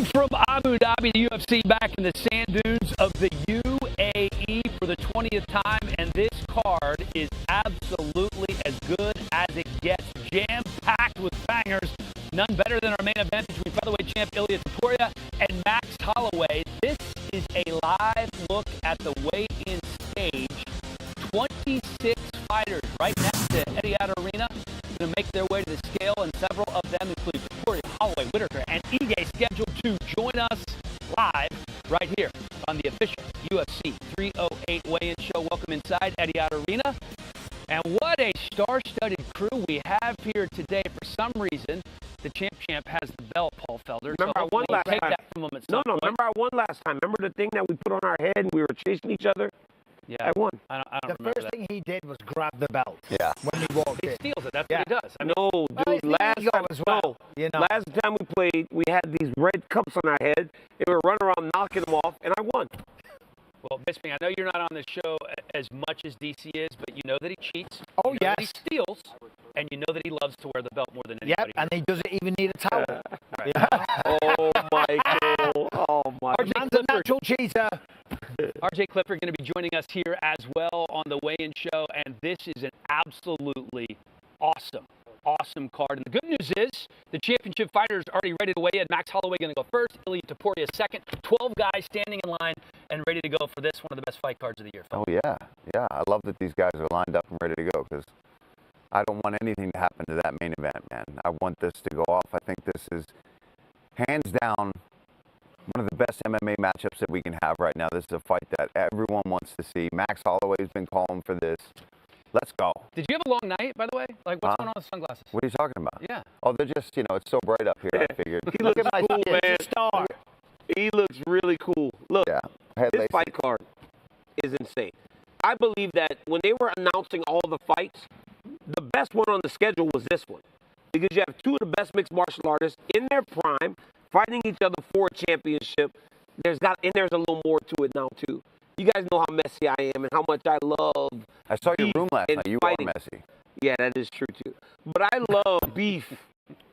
from Abu Dhabi, the UFC back in the sand dunes of the UAE for the 20th time, and this card is absolutely as good as it gets. Jam-packed with bangers. None better than our main event between featherweight champ Ilia Topuria and Max Holloway. This is a live look at the weigh-in stage. 26 fighters right next to Etihad Arena going to make their way to the scale, and several of them, including Topuria, Holloway, Whitaker, and Ige, scheduled to join us live right here on the official UFC 308 weigh-in show. Welcome inside Etihad Arena. And what a star-studded crew we have here today. For some reason, the champ has the belt, Paul Felder. Remember, I won last time. That from him at No, point. remember I won last time. Remember the thing that we put on our head and we were chasing each other? Yeah, I won. I don't The remember first that. thing he did was grab the belt. Yeah. When he walked He in. steals it. That's Yeah. what he does. I mean, No, Well, dude, it's the last ego time, as well, you know. last time we played, we had these red cups on our head, and we were running around knocking them off, and I won. well, Bisping, I know you're not on the show as much as DC is, but you know that he cheats. Oh, you know that he yes. steals, and you know that he loves to wear the belt more than Yep, anybody. and he doesn't even need a towel. Right. Oh, Michael. Oh, my. Man's a natural cheater. RJ Clifford going to be joining us here as well on the weigh-in show, and this is an absolutely awesome card. And the good news is the championship fighters are already ready to weigh in. Max Holloway going to go first, Ilia Topuria second. 12 guys standing in line and ready to go for this, one of the best fight cards of the year. Oh, yeah. Yeah, I love that these guys are lined up and ready to go because I don't want anything to happen to that main event, man. I want this to go off. I think this is hands down one of the best MMA matchups that we can have right now. This is a fight that everyone wants to see. Max Holloway's been calling for this. Let's go. Did you have a long night, by the way? Like, what's going on with sunglasses? What are you talking about? Yeah. Oh, they're just, it's so bright up here, I figured. He looks My cool, kid's man. a star. He looks really cool. Look, Yeah. I had this laces. fight card is insane. I believe that when they were announcing all the fights, the best one on the schedule was this one. Because you have two of the best mixed martial artists in their prime, fighting each other for a championship. There's a little more to it now, too. You guys know how messy I am and how much I love I saw your beef room last and night. You fighting. are messy. Yeah, that is true, too. But I love beef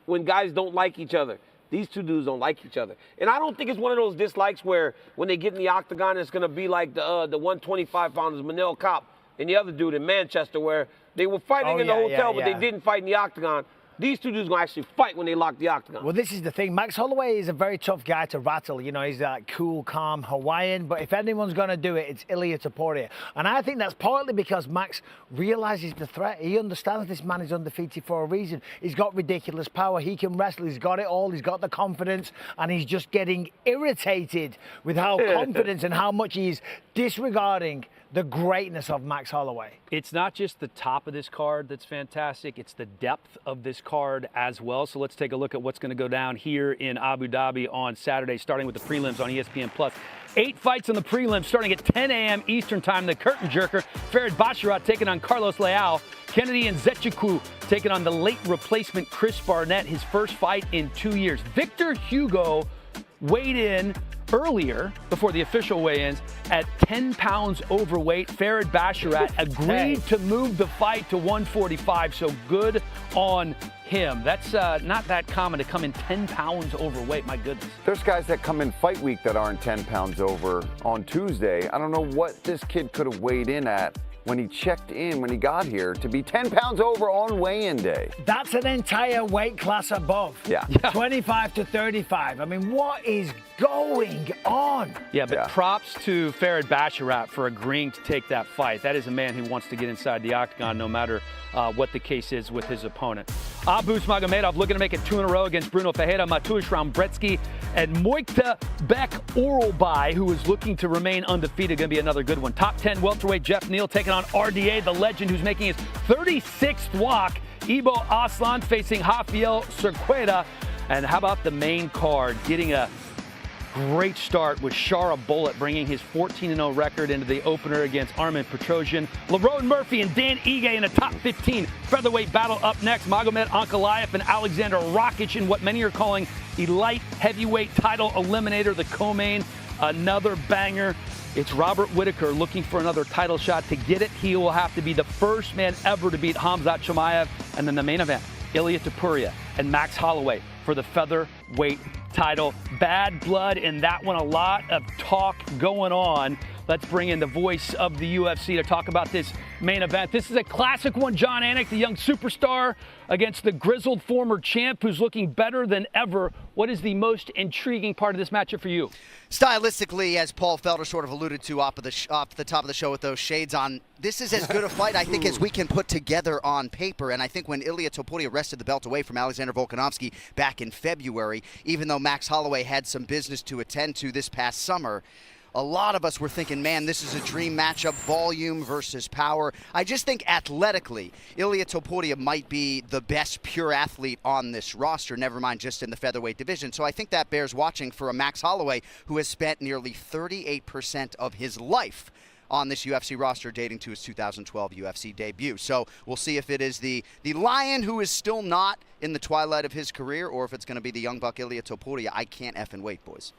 when guys don't like each other. These two dudes don't like each other. And I don't think it's one of those dislikes where when they get in the octagon, it's going to be like the 125-pounders, Manel Kopp, and the other dude in Manchester, where they were fighting in the hotel, but they didn't fight in the octagon. These two dudes going to actually fight when they lock the octagon. Well, this is the thing. Max Holloway is a very tough guy to rattle. He's that cool, calm Hawaiian. But if anyone's going to do it, it's Ilia Topuria. And I think that's partly because Max realizes the threat. He understands this man is undefeated for a reason. He's got ridiculous power. He can wrestle. He's got it all. He's got the confidence. And he's just getting irritated with how confident and how much he's disregarding the greatness of Max Holloway. It's not just the top of this card that's fantastic, it's the depth of this card as well. So let's take a look at what's going to go down here in Abu Dhabi on Saturday, starting with the prelims on ESPN+. 8 fights on the prelims starting at 10 a.m. Eastern Time. The curtain jerker, Farid Basharat taking on Carlos Leal. Kennedy and Nzechukwu taking on the late replacement Chris Barnett, his first fight in 2 years. Victor Hugo weighed in earlier, before the official weigh-ins, at 10 pounds overweight. Farid Basharat agreed to move the fight to 145, so good on him. That's not that common to come in 10 pounds overweight, my goodness. There's guys that come in fight week that aren't 10 pounds over on Tuesday. I don't know what this kid could have weighed in at when he checked in, when he got here, to be 10 pounds over on weigh-in day. That's an entire weight class above. Yeah. 25 to 35. I mean, what is going on? Yeah, but props to Farid Basharat for agreeing to take that fight. That is a man who wants to get inside the octagon no matter what the case is with his opponent. Abus Magomedov looking to make it 2 in a row against Bruno Ferreira, Mateusz Rambretsky, and Moikta Beck Oralbai, who is looking to remain undefeated. Going to be another good one. Top 10 welterweight Jeff Neal taking on RDA, the legend who's making his 36th walk. Ibo Aslan facing Rafael Cerqueda. And how about the main card getting a great start with Shara Bullet bringing his 14-0 record into the opener against Armin Petrosian. Lerone Murphy and Dan Ige in a top 15 featherweight battle up next. Magomed Ankalaev and Alexander Rakic in what many are calling the light heavyweight title eliminator, the co-main. Another banger. It's Robert Whitaker looking for another title shot. To get it, he will have to be the first man ever to beat Khamzat Chimaev. And then the main event, Ilia Topuria and Max Holloway for the featherweight title. Bad blood in that one. A lot of talk going on. Let's bring in the voice of the UFC to talk about this main event. This is a classic one. Jon Anik, the young superstar, against the grizzled former champ who's looking better than ever. What is the most intriguing part of this matchup for you? Stylistically, as Paul Felder sort of alluded to off the top of the show with those shades on, this is as good a fight, I think, as we can put together on paper. And I think when Ilia Topuria wrested the belt away from Alexander Volkanovski back in February, even though Max Holloway had some business to attend to this past summer, a lot of us were thinking, man, this is a dream matchup, volume versus power. I just think athletically, Ilia Topuria might be the best pure athlete on this roster, never mind just in the featherweight division. So I think that bears watching for a Max Holloway who has spent nearly 38% of his life on this UFC roster dating to his 2012 UFC debut. So we'll see if it is the Lion who is still not in the twilight of his career or if it's going to be the young buck Ilia Topuria. I can't effing wait, boys.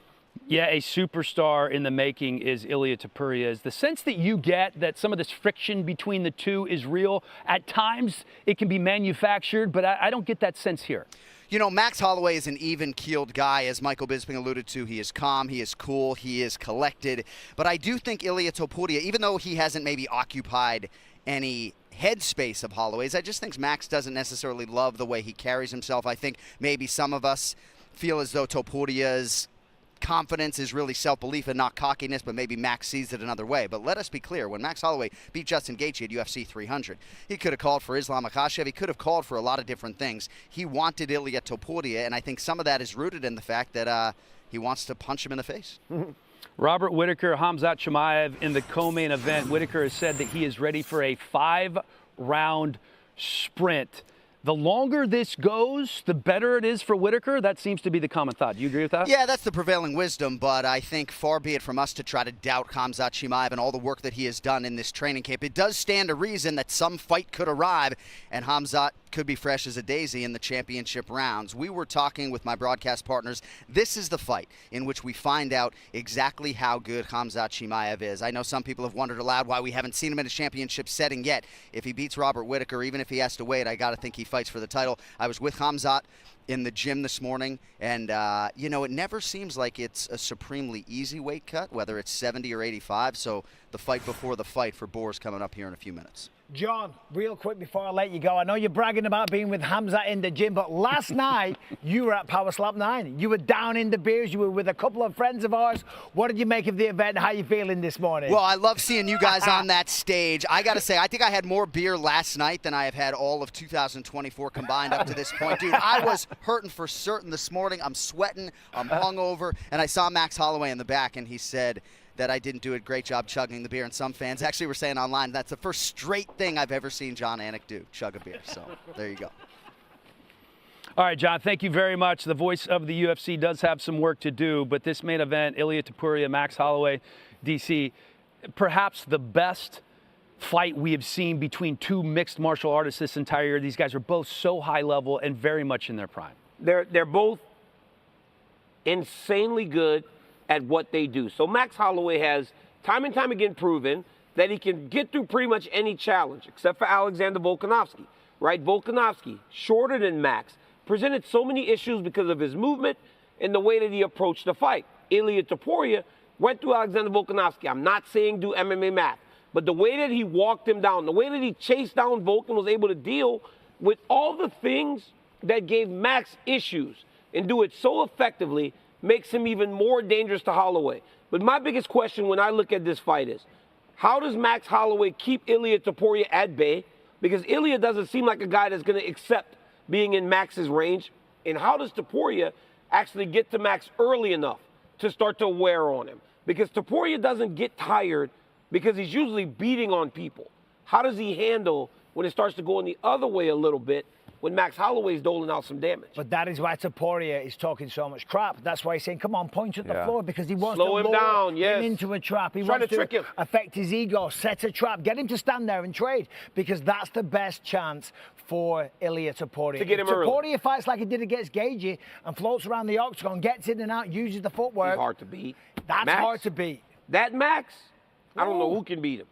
Yeah, a superstar in the making is Ilia Topuria. Is the sense that you get that some of this friction between the two is real? At times, it can be manufactured, but I don't get that sense here. You know, Max Holloway is an even-keeled guy, as Michael Bisping alluded to. He is calm, he is cool, he is collected. But I do think Ilia Topuria, even though he hasn't maybe occupied any headspace of Holloway's, I just think Max doesn't necessarily love the way he carries himself. I think maybe some of us feel as though Topuria's confidence is really self-belief and not cockiness, but maybe Max sees it another way. But let us be clear, when Max Holloway beat Justin Gaethje at UFC 300, he could have called for Islam Makhachev, he could have called for a lot of different things. He wanted Ilia Topuria, and I think some of that is rooted in the fact that he wants to punch him in the face. Robert Whittaker, Khamzat Chimaev in the co-main event. Whittaker has said that he is ready for a 5-round sprint. The longer this goes, the better it is for Whittaker. That seems to be the common thought. Do you agree with that? Yeah, that's the prevailing wisdom, but I think far be it from us to try to doubt Khamzat Chimaev and all the work that he has done in this training camp. It does stand to reason that some fight could arrive, and Khamzat could be fresh as a daisy in the championship rounds. We were talking with my broadcast partners. This is the fight in which we find out exactly how good Khamzat Chimaev is. I know some people have wondered aloud why we haven't seen him in a championship setting yet. If he beats Robert Whittaker, even if he has to wait, I got to think he fights for the title. I was with Khamzat in the gym this morning, and, you know, it never seems like it's a supremely easy weight cut, whether it's 70 or 85, so the fight before the fight for Boer's coming up here in a few minutes. John, real quick before I let you go, I know you're bragging about being with Khamzat in the gym, but last night you were at Power Slap 9. You were down in the beers. You were with a couple of friends of ours. What did you make of the event? How are you feeling this morning? Well, I love seeing you guys on that stage. I got to say, I think I had more beer last night than I have had all of 2024 combined up to this point. Dude, I was hurting for certain this morning. I'm sweating. I'm hungover. And I saw Max Holloway in the back, and he said that I didn't do a great job chugging the beer, and some fans actually were saying online that's the first straight thing I've ever seen Jon Anik do, chug a beer. So there you go. All right, John, thank you very much. The voice of the UFC does have some work to do, but this main event, Ilia Topuria, Max Holloway, DC, perhaps the best fight we have seen between two mixed martial artists this entire year. These guys are both so high level and very much in their prime. They're both insanely good at what they do. So Max Holloway has time and time again proven that he can get through pretty much any challenge, except for Alexander Volkanovski, right? Volkanovski, shorter than Max, presented so many issues because of his movement and the way that he approached the fight. Ilia Topuria went through Alexander Volkanovski. I'm not saying do MMA math, but the way that he walked him down, the way that he chased down Volkan, was able to deal with all the things that gave Max issues and do it so effectively makes him even more dangerous to Holloway. But my biggest question when I look at this fight is, how does Max Holloway keep Ilia Topuria at bay? Because Ilia doesn't seem like a guy that's going to accept being in Max's range. And how does Topuria actually get to Max early enough to start to wear on him? Because Topuria doesn't get tired because he's usually beating on people. How does he handle when it starts to go in the other way a little bit when Max Holloway's doling out some damage? But that is why Topuria is talking so much crap. That's why he's saying, come on, punch at the floor, because he wants slow to him lure down, him into a trap. He trying wants to trick him, affect his ego, set a trap, get him to stand there and trade, because that's the best chance for Ilia Topuria. To get him Topuria early. fights like he did against Gaethje and floats around the octagon, gets in and out, uses the footwork. He's hard to beat. That's Max, hard to beat. That Max, I don't know who can beat him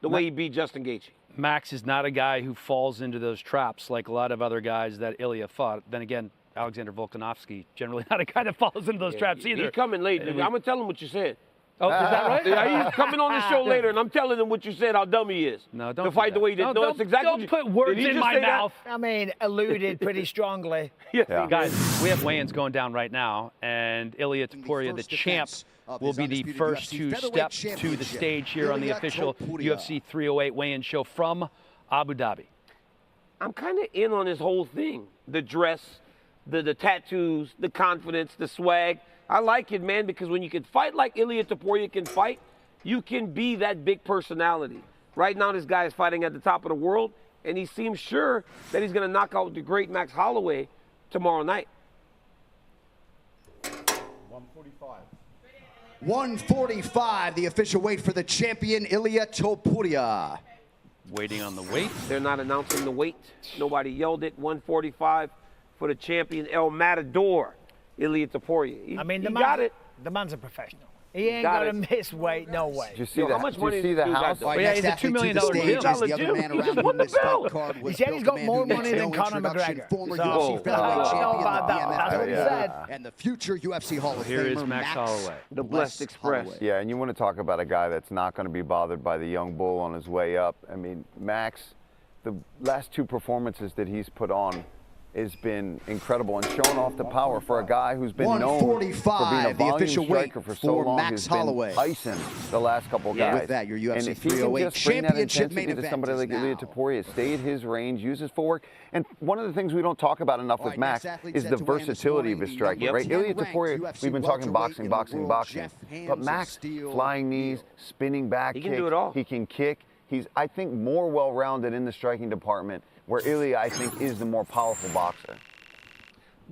the way he beat Justin Gaethje. Max is not a guy who falls into those traps like a lot of other guys that Ilia fought. Then again, Alexander Volkanovski, generally not a guy that falls into those traps either. He's coming late. I'm going to tell him what you said. Oh, is that right? Yeah, he's coming on the show later, and I'm telling him what you said, how dumb he is. No, don't to fight the way he did. No, that's exactly don't put words in my mouth. I mean, alluded pretty strongly. Yeah. Guys, we have weigh-ins going down right now, and Ilia Topuria, the champ, will be the first to step to the stage here on the official UFC 308 weigh-in show from Abu Dhabi. I'm kind of in on this whole thing. The dress, the tattoos, the confidence, the swag. I like it, man, because when you can fight like Ilia Topuria can fight, you can be that big personality. Right now, this guy is fighting at the top of the world, and he seems sure that he's going to knock out the great Max Holloway tomorrow night. 145, the official weight for the champion, Ilia Topuria. Waiting on the weight. They're not announcing the weight. Nobody yelled it. 145 for the champion, El Matador, Ilia Topuria. I mean, he got it. The man's a professional. He ain't got to miss weight, no way. Did you see how much money did you see the house? got, yeah, he's a $2 million gym. He just won the belt. He said he's got more money than Conor McGregor. Former So, UFC featherweight champion, that's what he said. and the future UFC Hall of Here Famer, is Max Holloway. The Blessed Express. Holloway. Yeah, and you want to talk about a guy that's not going to be bothered by the young bull on his way up. I mean, Max, the last two performances that he's put on has been incredible and showing off the power for a guy who's been known for being a 145, the volume official weight striker for so for long. Max Who's been Holloway. icing the last couple of guys. With that, your UFC and if he can 308 just bring that championship main intensity to event somebody is like Ilia now. Topuria, stay at his range, use his footwork. And one of the things we don't talk about enough with Max is the versatility of his striking, right? Ilia Topuria, we've been talking boxing, but Max, flying knees, spinning back He kick, can do it all. he can kick. He's, I think, more well-rounded in the striking department, where Ilia, I think, is the more powerful boxer.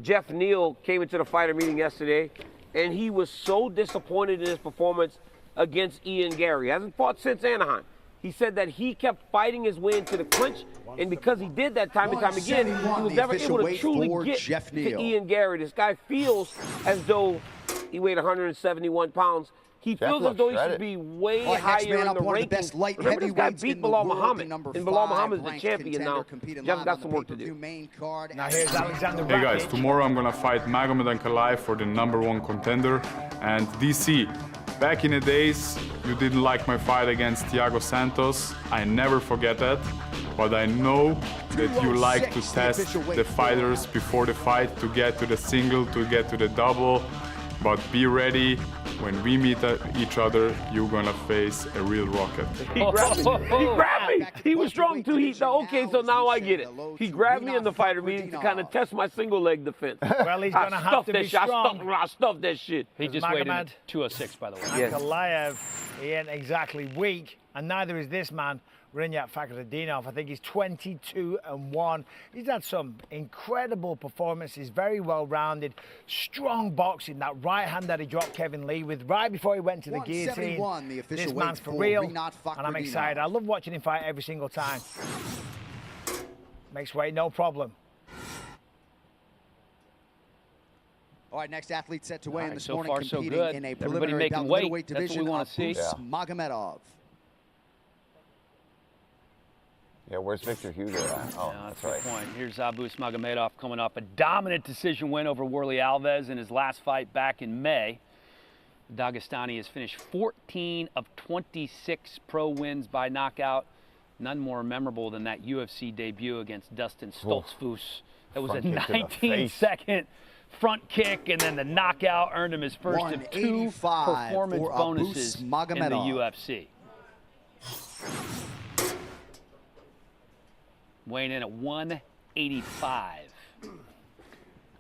Jeff Neal came into the fighter meeting yesterday, and he was so disappointed in his performance against Ian Gary. He hasn't fought since Anaheim. He said that he kept fighting his way into the clinch, and because he did that time and time again, he was never able to truly get to Ian Gary. This guy feels as though he weighed 171 pounds. He feels as though he should be way higher in the rankings. Remember, this guy beat Bilal Muhammad, and Bilal Muhammad is the champion now. Jeff's got some work to do. Now here's Alexander Hey guys, Rakic. tomorrow I'm gonna fight Magomed Ankalaev for the #1 contender. And DC, back in the days, you didn't like my fight against Thiago Santos. I never forget that. But I know that you like to test the fighters before the fight to get to the single, to get to the double. But be ready, when we meet each other, you're gonna face a real rocket. He grabbed me. He grabbed me. He was strong too. Okay, so now I get it. He grabbed me in the fighter meeting to kind of test my single leg defense. Well, he's going to have to be strong. I stuffed that shit. He just weighed in at 206, by the way. Yes. Ankalaev, he ain't exactly weak, and neither is this man, Rinat Fakhretdinov. I think he's 22-1. He's had some incredible performances, very well-rounded, strong boxing. That right hand that he dropped Kevin Lee with right before he went to the guillotine. The official This weight man's for for real, Rinat and I'm excited. Fakhretdinov. I love watching him fight every single time. Makes weight no problem. All right, next athlete set to weigh in right, this so morning, far, so competing good. in a Everybody preliminary making bout in the weight. middleweight That's what we division, wanna see. Abus Magomedov. Yeah, where's Victor Hugo at? Oh, That's that's the right. point. Here's Abus Magomedov coming off a dominant decision win over Worley Alves in his last fight back in May. The Dagestani has finished 14 of 26 pro wins by knockout. None more memorable than that UFC debut against Dustin Stoltzfus. That was a Front kick to the face. 19-second front kick, and then the knockout earned him his first of 2 185 performance for Abus bonuses in the Magomedov. UFC. Weighing in at 185.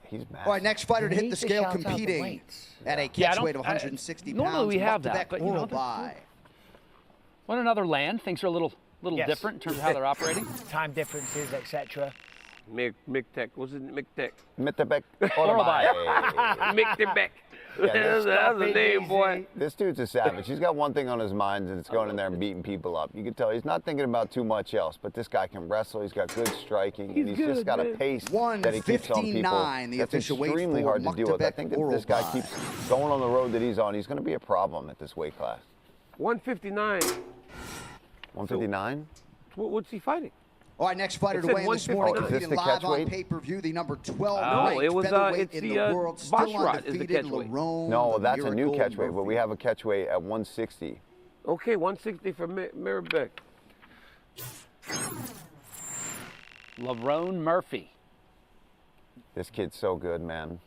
He's massive. All right, next fighter to He hit the needs to scale shout out the competing weights. at a Yeah, I catch don't- weight of 160 pounds. normally we have that, Mustafa but, you know, Orobai. What another land? Things are a little Yes. different in terms of how they're operating. Time differences, etc. McTech. What's it? McTech. Mittebek Orobai. McTech. this That's a name, boy. This dude's a savage. He's got one thing on his mind, and it's going in there and beating people up. You can tell he's not thinking about too much else, but this guy can wrestle. He's got good striking, and he's just good, got a man. pace that he keeps on people. 159, the That's official weight extremely for hard to deal with. I think that if this guy Orobai. keeps going on the road that he's on, he's going to be a problem at this weight class. 159. 159? What's he fighting? All right, next fighter It to said weigh in this morning, 159. Is this competing the live on catchweight? pay-per-view, the number 12 No, ranked it was, featherweight it's in the, the world, still Boshrot is the undefeated, catchweight. Lerone No, the that's a new Miracle catchweight, but we Murphy. have a catchweight at 160. Okay, 160 for Mirabek. Lerone Murphy. This kid's so good, man.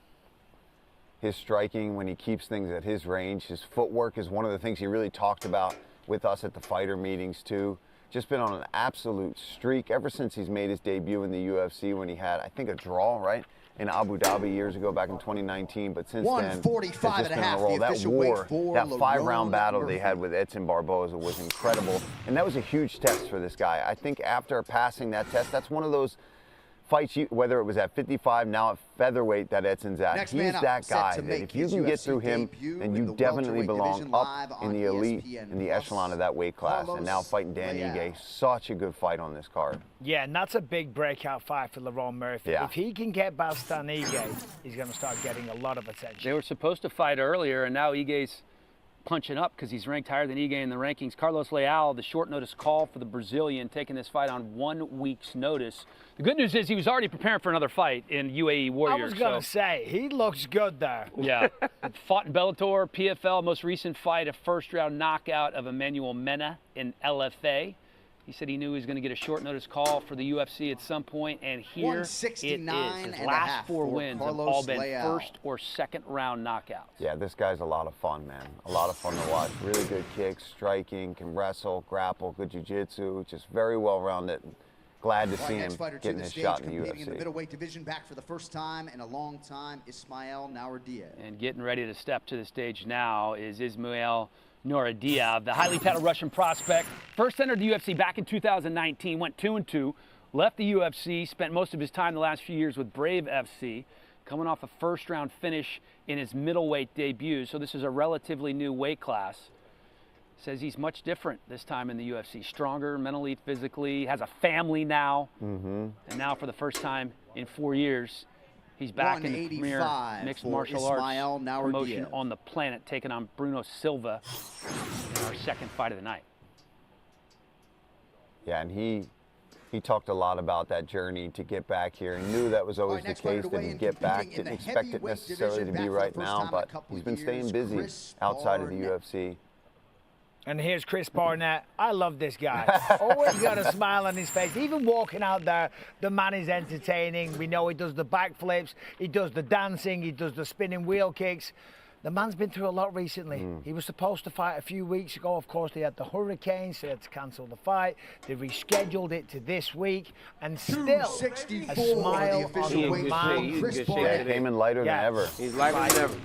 His striking, when he keeps things at his range, his footwork is one of the things he really talked about with us at the fighter meetings too. Just been on an absolute streak ever since he's made his debut in the UFC when he had, I think, a draw, right? In Abu Dhabi years ago, back in 2019, but since then, it's 145 just and a been on half, a roll. the That official war, weight for that Lerone 5-round battle they Murphy. had with Edson Barboza was incredible, and that was a huge test for this guy. I think after passing that test, that's one of those fights, whether it was at 55, now at featherweight that Edson's at. Next He's man up, that set guy to that make if you his can get UFC through him, debut then in you the definitely welterweight belong division up live in on the elite, ESPN in the Plus. echelon of that weight class. And now Carlos fighting Danny Leal. Ige, such a good fight on this card. Yeah, and that's a big breakout fight for Lerone Murphy. Yeah. If he can get past Danny Ige, he's going to start getting a lot of attention. They were supposed to fight earlier, and now Ige's punching up because he's ranked higher than Ige in the rankings. Carlos Leal, the short notice call for the Brazilian, taking this fight on 1 week's notice. The good news is he was already preparing for another fight in UAE Warriors. I was going to say, he looks good there. Yeah. Fought in Bellator, PFL, most recent fight, a first-round knockout of Emmanuel Mena in LFA. He said he knew he was going to get a short notice call for the UFC at some point, and here it is. 169 His and a last half 4 for wins have Carlos all been Leal. first or second round knockouts. Yeah, this guy's a lot of fun, man. A lot of fun to watch. Really good kicks, striking, can wrestle, grapple, good jiu-jitsu, just very well-rounded. Glad to All right, see him next fighter to getting the his stage, shot in the competing in the UFC. middleweight division, back for the first time in a long time, Ismael Nawardiyev. And getting ready to step to the stage now is Ismail Nouradiev, the highly touted Russian prospect. First entered the UFC back in 2019, went 2-2, left the UFC, spent most of his time the last few years with Brave FC, coming off a first-round finish in his middleweight debut. So this is a relatively new weight class. Says he's much different this time in the UFC. Stronger mentally, physically, has a family now. And now for the first time in 4 years, he's back in the premier 185 mixed for martial Ismael arts Nawardiyev. promotion on the planet, taking on Bruno Silva in our second fight of the night. Yeah, and he talked a lot about that journey to get back here. He knew that was always the next fighter case, to that weigh he'd in, get back. competing in Didn't the expect it heavyweight necessarily to division, be back for right the first now, time in a but couple he's of been staying years, busy Chris outside of the Barnett. UFC. And here's Chris Barnett. I love this guy. Always got a smile on his face. Even walking out there, the man is entertaining. We know he does the backflips, he does the dancing, he does the spinning wheel kicks. The man's been through a lot recently. He was supposed to fight a few weeks ago. Of course, they had the hurricane, so they had to cancel the fight. They rescheduled it to this week, and still a 264, smile the on official the weight for man's Chris good shape. Yeah, Barnett. he came in lighter Yeah. than ever. He's lighter than ever.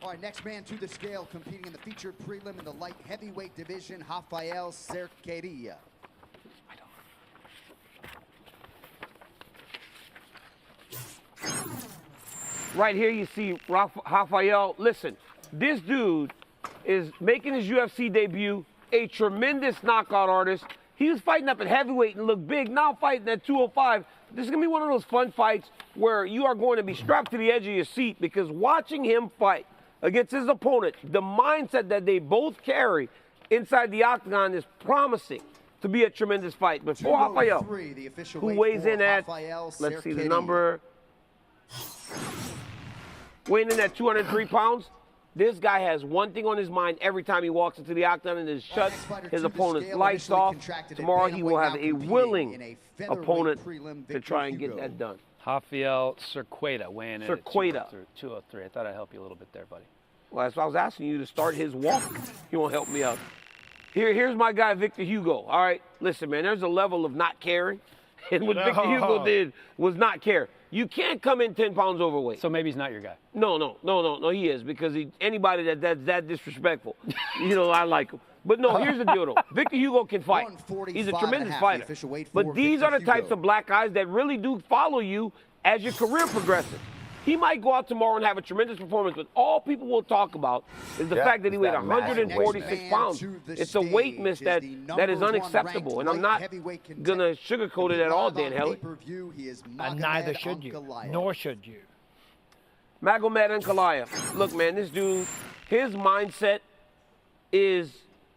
All right, next man to the scale, competing in the featured prelim in the light heavyweight division, Rafael Cerqueira. Right here you see Rafael. Listen, this dude is making his UFC debut, a tremendous knockout artist. He was fighting up at heavyweight and looked big, now fighting at 205. This is going to be one of those fun fights where you are going to be strapped to the edge of your seat, because watching him fight against his opponent, the mindset that they both carry inside the octagon is promising to be a tremendous fight. But for Rafael, 203, the official who weight weighs for in at, Rafael let's see the Cerqueira. number, weighing in at 203 pounds, this guy has one thing on his mind every time he walks into the octagon, and is shut Next fighter his to the opponent's scale, lights initially off. contracted at Tomorrow he will bantamweight, have now a competing willing in a featherweight opponent prelim, to Victor try and get Hugo. that done. Rafael Cerqueira weighing in at Cerqueira. 203. I thought I'd help you a little bit there, buddy. Well, that's why I was asking you to start his walk. He won't help me out. Here's my guy, Victor Hugo. All right, listen, man, there's a level of not caring. And what Victor Hugo did was not care. You can't come in 10 pounds overweight. So maybe he's not your guy. No, he is, because anybody that's that disrespectful, I like him. But no, here's the deal, though. Victor Hugo can fight. He's a 145 tremendous and a half, fighter. the official weight But for these Victor are the types Hugo. of black guys that really do follow you as your career progresses. He might go out tomorrow and have a tremendous performance, but all people will talk about is the fact that he it's weighed that massive 146 weight. pounds. To the It's a weight stage miss is that the is number one unacceptable, and ranked I'm not light heavyweight going to sugarcoat it at all, Live on Dan Helly. pay-per-view, he is And neither Magomed should you, Ankalaev. nor should you. Magomed Ankalaev. Look, man, this dude, his mindset is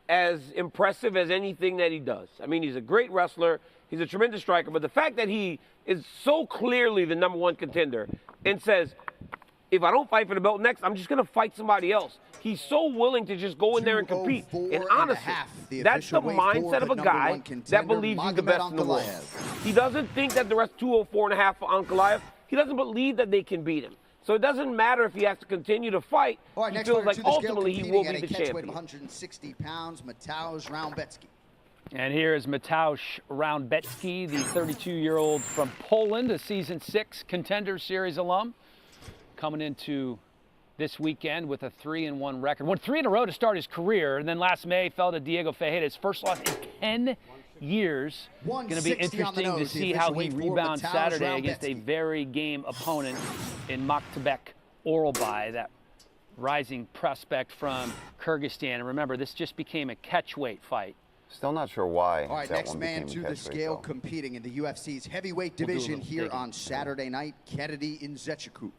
as impressive as anything that he does. I mean, he's a great wrestler. He's a tremendous striker. But the fact that he is so clearly the #1 contender and says, if I don't fight for the belt next, I'm just going to fight somebody else. He's so willing to just go in there and compete. And honestly, that's the mindset of a guy that believes he's the best in the world. He doesn't think that the rest 204.5 for Ankalaev. He doesn't believe that they can beat him. So it doesn't matter if he has to continue to fight. He feels like ultimately he will be the champion. 160 pounds, Mateusz Raumbecki. And here is Mateusz Raumbecki, the 32-year-old from Poland, a Season 6 Contender Series alum, coming into this weekend with a 3-1 record. Won 3 in a row to start his career, and then last May fell to Diego Ferreira, his first loss in 10 years. Going to be interesting to see how he rebounds Saturday against a very game opponent in Maktubek Oralbay, that rising prospect from Kyrgyzstan. And remember, this just became a catchweight fight. Still not sure why. All right, that next one man became to a the scale catchweight, competing in the UFC's heavyweight division here on Saturday night, Kennedy Nzechukwu.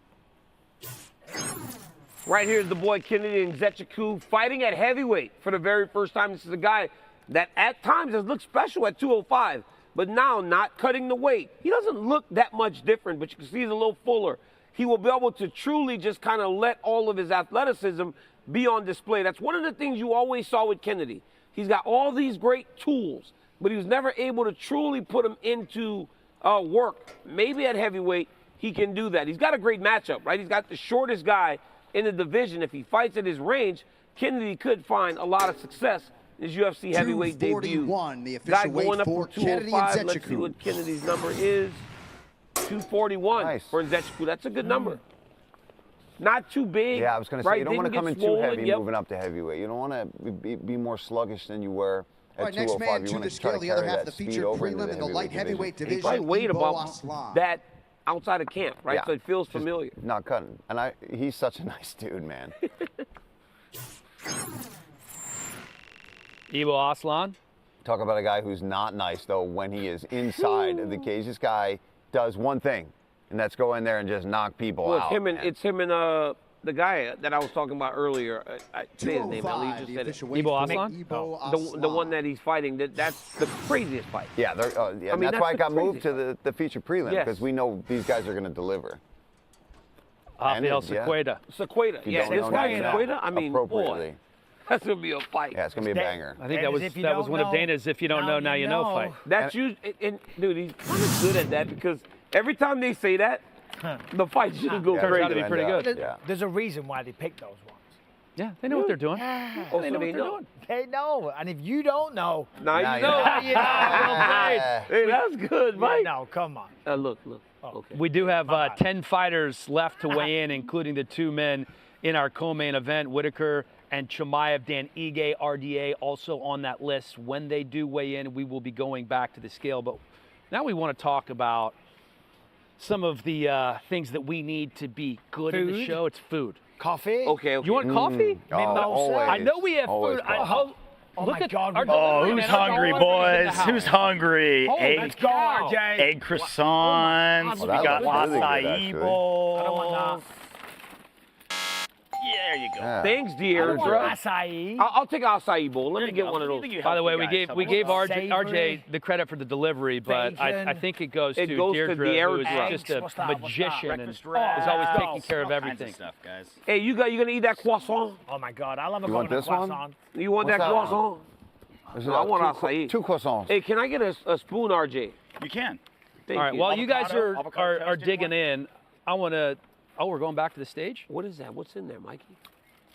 Right here is the boy Kennedy Nzechukwu fighting at heavyweight for the very first time. This is a guy that at times has looked special at 205, but now not cutting the weight. He doesn't look that much different, but you can see he's a little fuller. He will be able to truly just kind of let all of his athleticism be on display. That's one of the things you always saw with Kennedy. He's got all these great tools, but he was never able to truly put them into work. Maybe at heavyweight, he can do that. He's got a great matchup, right? He's got the shortest guy in the division. If he fights at his range, Kennedy could find a lot of success in his UFC heavyweight debut. The official weight for Kennedy Nzechukwu. Let's see what Kennedy's number is. 241 Nice. for Nzechukwu. That's a good number. Not too big. Yeah, I was going to say, right? you don't want to Didn't come in get too swollen, heavy moving up to heavyweight. You don't want to be more sluggish than you were at All right, next 205. man You to want the to try scale, to the other carry half of that the speed featured over into prelim in the light heavyweight He division. probably weighed Ibo about Aslan. that outside of camp, right? Yeah. So it feels Just familiar. not cutting. And he's such a nice dude, man. Ibo Aslan. Talk about a guy who's not nice, though, when he is inside of the cage. This guy does one thing, and that's go in there and just knock people out. It's him and the guy that I was talking about earlier. I say his name. Ali just said it. Ibo Aslan? The one that he's fighting. That's the craziest fight. Yeah, I mean, that's why I the got moved to craziest the feature prelim, Yes. because we know these guys are going to deliver. Rafael yeah. Sequeira. Sequeira. You Yeah, don't this know guy that Sequeira. I mean, appropriately. boy, that's gonna be a fight. Yeah, it's going to be a banger. I think And that if you was don't one of know, Dana's "If you don't know, now you know" fight. That's you, and dude, he's kind of good at that because every time they say that, the fight should go Yeah, Turns crazy. out to be pretty good. Yeah. There's a reason why they picked those ones. Yeah, they know what they're doing. Oh, They so know they what they're know. doing. They know, and if you don't know, Now Now you you know. know. now you know. Yeah. Hey, that's good, Mike. No, come on. Look. Oh. Okay. We do have My bad. 10 fighters left to weigh in, including the 2 men in our co-main event, Whitaker and Chimaev. Dan Ige, RDA, also on that list. When they do weigh in, we will be going back to the scale. But now we want to talk about some of the things that we need to be good in the Food? show. It's food. Coffee. Okay. You want coffee? Oh, Mimosa. always. I know we have Always food. coffee. Oh Look my at God, our we- Oh, delivery who's man, our hungry, delivery man in boys? the Who's house. hungry? Holy Egg, Let's go, cow. RJ. egg croissants. Oh, We that got looks really good, acai actually. bowls. I don't want Yeah, there you go. Yeah. Thanks, that. I don't want Deidre. acai. I'll take an acai bowl. Let There me you get go. one of You those. think you By the help way, you we guys gave help RJ Savory. the credit for the delivery, but I Bacon. think it goes to It goes to Deirdre, who is Deirdre. just a What's that? What's that? magician and Breakfast is wraps. always Oh, taking care of all kinds everything. stuff, guys. Hey, you gonna eat that croissant? Oh my God, I love a You want golden this one? croissant. You want What's that that one? croissant? There's No, I want two acai. 2 croissants. Hey, can I get a spoon, RJ? You can. Thank All right, you. while you guys Avocado are toast, digging anyone? in, I want to. Oh, we're going back to the stage? What is that? What's in there, Mikey?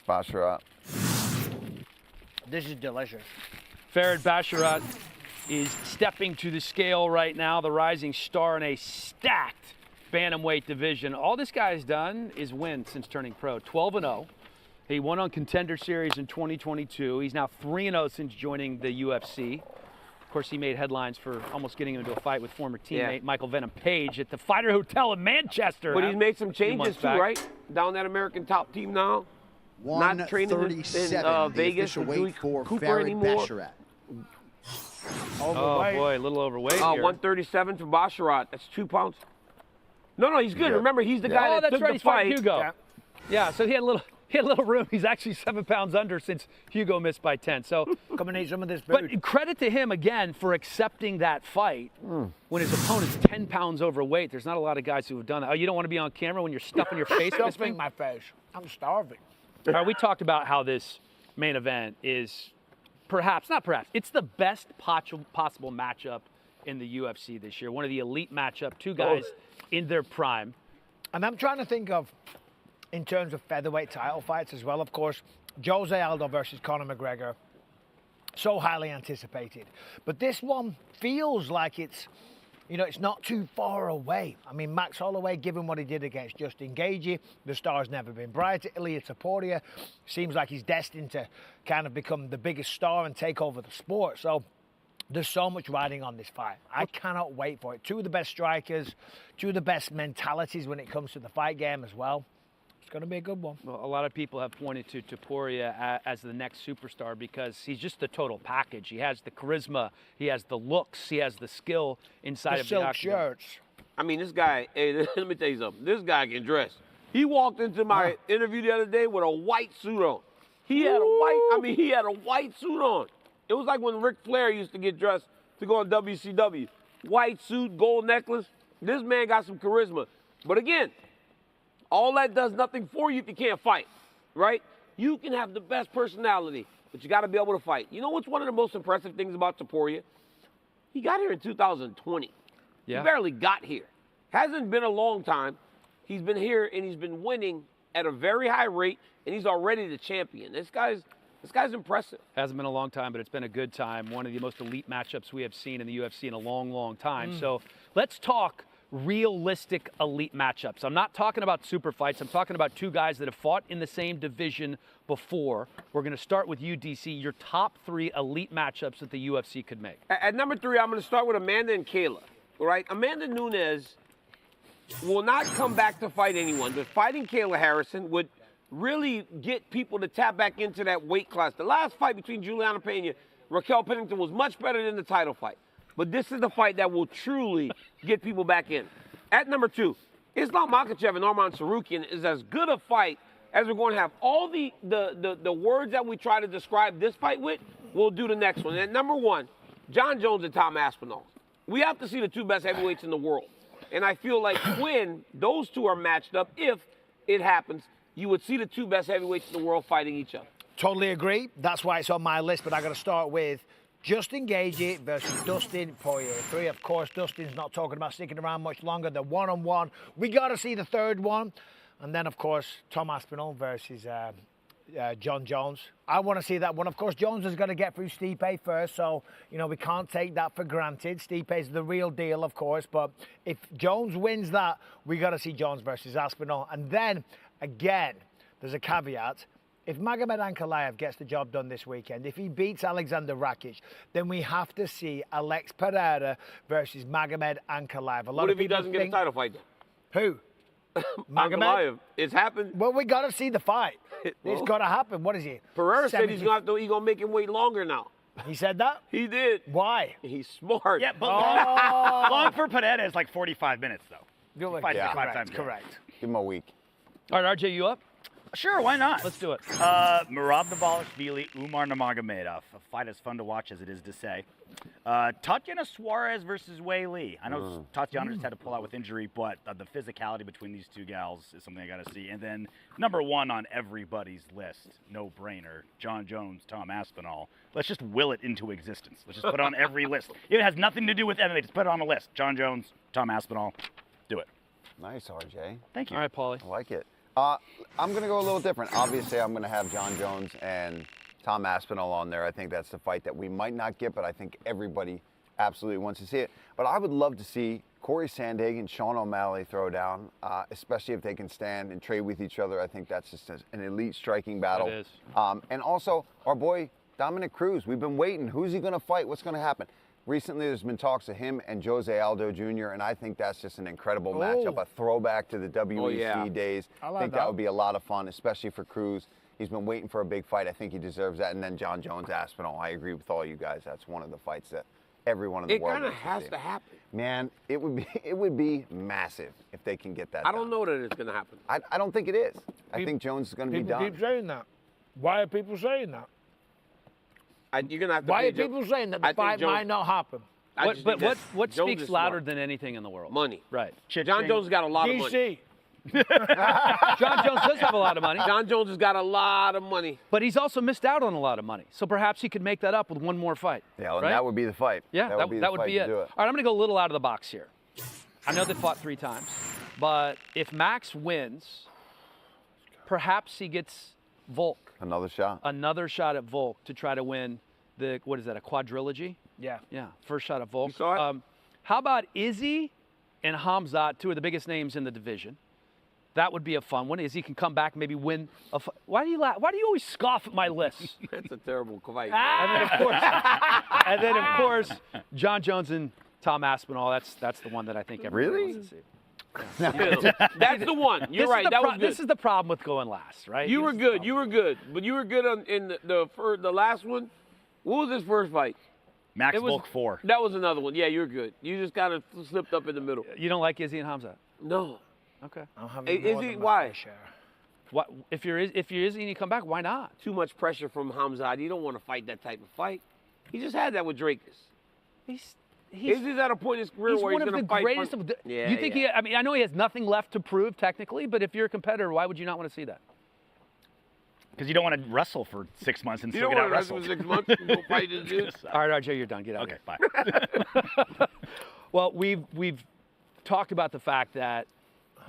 Basharat. This is delicious. Farid Basharat is stepping to the scale right now, the rising star in a stacked bantamweight division. All this guy's done is win since turning pro. 12-0. He won on Contender Series in 2022. He's now 3-0 since joining the UFC. Of course, he made headlines for almost getting into a fight with former teammate Michael Venom Page at the Fighter Hotel in Manchester. But he's made some a few changes months too, back. right? Down that American top team now. Not training in 137, the Vegas official with Dewey weight for Cooper Farid anymore. Basharat. Oh, boy, a little overweight here. 137 for Basharat. That's 2 pounds. No, he's good. Yeah. Remember, he's the guy Oh, that that's took right. the He's fighting fight. Hugo. Yeah, so he had a little He had a little room. He's actually 7 pounds under since Hugo missed by 10. So Come and eat some of this food. But credit to him, again, for accepting that fight when his opponent's 10 pounds overweight. There's not a lot of guys who have done that. Oh, you don't want to be on camera when you're stuffing your face with this Stuffing thing? my face. I'm starving. All right, we talked about how this main event is it's the best possible matchup in the UFC this year. One of the elite matchup, two guys in their prime. And I'm trying to think of, in terms of featherweight title fights as well, of course, Jose Aldo versus Conor McGregor, so highly anticipated. But this one feels like it's not too far away. I mean, Max Holloway, given what he did against Justin Gaethje, the star's never been brighter. Ilia Topuria seems like he's destined to kind of become the biggest star and take over the sport. So there's so much riding on this fight. I cannot wait for it. Two of the best strikers, two of the best mentalities when it comes to the fight game as well. It's going to be a good one. Well, a lot of people have pointed to Topuria as the next superstar because he's just the total package. He has the charisma, he has the looks, he has the skill inside of the octagon. Silk shirts. I mean, this guy, hey, let me tell you something. This guy can dress. He walked into my interview the other day with a white suit on. He had a white suit on. It was like when Ric Flair used to get dressed to go on WCW. White suit, gold necklace. This man got some charisma. But again, all that does nothing for you if you can't fight, right? You can have the best personality, but you got to be able to fight. You know what's one of the most impressive things about Topuria? He got here in 2020. Yeah. He barely got here. Hasn't been a long time. He's been here and he's been winning at a very high rate, and he's already the champion. This guy's impressive. Hasn't been a long time, but it's been a good time. One of the most elite matchups we have seen in the UFC in a long, long time. So let's talk realistic elite matchups. I'm not talking about super fights. I'm talking about two guys that have fought in the same division before. We're going to start with you, DC. Your top 3 elite matchups that the UFC could make. At number 3, I'm going to start with Amanda and Kayla. All right, Amanda Nunes will not come back to fight anyone, but fighting Kayla Harrison would really get people to tap back into that weight class. The last fight between Juliana Pena, Raquel Pennington was much better than the title fight. But this is the fight that will truly get people back in. At number 2, Islam Makhachev and Arman Tsarukyan is as good a fight as we're going to have. All the words that we try to describe this fight with, we'll do the next one. And at number 1, John Jones and Tom Aspinall. We have to see the 2 best heavyweights in the world. And I feel like when those 2 are matched up, if it happens, you would see the 2 best heavyweights in the world fighting each other. Totally agree. That's why it's on my list, but I got to start with Justin Gaethje versus Dustin Poirier. 3, of course. Dustin's not talking about sticking around much longer. The one-on-one. We got to see the 3rd one. And then, of course, Tom Aspinall versus John Jones. I want to see that one. Of course, Jones is going to get through Stipe first, so, we can't take that for granted. Stipe's the real deal, of course, but if Jones wins that, we got to see Jones versus Aspinall. And then, again, there's a caveat. If Magomed Ankalaev gets the job done this weekend, if he beats Alexander Rakic, then we have to see Alex Pereira versus Magomed Ankalaev. What if he doesn't get a title fight then? Who? Ankalaev. It's happened. Well, we got to see the fight. It's got to happen. What is he? Pereira said he's going to make him wait longer now. He said that? He did. Why? He's smart. Yeah, but long for Pereira is like 45 minutes, though. Correct. Give him a week. All right, RJ, you up? Sure, why not? Let's do it. Merab Dvalishvili, Umar Nurmagomedov. A fight as fun to watch as it is to say. Tatiana Suarez versus Wei Li. I know Tatiana just had to pull out with injury, but the physicality between these 2 gals is something I got to see. And then number 1 on everybody's list, no brainer, John Jones, Tom Aspinall. Let's just will it into existence. Let's just put it on every list. It has nothing to do with MMA. Just put it on a list. John Jones, Tom Aspinall. Do it. Nice, RJ. Thank you. All right, Paulie. I like it. I'm going to go a little different. Obviously, I'm going to have John Jones and Tom Aspinall on there. I think that's the fight that we might not get, but I think everybody absolutely wants to see it. But I would love to see Corey Sandhagen, Sean O'Malley throw down, especially if they can stand and trade with each other. I think that's just an elite striking battle. It is. And also, our boy Dominic Cruz. We've been waiting. Who's he going to fight? What's going to happen? Recently, there's been talks of him and Jose Aldo Jr., and I think that's just an incredible matchup, a throwback to the WEC days. I think that would be a lot of fun, especially for Cruz. He's been waiting for a big fight. I think he deserves that. And then John Jones, Aspinall. I agree with all you guys. That's one of the fights that everyone in the It world. kind of wants has see. to happen. Man, it would be massive if they can get that I done. don't know that it's going to happen. I don't think it is. I think Jones is going to be People done. keep saying that. Why are people saying that? You're going to have to Why pay are people saying that the fight might not happen? What speaks louder than anything in the world? Money. Right. John Jones has got a lot of money. DC. John Jones does have a lot of money. John Jones has got a lot of money. But he's also missed out on a lot of money. So perhaps he could make that up with one more fight. Yeah, well, right? that would be the fight. Yeah, that would be it. Do All right, I'm going to go a little out of the box here. I know they fought 3 times. But if Max wins, perhaps he gets Volk. Another shot. Another shot at Volk to try to win the, what is that, a quadrilogy? Yeah. Yeah, first shot at Volk. You saw it? How about Izzy and Hamzat, 2 of the biggest names in the division? That would be a fun one. Izzy can come back, maybe win a fight. Why do you laugh? Why do you always scoff at my list? That's a terrible fight. And then of course, John Jones and Tom Aspinall. That's the one that I think everybody Really? wants to see. That's the one. You're right. That was good. This is the problem with going last, right? You were good. You were good. But you were good in the last one. What was his first fight? Max It was- Volk 4. That was another one. Yeah, you were good. You just kind of slipped up in the middle. You don't like Izzy and Hamzat? No. Okay. I'm having Hey, more is he- than my why? fair share. What if you're Izzy and you come back? Why not? Too much pressure from Hamzat. You don't want to fight that type of fight. He just had that with Drakus. He's Izzy's at a point in his career where one he's of going the to fight. greatest. Yeah, You think yeah. I mean, I know he has nothing left to prove technically, but if you're a competitor, why would you not want to see that? Because you don't want to wrestle for 6 months and You still don't get want out to wrestle wrestled. for 6 months and go fight this dude. All right, RJ, you're done. Get out. Okay, bye. Well, we've talked about the fact that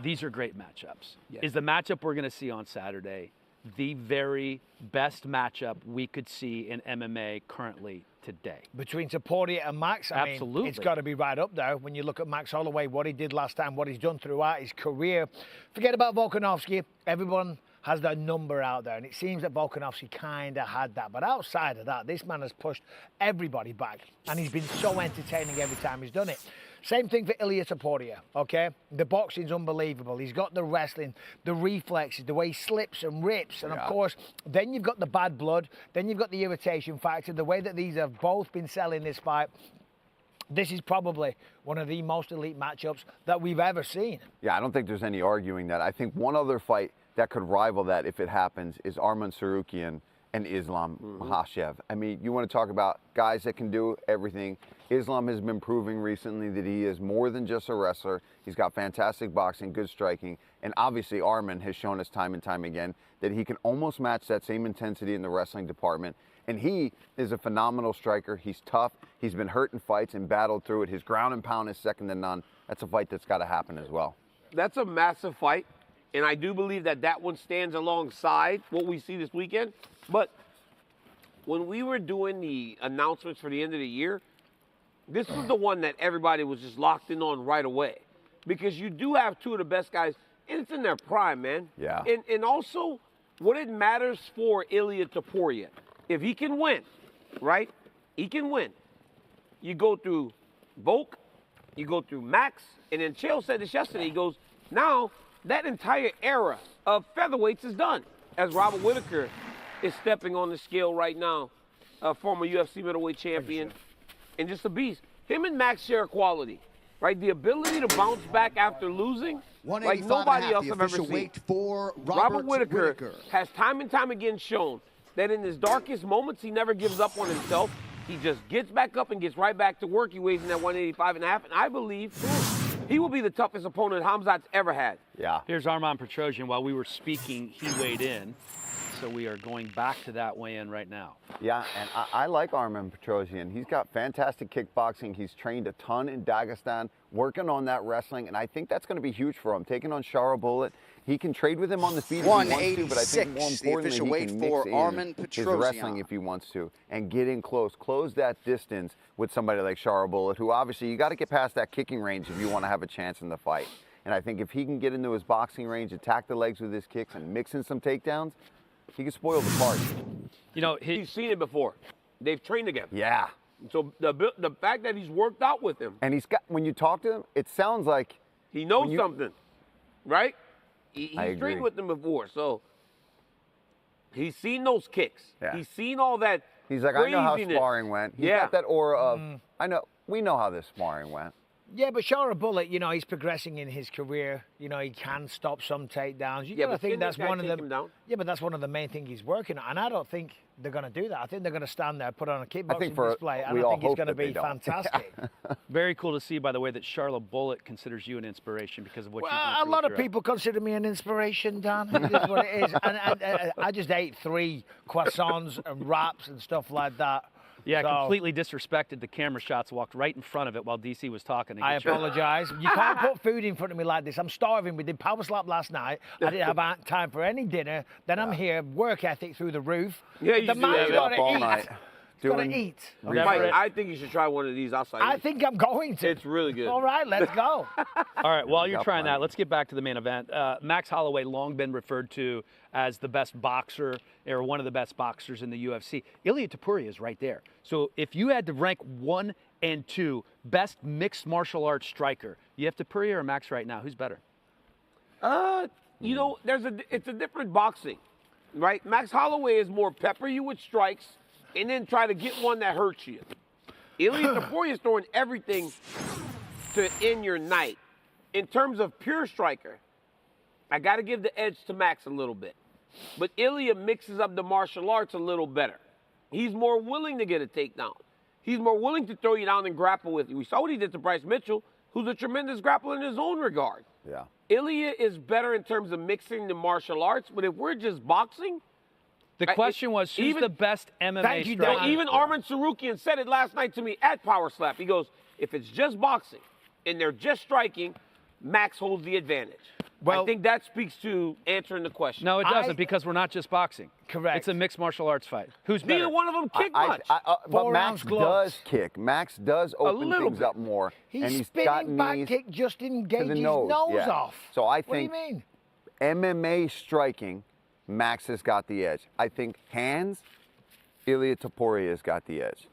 these are great matchups. Is the matchup we're going to see on Saturday the very best matchup we could see in MMA currently today? Between Topuria and Max, I mean, Absolutely. it's got to be right up there. When you look at Max Holloway, what he did last time, what he's done throughout his career. Forget about Volkanovski. Everyone has their number out there, and it seems that Volkanovski kind of had that. But outside of that, this man has pushed everybody back, and he's been so entertaining every time he's done it. Same thing for Ilia Topuria, okay? The boxing's unbelievable. He's got the wrestling, the reflexes, the way he slips and rips. And, of course, then you've got the bad blood. Then you've got the irritation factor, the way that these have both been selling this fight. This is probably one of the most elite matchups that we've ever seen. Yeah, I don't think there's any arguing that. I think one other fight that could rival that if it happens is Arman Sarukian and Islam Makhachev. I mean, you want to talk about guys that can do everything. Islam has been proving recently that he is more than just a wrestler. He's got fantastic boxing, good striking, and obviously Arman has shown us time and time again that he can almost match that same intensity in the wrestling department. And he is a phenomenal striker. He's tough. He's been hurt in fights and battled through it. His ground and pound is second to none. That's a fight that's got to happen as well. That's a massive fight, and I do believe that that one stands alongside what we see this weekend. But when we were doing the announcements for the end of the year, this was the one that everybody was just locked in on right away. Because you do have 2 of the best guys, and it's in their prime, man. Yeah. And also, what it matters for Ilia Topuria, if he can win, right? He can win. You go through Volk, you go through Max, and then Chael said this yesterday. He goes, now that entire era of featherweights is done. As Robert Whittaker is stepping on the scale right now, a former UFC middleweight champion, and just a beast. Him and Max share quality, right? The ability to bounce back after losing, like nobody else I've ever seen. For Robert Whittaker has time and time again shown that in his darkest moments, he never gives up on himself. He just gets back up and gets right back to work. He weighs in at 185 and a half, and I believe he will be the toughest opponent Hamzat's ever had. Yeah. Here's Arman Petrosian. While we were speaking, he weighed in. So we are going back to that weigh-in right now. Yeah, and I like Arman Petrosian. He's got fantastic kickboxing. He's trained a ton in Dagestan, working on that wrestling, and I think that's going to be huge for him. Taking on Shara Bullet, he can trade with him on the feet if he wants to, but I think more 186, the importantly, official he weight can for mix Arman in his Petrosian. wrestling if he wants to, and get in close, close that distance with somebody like Shara Bullet, who obviously you got to get past that kicking range if you want to have a chance in the fight. And I think if he can get into his boxing range, attack the legs with his kicks, and mix in some takedowns, he can spoil the party. You know, He's seen it before. They've trained together. Yeah. So the fact that he's worked out with him, And he's got, when you talk to him, it sounds like he knows When you- something, right? He's I agree. trained with them before, so he's seen those kicks. Yeah. He's seen all that. he's like, I know how craziness. sparring went. He's Yeah. got that aura of I know. We know how this sparring went. Yeah, but Shara Bullet, you know, he's progressing in his career. You know, he can stop some takedowns. You gotta think that's one of the. Yeah, but that's one of the main things he's working on, and I don't think they're going to do that. I think they're going to stand there, put on a kickboxing display, and I think it's going to be fantastic. Very cool to see, by the way, that Charlotte Bullet considers you an inspiration because of what you've done. A lot of people consider me an inspiration, Dan. It is what it is. And I just ate 3 croissants and wraps and stuff like that. Yeah, completely disrespected the camera shots, walked right in front of it while DC was talking. I apologize. You can't put food in front of me like this. I'm starving. We did power slap last night. I didn't have time for any dinner. Then I'm here, work ethic through the roof. Yeah, you the man's got to eat. Night. Got to eat. Mike, I think you should try one of these outside. I think I'm going to. It's really good. All right, let's go. All right, while you're trying that, let's get back to the main event. Max Holloway, long been referred to as the best boxer or one of the best boxers in the UFC. Ilia Topuria is right there. So if you had to rank 1 and 2 best mixed martial arts striker, you have Topuria or Max right now. Who's better? You know, it's a different boxing, right? Max Holloway is more pepper you with strikes and then try to get one that hurts you. Ilia Topuria is throwing everything to end your night. In terms of pure striker, I got to give the edge to Max a little bit. But Ilia mixes up the martial arts a little better. He's more willing to get a takedown. He's more willing to throw you down and grapple with you. We saw what he did to Bryce Mitchell, who's a tremendous grappler in his own regard. Yeah. Ilia is better in terms of mixing the martial arts, but if we're just boxing, the question was, who's the best MMA striker? Even Arman Sarukian said it last night to me at Power Slap. He goes, if it's just boxing and they're just striking, Max holds the advantage. Well, I think that speaks to answering the question. No, it doesn't, because we're not just boxing. Correct. It's a mixed martial arts fight. Who's better? Neither one of them kick much. But Max does kick. Max does open things up more. He's and he's spinning got back knees kick just didn't engage his nose off. So I think what do you mean? MMA striking, Max has got the edge. I think hands, Ilia Topuria has got the edge.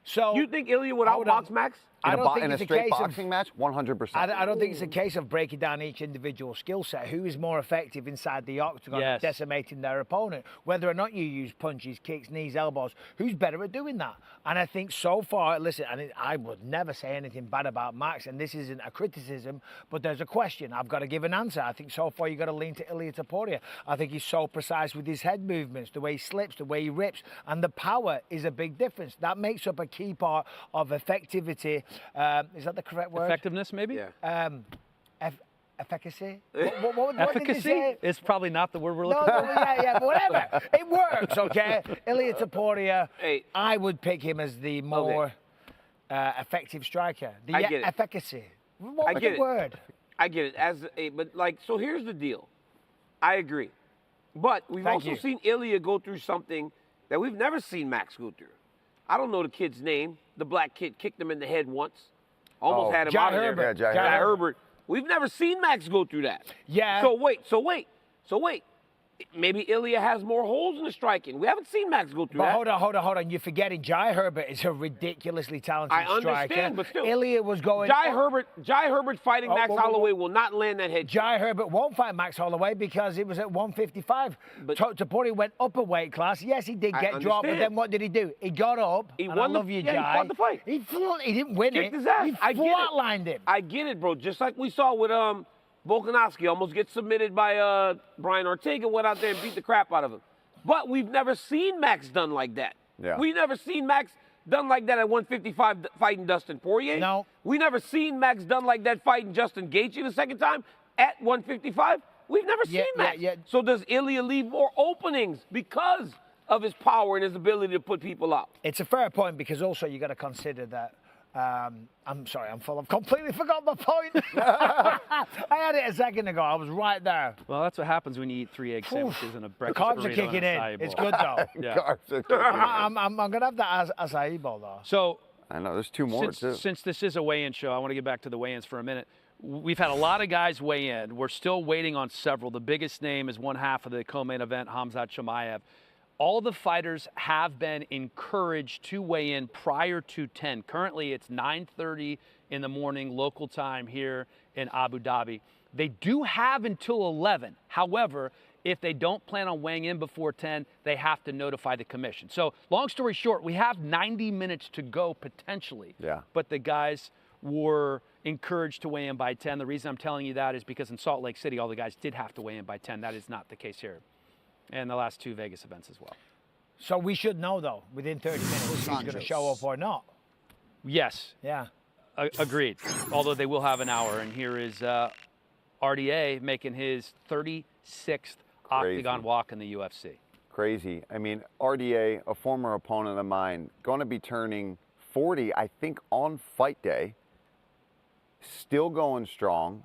So you think Ilia would outbox Max? In a straight boxing match, 100%. I don't think it's a case of breaking down each individual skill set. Who is more effective inside the octagon, decimating their opponent? Whether or not you use punches, kicks, knees, elbows, who's better at doing that? And I think so far, listen, and I would never say anything bad about Max, and this isn't a criticism, but there's a question. I've got to give an answer. I think so far you've got to lean to Ilia Topuria. I think he's so precise with his head movements, the way he slips, the way he rips, and the power is a big difference. That makes up a key part of effectivity. Is that the correct word? Effectiveness, maybe? Yeah. Efficacy? What efficacy did you say? is probably not the word we're looking for. Yeah, whatever. It works, okay? Ilia Topuria, I would pick him as the more effective striker. I get it. Efficacy. What was the word? I get it. But so here's the deal. I agree. But we've also seen Ilia go through something that we've never seen Max go through. I don't know the kid's name. The black kid kicked him in the head once. Almost had him out of there. Jai Herbert. We've never seen Max go through that. Yeah. So wait. Maybe Ilia has more holes in the striking. We haven't seen Max go through that. Hold on. You're forgetting Jai Herbert is a ridiculously talented striker. I understand, but still. Ilia was going... Jai Herbert fighting Max Holloway will not land that head kick. Jai Herbert won't fight Max Holloway because it was at 155. But Topuria went up a weight class. Yes, he did get dropped, but then what did he do? He got up, I love you, Jai. He fought the fight. He didn't win it. Kicked his ass. He flatlined him. I get it, bro. Just like we saw with Volkanovski almost gets submitted by Brian Ortega, went out there and beat the crap out of him. But we've never seen Max done like that. Yeah. We've never seen Max done like that at 155 fighting Dustin Poirier. No. We never seen Max done like that fighting Justin Gaethje the second time at 155. We've never seen Max. So does Ilia leave more openings because of his power and his ability to put people out? It's a fair point because also you got to consider that. I'm sorry, I've completely forgot my point. I had it a second ago. I was right there. Well, that's what happens when you eat 3 egg sandwiches and a breakfast The carbs are burrito kicking in. It's good, though. I'm going to have that as acai bowl, though. So I know, there's 2 more, too. Since this is a weigh-in show, I want to get back to the weigh-ins for a minute. We've had a lot of guys weigh in. We're still waiting on several. The biggest name is one half of the co-main event, Khamzat Chimaev. All the fighters have been encouraged to weigh in prior to 10. Currently, it's 9:30 in the morning local time here in Abu Dhabi. They do have until 11. However, if they don't plan on weighing in before 10, they have to notify the commission. So long story short, we have 90 minutes to go potentially. Yeah. But the guys were encouraged to weigh in by 10. The reason I'm telling you that is because in Salt Lake City, all the guys did have to weigh in by 10. That is not the case here. And the last 2 Vegas events as well. So we should know, though, within 30 minutes if he's going to show up or not. Yes. Yeah. Agreed. Although they will have an hour. And here is RDA making his 36th octagon walk in the UFC. Crazy. I mean, RDA, a former opponent of mine, going to be turning 40, I think, on fight day. Still going strong.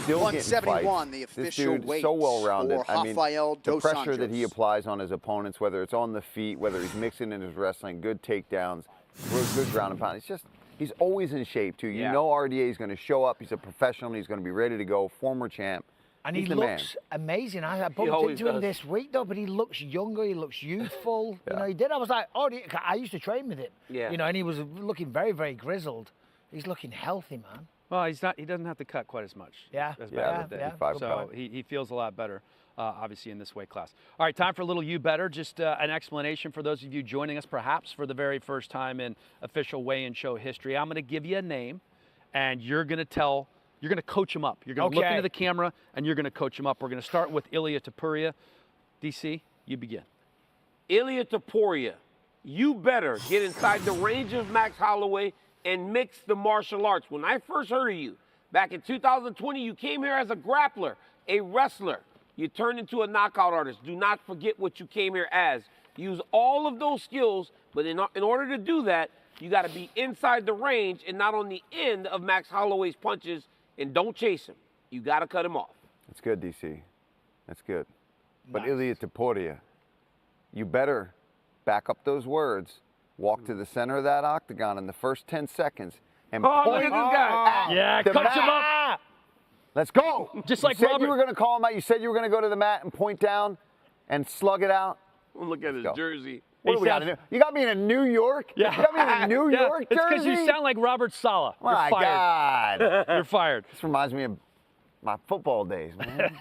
Still getting fights. 171, the This official dude, weight so well-rounded. for I mean, Rafael the dos pressure that Anjos. he applies on his opponents, whether it's on the feet, whether he's mixing in his wrestling, good takedowns, good ground and pound. It's just, he's always in shape, too. You know RDA is going to show up. He's a professional. He's going to be ready to go. Former champ. And He's he the looks man. amazing. I bumped always into him does. this week, though, but he looks younger. He looks youthful. You know, he did. I was like, oh, I used to train with him. Yeah. You know, and he was looking very, very grizzled. He's looking healthy, man. Well, he's not. He doesn't have to cut quite as much. Yeah. As Yeah, back in the the day. 55 So pound. he feels a lot better, obviously, in this weight class. All right, time for a little You Better. Just an explanation for those of you joining us, perhaps for the very first time in official weigh-in show history. I'm going to give you a name, and you're going to coach him up. You're going to look into the camera, and you're going to coach him up. We're going to start with Ilia Topuria. DC, you begin. Ilia Topuria, you better get inside the range of Max Holloway and mix the martial arts. When I first heard of you, back in 2020, you came here as a grappler, a wrestler. You turned into a knockout artist. Do not forget what you came here as. Use all of those skills, but in order to do that, you got to be inside the range and not on the end of Max Holloway's punches, and don't chase him. You got to cut him off. That's good, DC. That's good. But Ilia Topuria, you better back up those words, walk to the center of that octagon in the first 10 seconds, and Oh, look point at this guy. Yeah, the coach him mat. up. Let's go. Just You like said Robert. you were going to call him out. You said you were going to go to the mat and point down and slug it out. Look at his go. jersey. What do we got to do? You got me in a New York? Yeah. You got me in a New York It's jersey? because you sound like Robert Saleh. You're My fired. God. You're fired. This reminds me of my football days, man.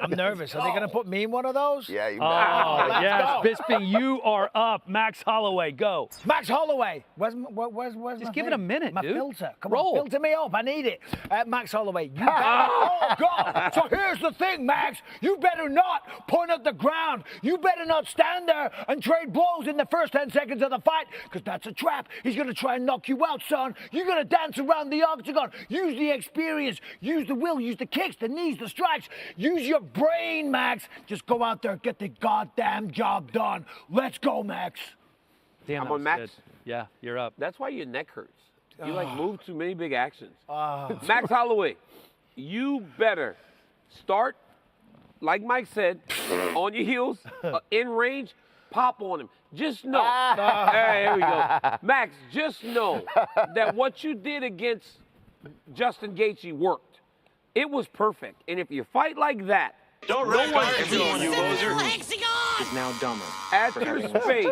I'm nervous. Are they going to put me in one of those? Yeah, you Oh, bet. yes, Bisping, you are up. Max Holloway, go. Max Holloway. Where's Just give it a minute, my dude. filter. Come Roll. on, filter me up. I need it. Max Holloway, you better. Oh, God. So here's the thing, Max. You better not point at the ground. You better not stand there and trade blows in the first 10 seconds of the fight, because that's a trap. He's going to try and knock you out, son. You're going to dance around the octagon. Use the experience. Use the will. Use the kicks, the knees, the strikes. Use your brain, Max. Just go out there, get the goddamn job done. Let's go, Max. Damn, I'm that on was Max. good. Yeah, you're up. That's why your neck hurts. You move too many big actions. Max Holloway, you better start, like Mike said, on your heels, in range, pop on him. Just know. Hey, here we go. Max, just know that what you did against Justin Gaethje worked. It was perfect. And if you fight like that, Don't no one everyone, you loser. is now dumber. At your space,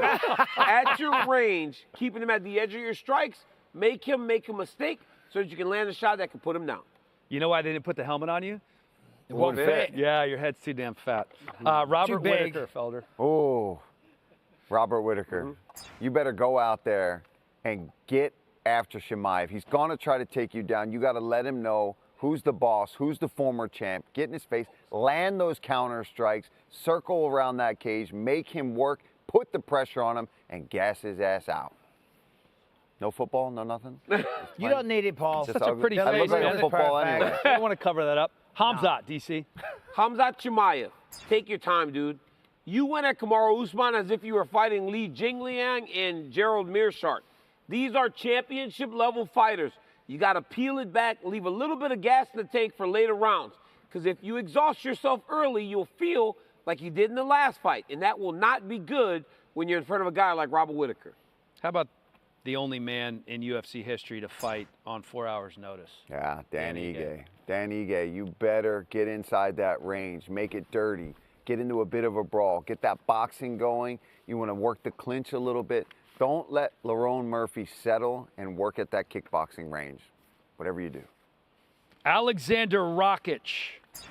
at your range, keeping him at the edge of your strikes, make him make a mistake so that you can land a shot that can put him down. You know why they didn't put the helmet on you? It won't fit. Yeah, your head's too damn fat. Robert big. Whitaker, Felder. Oh, Robert Whitaker, you better go out there and get after Chimaev. He's going to try to take you down. You got to let him know who's the boss, who's the former champ. Get in his face, land those counter strikes, circle around that cage, make him work, put the pressure on him, and gas his ass out. No football, no nothing? You don't need it, Paul. Just Such a pretty I face, look like man. a football Perfect. anyway. I don't want to cover that up. Hamzat, DC. Hamzat Chimaev, take your time, dude. You went at Kamaru Usman as if you were fighting Li Jingliang and Gerald Meerschaert. These are championship-level fighters. You got to peel it back, leave a little bit of gas in the tank for later rounds. Because if you exhaust yourself early, you'll feel like you did in the last fight. And that will not be good when you're in front of a guy like Robert Whitaker. How about the only man in UFC history to fight on 4 hours' notice? Yeah, Dan Dan Ige. Dan Ige, you better get inside that range, make it dirty, get into a bit of a brawl, get that boxing going. You want to work the clinch a little bit. Don't let Lerone Murphy settle and work at that kickboxing range, whatever you do. Alexander Rakic.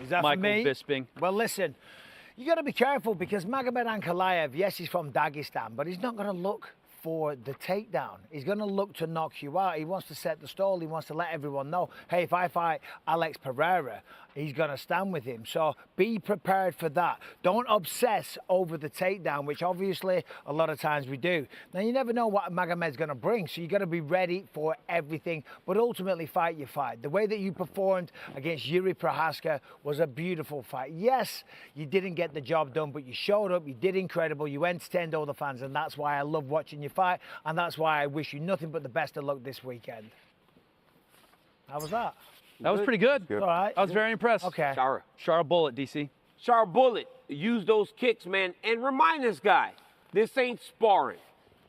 Is that Michael for me? Bisping. Well, listen, You got to be careful because Magomed Ankalaev, yes, he's from Dagestan, but he's not going to look for the takedown. He's going to look to knock you out. He wants to set the stall. He wants to let everyone know, hey, if I fight Alex Pereira, he's going to stand with him. So be prepared for that. Don't obsess over the takedown, which obviously a lot of times we do. Now, you never know what Magomed's going to bring, so you got to be ready for everything, but ultimately fight your fight. The way that you performed against Yuri Prohaska was a beautiful fight. Yes, you didn't get the job done, but you showed up, you did incredible, you entertained all the fans, and that's why I love watching you fight, and that's why I wish you nothing but the best of luck this weekend. How was that? That was pretty good. All right. I was very impressed. Okay. Sharp bullet, DC. Sharp bullet. Use those kicks, man. And remind this guy, this ain't sparring.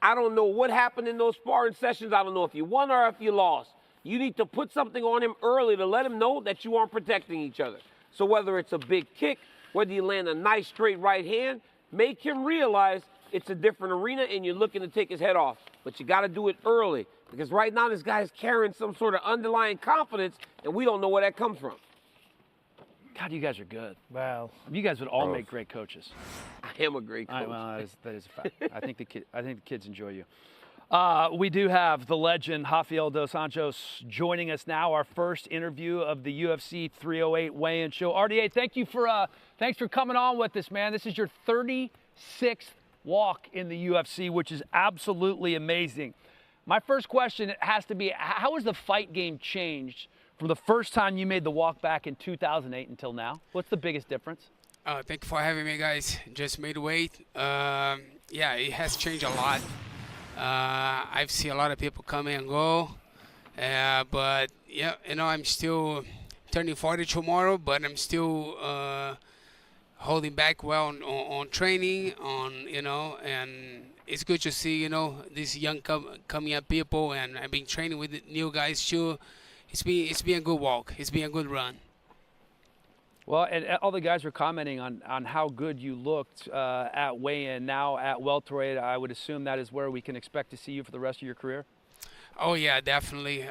I don't know what happened in those sparring sessions. I don't know if you won or if you lost. You need to put something on him early to let him know that you aren't protecting each other. So whether it's a big kick, whether you land a nice straight right hand, make him realize it's a different arena and you're looking to take his head off. But you got to do it early because right now this guy's carrying some sort of underlying confidence and we don't know where that comes from. God, you guys are good. Well, You guys would all make great coaches. I am a great coach. Well, that is a fact. I think the kids enjoy you. We do have the legend Rafael Dos Anjos joining us now. Our first interview of the UFC 308 weigh-in show. RDA, thanks for coming on with us, man. This is your 36th walk in the UFC, which is absolutely amazing. My first question has to be, how has the fight game changed from the first time you made the walk back in 2008 until now? What's the biggest difference? Thank you for having me, guys. Just made weight. Yeah, it has changed a lot. I've seen a lot of people come and go. But, yeah, I'm still turning 40 tomorrow, but I'm still holding back well on training, and it's good to see, these young coming up people, and I've been training with the new guys too. It's been a good walk. It's been a good run. Well, and all the guys were commenting on how good you looked at weigh-in. Now at welterweight, I would assume that is where we can expect to see you for the rest of your career? Oh, yeah, definitely.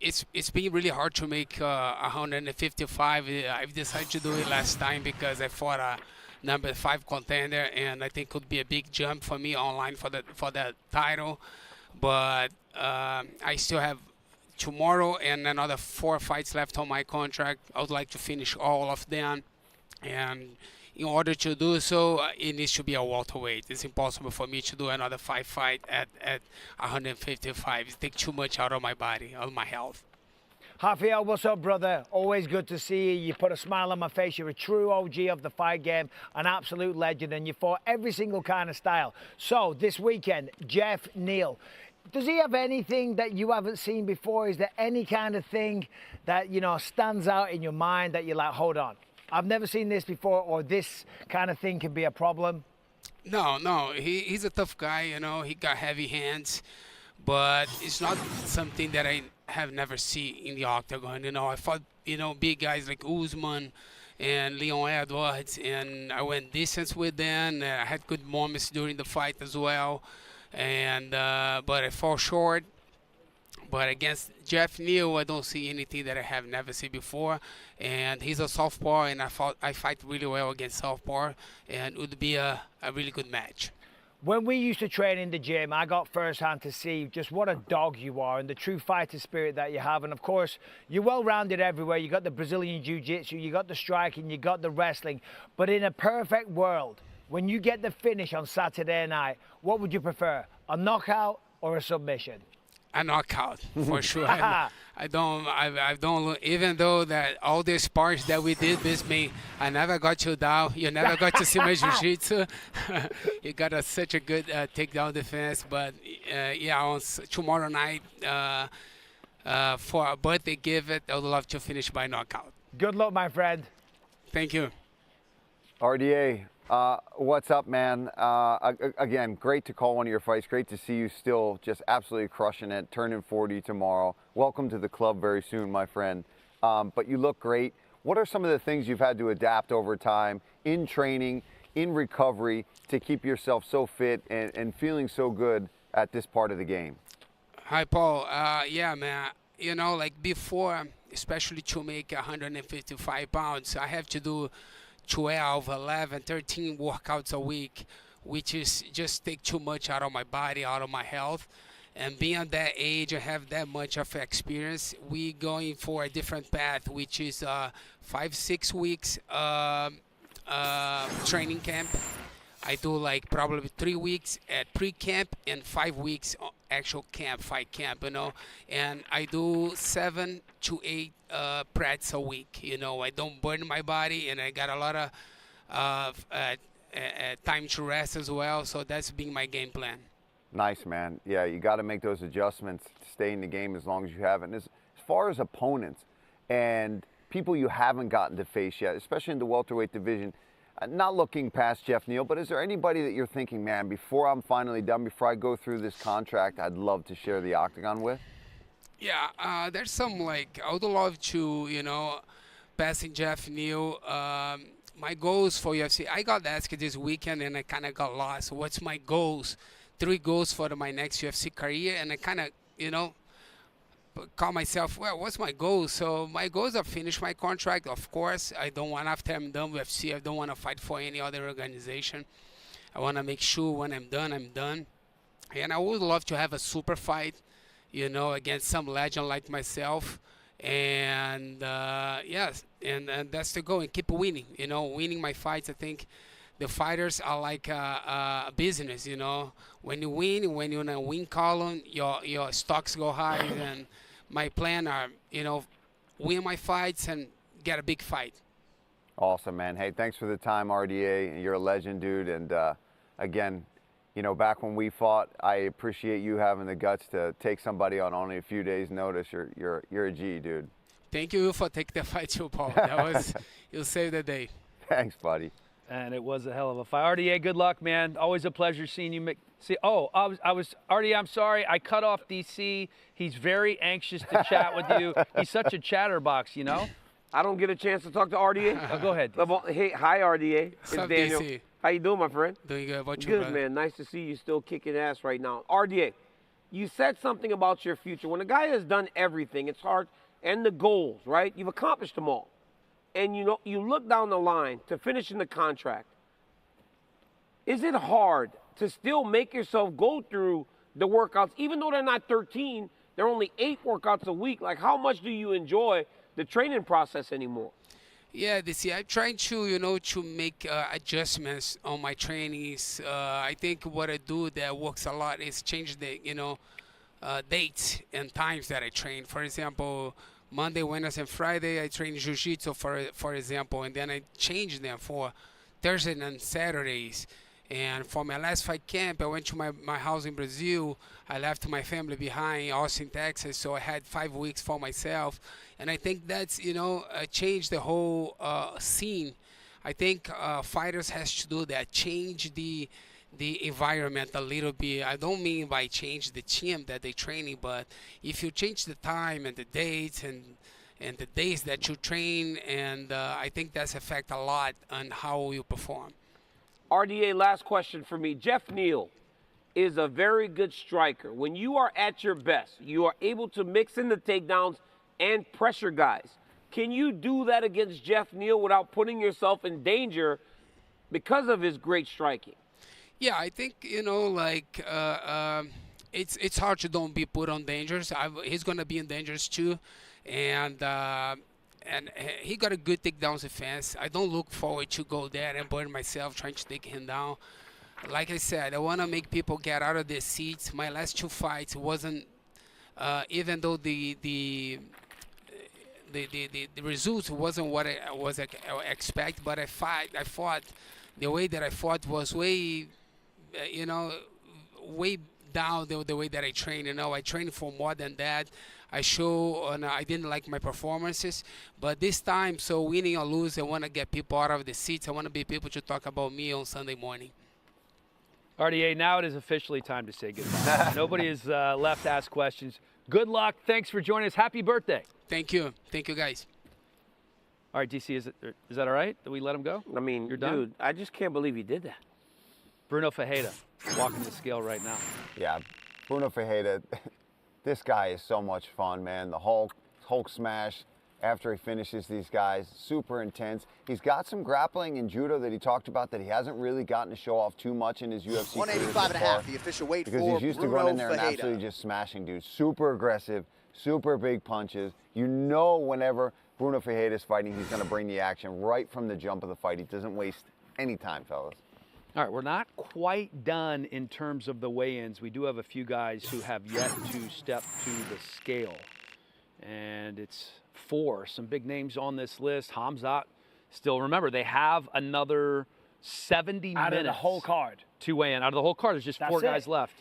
It's been really hard to make 155. I've decided to do it last time because I fought a number 5 contender, and I think it would be a big jump for me online for that title. But I still have tomorrow and another 4 fights left on my contract. I would like to finish all of them, and in order to do so, it needs to be a welterweight. It's impossible for me to do another 5 fight at 155. It takes too much out of my body, out of my health. Rafael, what's up, brother? Always good to see you. You put a smile on my face. You're a true OG of the fight game, an absolute legend, and you fought every single kind of style. So this weekend, Jeff Neal. Does he have anything that you haven't seen before? Is there any kind of thing that, stands out in your mind that you're like, hold on, I've never seen this before, or this kind of thing can be a problem? No, he's a tough guy, he got heavy hands, but it's not something that I have never seen in the octagon. I fought, big guys like Usman and Leon Edwards, and I went distance with them. I had good moments during the fight as well, and but I fall short. But against Jeff Neal, I don't see anything that I have never seen before. And he's a southpaw, and I fight really well against southpaw, and it would be a really good match. When we used to train in the gym, I got firsthand to see just what a dog you are and the true fighter spirit that you have. And of course, you're well-rounded everywhere. You got the Brazilian Jiu-Jitsu, you got the striking, you got the wrestling. But in a perfect world, when you get the finish on Saturday night, what would you prefer, a knockout or a submission? A knockout, for sure. I don't, even though that all the spars that we did with me, I never got you down. You never got to see my jiu-jitsu. You got such a good takedown defense. But yeah, on tomorrow night, for a birthday gift, I would love to finish by knockout. Good luck, my friend. Thank you. RDA, what's up, man? Again, great to call one of your fights. Great to see you still just absolutely crushing it, turning 40 tomorrow. Welcome to the club very soon, my friend. But you look great. What are some of the things you've had to adapt over time in training, in recovery, to keep yourself so fit and feeling so good at this part of the game? Hi, Paul. Yeah, man. Like before, especially to make 155 pounds, I have to do 12, 11, 13 workouts a week, which is just take too much out of my body, out of my health. And being at that age and have that much of experience, we going for a different path, which is 5-6 weeks training camp. I do like probably 3 weeks at pre-camp and 5 weeks actual camp, fight camp, you know. And I do 7 to 8 prats a week, you know. I don't burn my body, and I got a lot of time to rest as well. So that's been my game plan. Nice, man. Yeah, you got to make those adjustments to stay in the game as long as you have it. And as far as opponents and people you haven't gotten to face yet, especially in the welterweight division, not looking past Jeff Neal, but is there anybody that you're thinking, man, before I'm finally done, before I go through this contract, I'd love to share the octagon with? Yeah, there's some, like, I would love to, you know, passing Jeff Neal. My goals for UFC, I got asked this weekend and I kind of got lost. What's my goals? 3 goals for my next UFC career, and I kind of, you know, call myself, well, what's my goal? So my goals are finish my contract, of course. I don't want, after I'm done with UFC, I don't want to fight for any other organization. I want to make sure when I'm done, I'm done. And I would love to have a super fight, you know, against some legend like myself. And yes, and that's the goal, and keep winning, you know, winning my fights. I think the fighters are like a business, you know. When you win, when you're in a win column, your stocks go high. And my plan are, you know, win my fights and get a big fight. Awesome, man. Hey, thanks for the time, RDA. You're a legend, dude. And again, you know, back when we fought, I appreciate you having the guts to take somebody on only a few days' notice. You're a G, dude. Thank you for taking the fight too, Paul. That was, you saved the day. Thanks, buddy. And it was a hell of a fight. RDA, good luck, man. Always a pleasure seeing you make. See, RDA, I'm sorry. I cut off DC. He's very anxious to chat with you. He's such a chatterbox, you know? I don't get a chance to talk to RDA. Oh, go ahead. Hey, hi, RDA. What's up, Daniel. DC? How you doing, my friend? Doing good. About you, Good, brother? man. Nice to see you still kicking ass right now. RDA, you said something about your future. When a guy has done everything, it's hard, and the goals, right? You've accomplished them all. And you know, you look down the line to finishing the contract. Is it hard to still make yourself go through the workouts, even though they're not 13, they're only 8 workouts a week? Like, how much do you enjoy the training process anymore? Yeah, I'm trying to, you know, to make adjustments on my trainings. I think what I do that works a lot is change the, you know, dates and times that I train. For example, Monday, Wednesday, and Friday, I train Jiu-Jitsu, for example, and then I change them for Thursday and Saturdays. And for my last fight camp, I went to my house in Brazil. I left my family behind, Austin, Texas, so I had 5 weeks for myself. And I think that's, you know, changed the whole scene. I think fighters has to do that, change the environment a little bit. I don't mean by change the team that they're training, but if you change the time and the dates and the days that you train, and I think that's affect a lot on how you perform. RDA, last question for me. Jeff Neal is a very good striker. When you are at your best, you are able to mix in the takedowns and pressure guys. Can you do that against Jeff Neal without putting yourself in danger because of his great striking? Yeah, I think, you know, like it's hard to don't be put on dangers. He's gonna be in dangers too, and he got a good takedown defense. I don't look forward to go there and burn myself trying to take him down. Like I said, I want to make people get out of their seats. My last 2 fights wasn't, even though the results wasn't what I was expect, but I fought. The way that I fought was way, you know, way down the way that I train. You know, I trained for more than that. I I didn't like my performances, but this time, so winning or lose, I want to get people out of the seats. I want to be people to talk about me on Sunday morning. RDA, now it is officially time to say goodbye. Nobody is left to ask questions. Good luck. Thanks for joining us. Happy birthday. Thank you. Thank you, guys. All right, DC, is that all right that we let him go? I mean, You're done? dude, I just can't believe he did that. Bruno Fajeda, walking the scale right now. Yeah, Bruno Fajeda, this guy is so much fun, man. The Hulk smash, after he finishes these guys. Super intense. He's got some grappling and judo that he talked about that he hasn't really gotten to show off too much in his UFC career 185.5, the official weight because for he's used to Bruno going in there and Silva. absolutely just smashing dudes. Super aggressive, super big punches. You know whenever Bruno Silva is fighting, he's going to bring the action right from the jump of the fight. He doesn't waste any time, fellas. All right, we're not quite done in terms of the weigh-ins. We do have a few guys who have yet to step to the scale. And it's 4. Some big names on this list. Hamzat, still remember, they have another 70 Out minutes. of the whole card. To weigh in. Out of the whole card, there's just 4 guys left.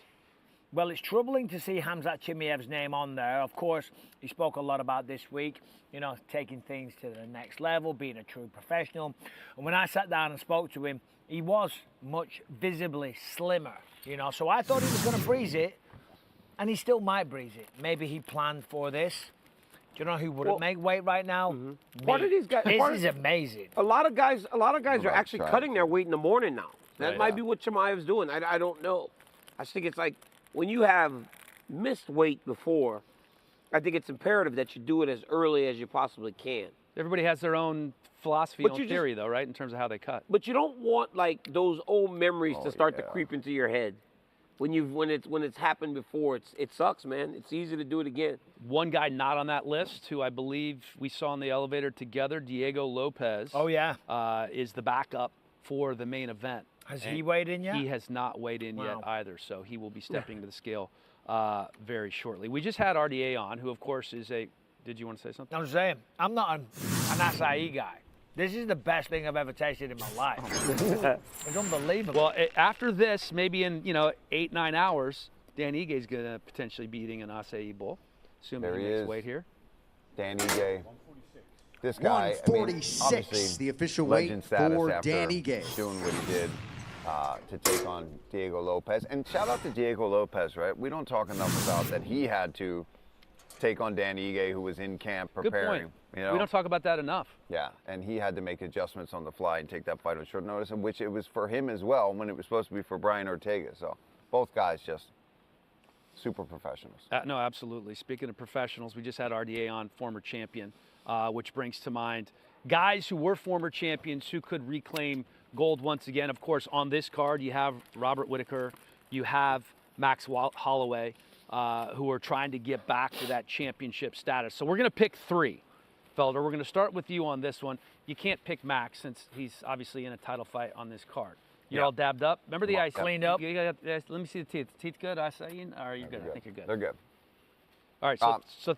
Well, it's troubling to see Hamzat Chimaev's name on there. Of course, he spoke a lot about this week, you know, taking things to the next level, being a true professional. And when I sat down and spoke to him, he was much visibly slimmer, you know. So I thought he was going to breeze it, and he still might breeze it. Maybe he planned for this. Do you know who wouldn't make weight right now? Part of these guys. This is amazing. A lot of guys are actually try? cutting their weight in the morning now. That Right. might be what Chimaev's doing. I don't know. I think it's like when you have missed weight before, I think it's imperative that you do it as early as you possibly can. Everybody has their own philosophy, But own you just- theory, though, right, in terms of how they cut. But you don't want like those old memories Oh, to start to yeah. creep into your head. When it's happened before, it sucks, man. It's easy to do it again. One guy not on that list, who I believe we saw in the elevator together, Diego Lopez. Oh, yeah. Is the backup for the main event. Has And he weighed in yet? He has not weighed in Wow. yet either, so he will be stepping to the scale very shortly. We just had RDA on, who, of course, is a... Did you want to say something? I'm saying, I'm not an acai guy. This is the best thing I've ever tasted in my life. It's unbelievable. Well, after this, maybe in 8-9 hours, Dan Ige is going to potentially be eating an acai bowl, assuming There he he makes is. weight here. Dan Ige. This guy, I mean, 146, obviously, the official weight legend status for after Dan Ige. doing what he did to take on Diego Lopez. And shout out to Diego Lopez, right? We don't talk enough about that he had to take on Dan Ige, who was in camp Good preparing. point. You know? We don't talk about that enough. Yeah, and he had to make adjustments on the fly and take that fight on short notice, and which it was for him as well when it was supposed to be for Brian Ortega. So both guys just super professionals. No, absolutely. Speaking of professionals, we just had RDA on, former champion, which brings to mind guys who were former champions who could reclaim gold once again. Of course, on this card, you have Robert Whitaker, you have Max Holloway, who are trying to get back to that championship status. So we're going to pick 3. Felder, we're going to start with you on this one. You can't pick Max since he's obviously in a title fight on this card. You're all dabbed up. Remember the ice? Cleaned up. Let me see the teeth. Teeth good? I say, or are you good? I think you're good. They're good. All right, so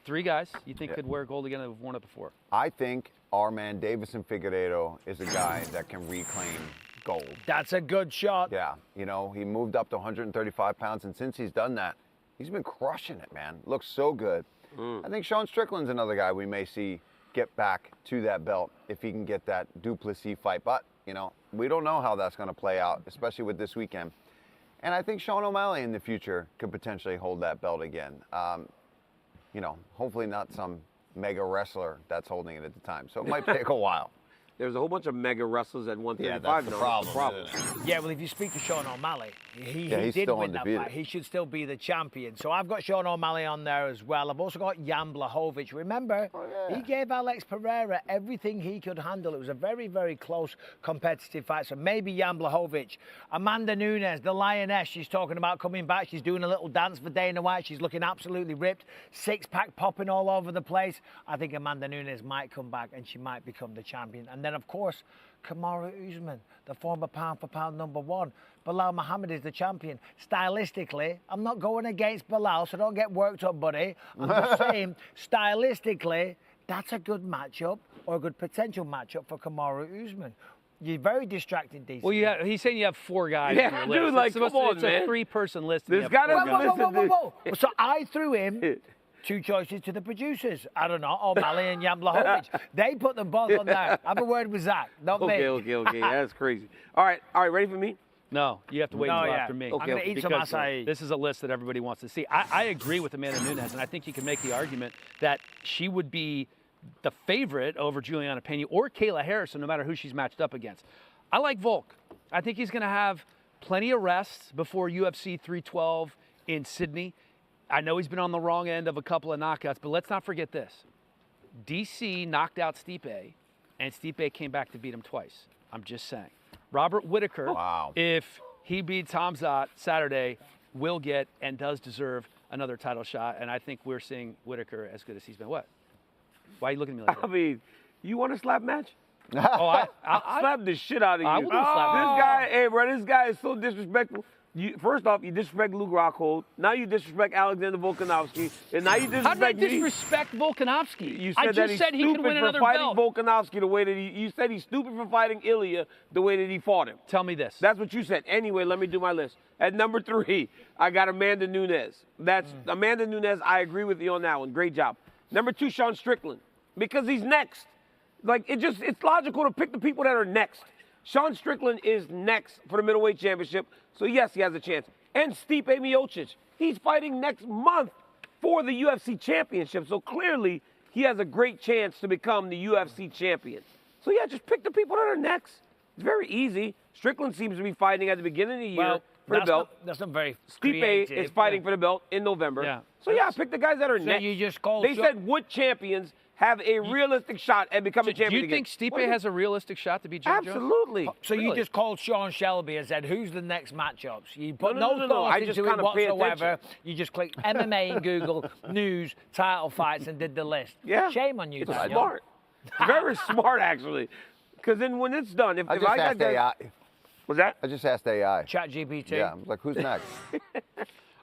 3 guys you think could wear gold again that have worn it before? I think our man Davison Figueiredo is a guy that can reclaim gold. That's a good shot. Yeah, you know, he moved up to 135 pounds, and since he's done that, he's been crushing it, man. Looks so good. I think Sean Strickland's another guy we may see get back to that belt if he can get that Duplessis fight. But, you know, we don't know how that's going to play out, especially with this weekend. And I think Sean O'Malley in the future could potentially hold that belt again. You know, hopefully not some mega wrestler that's holding it at the time. So it might take a while. There's a whole bunch of mega wrestlers at 135 Yeah, that's the now. problem. Yeah, well, if you speak to Sean O'Malley, he he's did still win that undefeated. fight. He should still be the champion. So I've got Sean O'Malley on there as well. I've also got Jan Blachowicz. Remember, he gave Alex Pereira everything he could handle. It was a very, very close competitive fight. So maybe Jan Blachowicz. Amanda Nunes, the Lioness, she's talking about coming back. She's doing a little dance for Dana White. She's looking absolutely ripped. 6-pack popping all over the place. I think Amanda Nunes might come back and she might become the champion. And then, of course, Kamaru Usman, the former pound-for-pound #1. Bilal Muhammad is the champion. Stylistically, I'm not going against Bilal, so don't get worked up, buddy. I'm just saying, stylistically, that's a good matchup or a good potential matchup for Kamaru Usman. You're very distracted, DC. Well, he's saying you have 4 guys Yeah, on your dude, list. like, it's supposed come to, on, it's man. a 3-person list. and There's you have gotta 4 be- guys. Whoa. So I threw him 2 choices to the producers. I don't know, O'Malley and Jan Blachowicz. They put them both on there. Have a word with Zach, not me. Okay. That's crazy. All right, ready for me? No, you have to wait until after me. I'm going to eat some Because acai. this is a list that everybody wants to see. I agree with Amanda Nunes, and I think you can make the argument that she would be the favorite over Juliana Pena or Kayla Harrison, no matter who she's matched up against. I like Volk. I think he's going to have plenty of rests before UFC 312 in Sydney. I know he's been on the wrong end of a couple of knockouts, but let's not forget this. DC knocked out Stipe, and Stipe came back to beat him twice. I'm just saying. Robert Whittaker, if he beats Hamzat Saturday, will get and does deserve another title shot, and I think we're seeing Whittaker as good as he's been. What? Why are you looking at me like that? I mean, you want a slap match? I'll slap the shit out of you. I will slap This guy, hey, bro, this guy is so disrespectful. First off, you disrespect Luke Rockhold. Now you disrespect Alexander Volkanovski. And now you disrespect How did I me. disrespect Volkanovski? You I said just said he could win another for fighting belt. Volkanovski the way that you said he's stupid for fighting Ilya the way that he fought him. Tell me this. That's what you said. Anyway, let me do my list. At number 3, I got Amanda Nunes. That's Amanda Nunes. I agree with you on that one. Great job. Number 2, Sean Strickland, because he's next. Like, it's logical to pick the people that are next. Sean Strickland is next for the middleweight championship, so yes, he has a chance. And Stipe Miocic, he's fighting next month for the UFC championship, so clearly he has a great chance to become the UFC champion. So yeah, just pick the people that are next. It's very easy. Strickland seems to be fighting at the beginning of the year for the belt. That's not very Stipe creative. is fighting for the belt in November. Yeah. So yeah, pick the guys that are next. you just called They said would champions have a realistic shot at becoming champion Do you again? think Stipe has a realistic shot to beat John Jones? Absolutely. So you Really? just called Sean Shelby and said, who's the next matchups? You put No. thought I just into it kinda pay whatsoever. attention. You just clicked MMA in Google, news, title fights, and did the list. Yeah. Shame on you, It's Daniel. smart. Very smart, actually. Because then when it's done, if I I just got asked that, AI. was that? I just asked AI. Chat GPT. Yeah, I was like, who's next?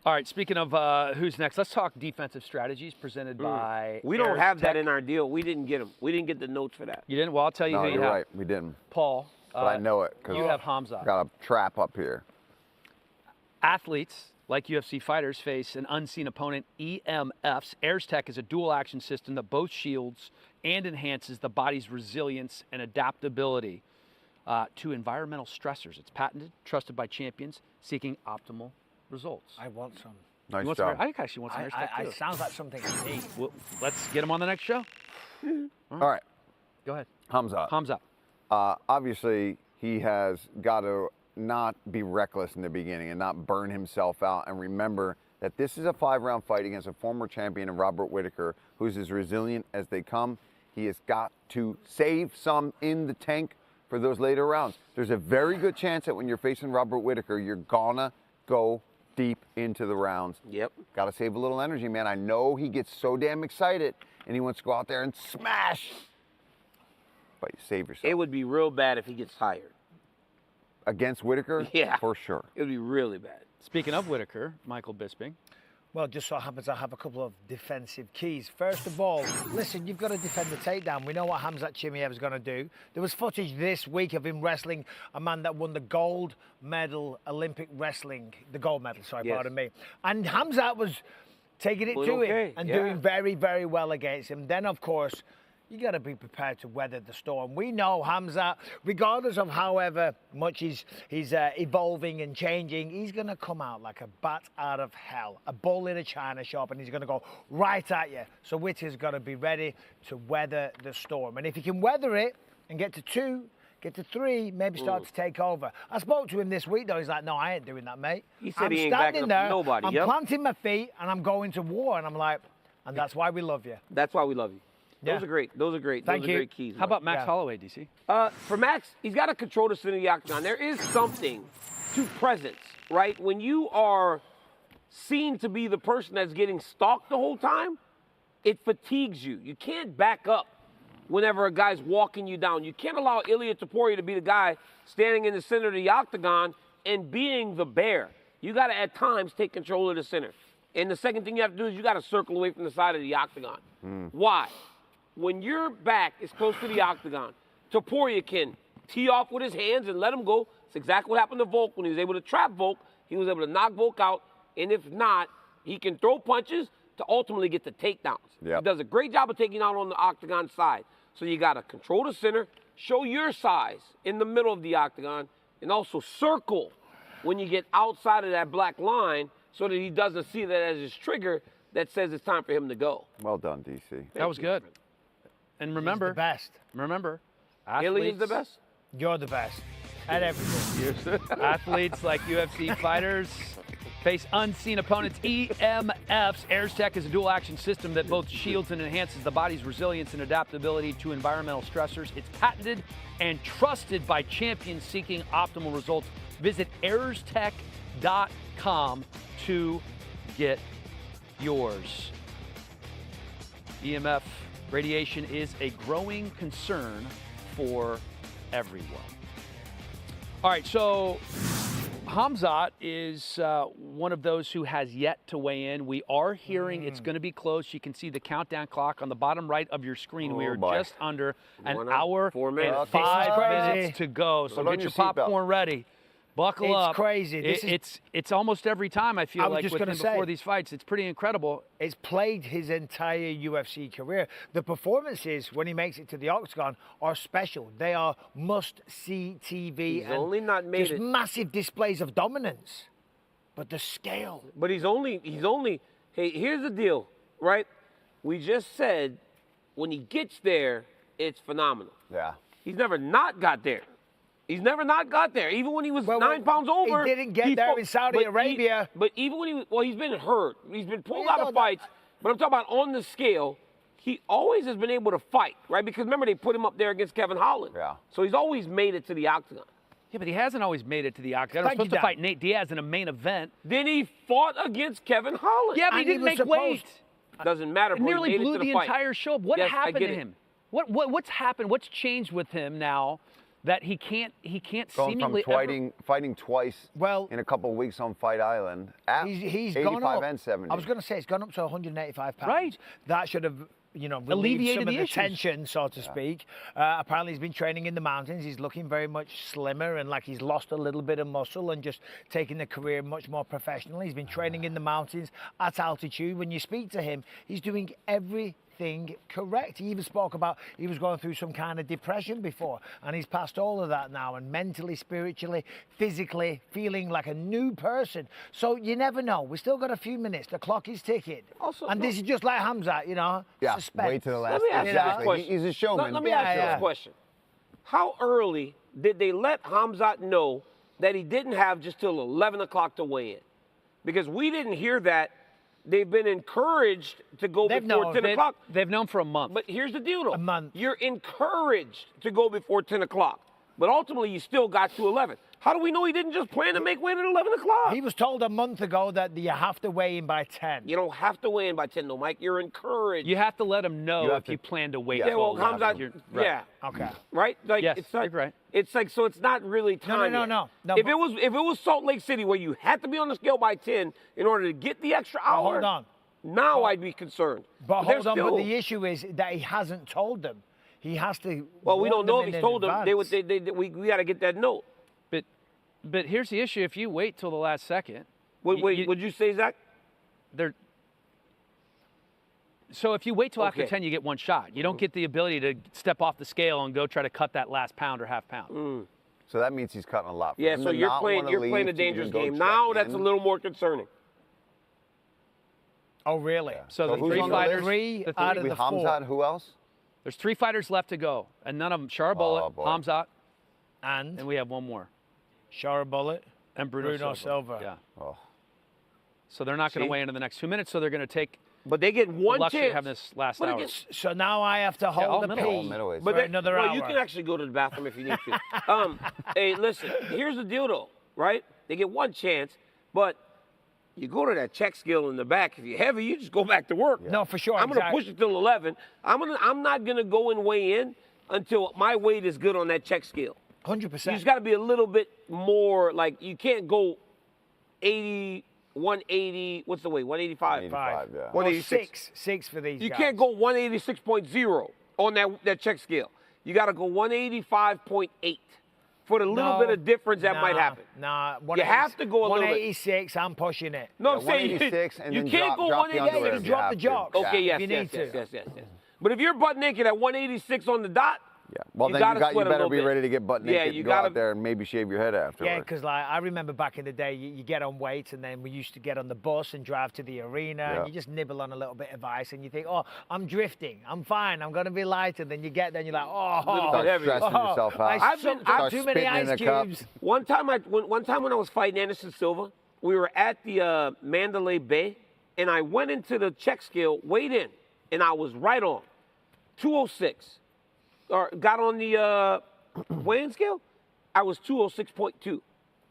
All right, speaking of who's next, let's talk defensive strategies presented by We don't Airs have that Tech. in our deal. We didn't get them. We didn't get the notes for that. You didn't? Well, I'll tell you No, who you you're have. right. We didn't. Paul. But I know it because You have Hamza. got a trap up here. Athletes, like UFC fighters, face an unseen opponent, EMFs. Airs Tech is a dual-action system that both shields and enhances the body's resilience and adaptability to environmental stressors. It's patented, trusted by champions, seeking optimal results. I want some. Nice You want job. some, I actually want some Airs Tech, too. It sounds like something I need. Well, let's get him on the next show. All right, Go ahead. Hamza. Hamza. Obviously, he has got to not be reckless in the beginning and not burn himself out. And remember that this is a 5-round fight against a former champion of Robert Whittaker, who's as resilient as they come. He has got to save some in the tank for those later rounds. There's a very good chance that when you're facing Robert Whittaker, you're gonna go deep into the rounds. Yep. Got to save a little energy, man. I know he gets so damn excited and he wants to go out there and smash. But you save yourself. It would be real bad if he gets tired. Against Whittaker? Yeah. For sure. It would be really bad. Speaking of Whittaker, Michael Bisping. Well, just so happens I have a couple of defensive keys. First of all, listen, you've got to defend the takedown. We know what Hamzat Chimaev is going to do. There was footage this week of him wrestling a man that won the gold medal Olympic wrestling, the gold medal, sorry, Yes. pardon me. And Hamzat was taking it Well, to okay, him and yeah. doing very, very well against him. Then, of course, you got to be prepared to weather the storm. We know Hamzat, regardless of however much he's evolving and changing, he's going to come out like a bat out of hell, a bull in a china shop, and he's going to go right at you. So Whittaker's got to be ready to weather the storm. And if he can weather it and get to 2, get to 3, maybe start to take over. I spoke to him this week, though. He's like, no, I ain't doing that, mate. He said I'm he ain't backing standing up there, nobody, I'm yep. planting my feet, and I'm going to war. And I'm like, and that's why we love you. That's why we love you. Yeah. Those are great. Those are great. Thank Those you. are great keys. How about man. Max Yeah. Holloway, DC? For Max, he's got to control the center of the octagon. There is something to presence, right? When you are seen to be the person that's getting stalked the whole time, it fatigues you. You can't back up whenever a guy's walking you down. You can't allow Ilia Topuria to be the guy standing in the center of the octagon and being the bear. You got to, at times, take control of the center. And the second thing you have to do is you got to circle away from the side of the octagon. Why? When your back is close to the octagon, Topuria can tee off with his hands and let him go. It's exactly what happened to Volk. When he was able to trap Volk, he was able to knock Volk out. And if not, he can throw punches to ultimately get the takedowns. Yep. He does a great job of taking out on the octagon side. So you got to control the center, show your size in the middle of the octagon, and also circle when you get outside of that black line so that he doesn't see that as his trigger that says it's time for him to go. Well done, DC. That was good. And remember, He's the best. remember, Ilya is the best? You're the best at everything. athletes like UFC fighters Face unseen opponents, EMFs. AirsTech is a dual-action system that both shields and enhances the body's resilience and adaptability to environmental stressors. It's patented and trusted by champions seeking optimal results. Visit airstech.com to get yours. EMF radiation is a growing concern for everyone. All right, so Khamzat is one of those who has yet to weigh in. We are hearing it's going to be close. You can see the countdown clock on the bottom right of your screen. We are just under an hour 4 minutes. and 5 minutes to go. So get your popcorn ready. Buckle up. It's crazy. It's almost every time I feel like just with him gonna say, before these fights. It's pretty incredible. It's plagued his entire UFC career. The performances when he makes it to the octagon are special. They are must-see TV. He's only not made just it. massive displays of dominance. But the scale. But he's only. Hey, here's the deal, right? We just said when he gets there, it's phenomenal. Yeah. He's never not got there. He's never not got there. Even when he was 9 pounds over. He didn't get there in Saudi Arabia. But even when he's been hurt. He's been pulled out of fights. But I'm talking about on the scale, he always has been able to fight, right? Because remember, they put him up there against Kevin Holland. Yeah. So he's always made it to the octagon. Yeah, but he hasn't always made it to the octagon. He was supposed to fight Nate Diaz in a main event. Then he fought against Kevin Holland. Yeah, but he didn't make weight. Doesn't matter, bro. Nearly He made blew it to the fight. entire show. What Yes, happened I get to it. him? What's happened? What's changed with him now that he can't Going seemingly from fighting twice Well, in a couple of weeks on Fight Island at He's 85 gone up. and 70. I was going to say it's gone up to 185 pounds. Right. That should have, relieved Alleviated some of the the issues. tension, so to speak. Apparently, he's been training in the mountains. He's looking very much slimmer and like he's lost a little bit of muscle and just taking the career much more professionally. He's been training in the mountains at altitude. When you speak to him, he's doing everything correct. He even spoke about he was going through some kind of depression before, and he's past all of that now, and mentally, spiritually, physically feeling like a new person. So you never know. We still got a few minutes. The clock is ticking. Also, and this is just like Khamzat, Yeah, suspense. wait to the last. Let me ask you this Exactly. question. He's a showman. Let me ask you this question. How early did they let Khamzat know that he didn't have just till 11 o'clock to weigh in? Because we didn't hear that. They've been encouraged to go before 10 o'clock. They've known for a month. But here's the deal, though. A month. You're encouraged to go before 10 o'clock. But ultimately, you still got to 11. How do we know he didn't just plan to make weight at 11 o'clock? He was told a month ago that you have to weigh in by 10. You don't have to weigh in by 10, though, Mike. You're encouraged. You have to let him know have if you plan to wait. Yeah, well, till 11. Khamzat, You're- right. yeah. Okay. Right? Like, Yes, it's like, you're right. It's like, so it's not really time No, yet. no. If it was Salt Lake City where you had to be on the scale by 10 in order to get the extra hour, Hold on. now I'd be concerned. But they're hold on, but still- the issue is that he hasn't told them. He has to. Well, we warn don't know them if in he's told them. advance. We got to get that note. But here's the issue: if you wait till the last second, Would you say, Zach? So if you wait till after Okay. 10, you get one shot. You don't get the ability to step off the scale and go try to cut that last pound or half pound. So that means he's cutting a lot. For Yeah, him so to you're not playing wanna leave a to dangerous even go game. check Now that's in. a little more concerning. Oh, really? So the who's three on the fighters, list? Three the out of three- the Khamzat, four. who else? there's 3 fighters left to go, and none of them. Sharbullet, boy. Khamzat, And and we have one more, Shara Bullet. and Bruno Silva. Yeah. Oh. So they're not going See? to weigh in the next 2 minutes. So they're going to take But they get the one luxury of chance. having this last But hour. against- So now I have to hold all the middle- pee all middleweights. for But another well, hour. you can actually go to the bathroom if you need to. Hey, listen, here's the deal, though, right? They get one chance, but you go to that check scale in the back. If you're heavy, you just go back to work. No, for sure. I'm going to exactly. push it till 11. I'm not going to go and weigh in until my weight is good on that check scale. 100%. You just got to be a little bit more, like, you can't go 80, 180, what's the weight, 185? 85, yeah. Or 186. six for these You guys. can't go 186.0 on that check scale. You got to go 185.8 for the little bit of difference that might happen. Nah, You have to go a little bit. 186, I'm pushing it. No, Yeah, I'm saying 186 and you then can't go drop the 186. underwear you if can drop have the to. jocks. Okay, yes, if you need to. yes. But if you're butt naked at 186 on the dot, Yeah. Well, then gotta you sweat a better little be bit. ready to get butt Yeah, naked you and go gotta- out there and maybe shave your head afterwards. Yeah, because like I remember back in the day, you get on weight, and then we used to get on the bus and drive to the arena, Yeah. and you just nibble on a little bit of ice, and you think, oh, I'm drifting, I'm fine, I'm gonna be light, and then you get there, and you're like, oh, Little bit heavy. Stressing yourself out. I I've been- sucked up Start too many spitting in ice a cup. cubes. one time when I was fighting Anderson Silva, we were at the Mandalay Bay, and I went into the check scale, weighed in, and I was right on 206. Or got on the weighing scale, I was 206.2.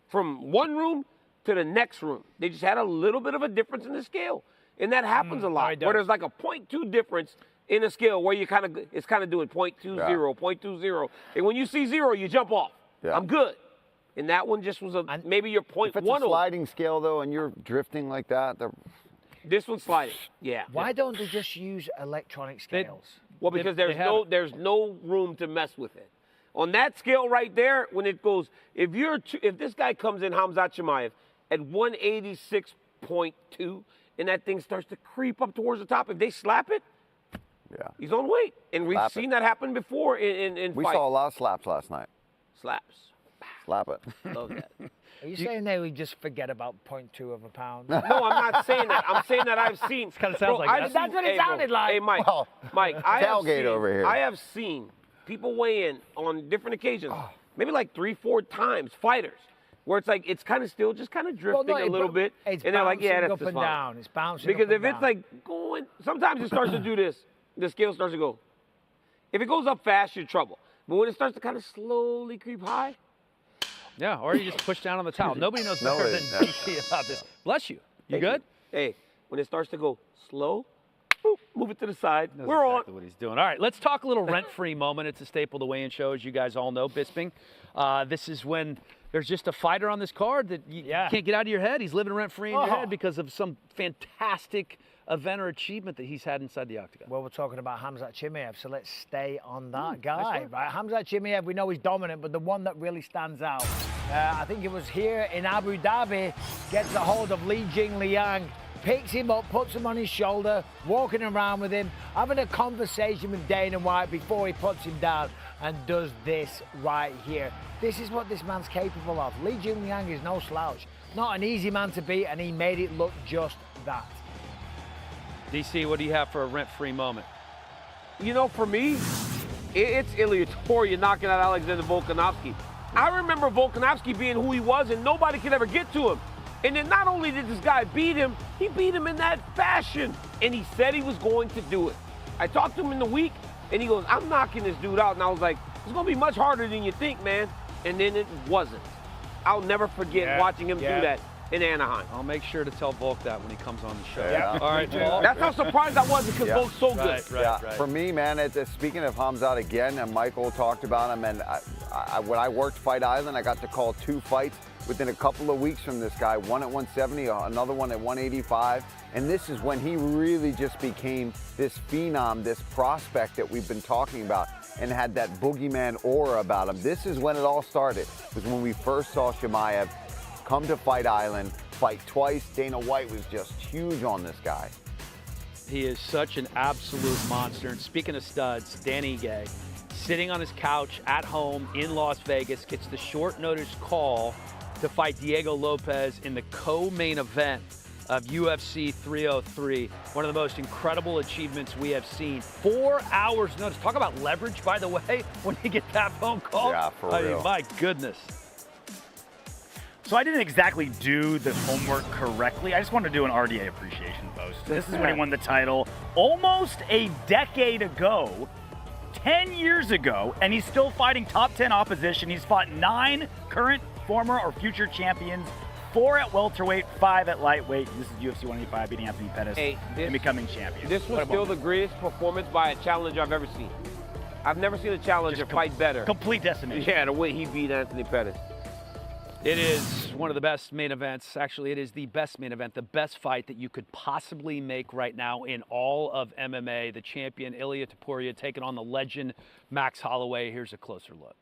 From one room to the next room. They just had a little bit of a difference in the scale. And that happens a lot, where there's like a 0.2 difference in a scale where it's kind of doing 0.20, 0.20. And when you see 0, you jump off. Yeah. I'm good. And that one just was maybe your 0.1. If it's a sliding scale, though, and you're drifting like that, this one's sliding. Yeah. Why don't they just use electronic scales? Well, because there's no room to mess with it. On that scale right there, when it goes, if this guy comes in, Khamzat Chimaev, at 186.2, and that thing starts to creep up towards the top, if they slap it, he's on weight. And we've seen that happen before in we fights. saw a lot of slaps last night. Slaps. Slap it. Love that. Are you saying they would just forget about 0.2 of a pound? No, I'm not saying that. I'm saying that I've seen. It kind of sounds like that. That's what it sounded like. Hey, Mike. Well, Mike, tailgate over here. I have seen people weigh in on different occasions, maybe like 3-4 times, fighters, where it's like it's kind of still just kind of drifting a little bit, and they're like, yeah, that's up just and fine. down. It's bouncing Because up if and it's down. like going, sometimes it starts to do this. The scale starts to go. If it goes up fast, you're in trouble. But when it starts to kind of slowly creep high, Yeah, or you just push down on the towel. Nobody knows better than DC about this. Bless you. You good? Hey, when it starts to go slow, boop, move it to the side. That's We're exactly on. what he's doing. All right, let's talk a little rent-free moment. It's a staple of the weigh-in show, as you guys all know, Bisping. This is when there's just a fighter on this card that you can't get out of your head. He's living rent-free in your head because of some fantastic event or achievement that he's had inside the octagon. Well, we're talking about Khamzat Chimaev, so let's stay on that guy, right? Khamzat Chimaev, we know he's dominant, but the one that really stands out, I think it was here in Abu Dhabi, gets a hold of Li Jingliang, picks him up, puts him on his shoulder, walking around with him, having a conversation with Dana White before he puts him down, and does this right here. This is what this man's capable of. Li Jingliang is no slouch. Not an easy man to beat, and he made it look just that. DC, what do you have for a rent-free moment? You know, for me, it's Ilia Topuria knocking out Alexander Volkanovski. I remember Volkanovski being who he was, and nobody could ever get to him. And then not only did this guy beat him, he beat him in that fashion. And he said he was going to do it. I talked to him in the week, and he goes, I'm knocking this dude out. And I was like, it's going to be much harder than you think, man. And then it wasn't. I'll never forget watching him do that in Anaheim. I'll make sure to tell Volk that when he comes on the show. Yeah. All right, Paul. That's how surprised I was because Volk's so good. Right. For me, man, speaking of Khamzat again, and Michael talked about him, and when I worked Fight Island, I got to call 2 fights within a couple of weeks from this guy, one at 170, another one at 185. And this is when he really just became this phenom, this prospect that we've been talking about, and had that boogeyman aura about him. This is when it all started, was when we first saw Chimaev come to Fight Island, fight twice. Dana White was just huge on this guy. He is such an absolute monster. And speaking of studs, Danny Gay, sitting on his couch at home in Las Vegas, gets the short notice call to fight Diego Lopez in the co-main event of UFC 303. One of the most incredible achievements we have seen. 4 hours notice. Talk about leverage, by the way, when you get that phone call. Yeah, for real. I mean, my goodness. So I didn't exactly do the homework correctly. I just wanted to do an RDA appreciation post. This is when he won the title almost a decade ago, 10 years ago, and he's still fighting top 10 opposition. He's fought 9 current, former, or future champions, 4 at welterweight, 5 at lightweight. This is UFC 185, beating Anthony Pettis and becoming champion. This was still the greatest performance by a challenger I've ever seen. I've never seen a challenger fight better. Complete decimation. Yeah, the way he beat Anthony Pettis. It is one of the best main events. Actually, it is the best main event, the best fight that you could possibly make right now in all of MMA. The champion, Ilia Topuria, taking on the legend, Max Holloway. Here's a closer look.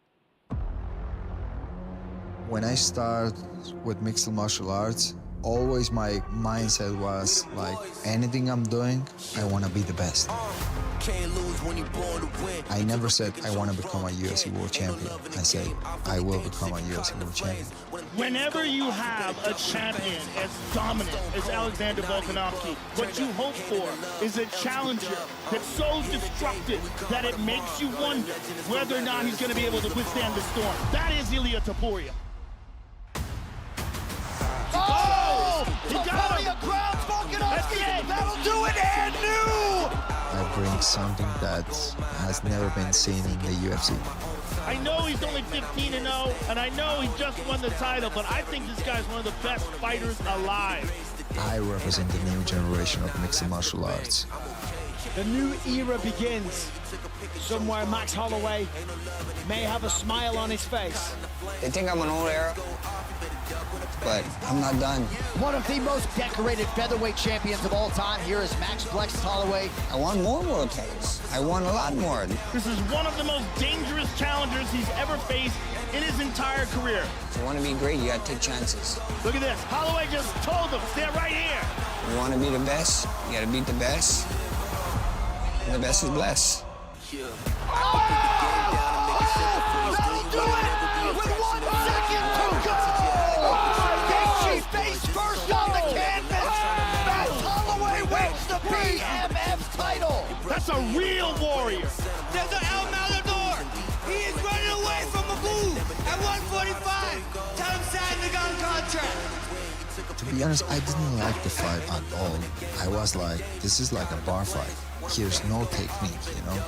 When I start with mixed martial arts, always my mindset was like, anything I'm doing, I want to be the best. I never said I want to become a UFC World Champion. I said I will become a UFC World Champion. Whenever you have a champion as dominant as Alexander Volkanovski, what you hope for is a challenger that's so destructive that it makes you wonder whether or not he's going to be able to withstand the storm. That is Ilia Topuria. Oh! Topuria crowns Volkanovski. That'll do it, and new. I bring something that has never been seen in the UFC. I know he's only 15-0, and I know he just won the title, but I think this guy's one of the best fighters alive. I represent the new generation of mixed martial arts. The new era begins. Somewhere Max Holloway may have a smile on his face. They think I'm an old era, but I'm not done. One of the most decorated featherweight champions of all time. Here is Max Flex Holloway. I won more world titles. I won a lot more. This is one of the most dangerous challengers he's ever faced in his entire career. If you want to be great, you got to take chances. Look at this. Holloway just told him, stand right here. You want to be the best, you got to beat the best. And the best is blessed. That'll do it! With 1 second to go! Gaethje face first on the canvas! Max Holloway wins the BMF title! That's a real warrior. There's an El Matador. He is running away from Abu at 145. Tell him sign the gun contract. To be honest, I didn't like the fight at all. I was like, this is like a bar fight. Here's no technique, you know?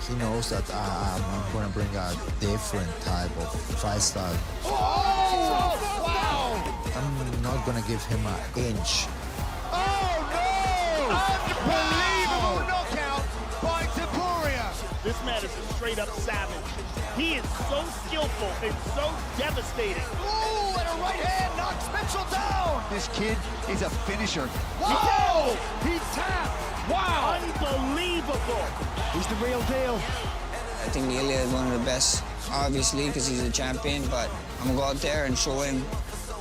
He knows that I'm going to bring a different type of fight style. Oh! Wow! I'm not going to give him an inch. Oh, no! Unbelievable knockout by Topuria. This man is a straight-up savage. He is so skillful and so devastating. Ooh, and a right hand knocks Mitchell down. This kid is a finisher. Whoa! He tapped. Wow! Unbelievable. He's the real deal. I think Ilya is one of the best, obviously, because he's a champion, but I'm going to go out there and show him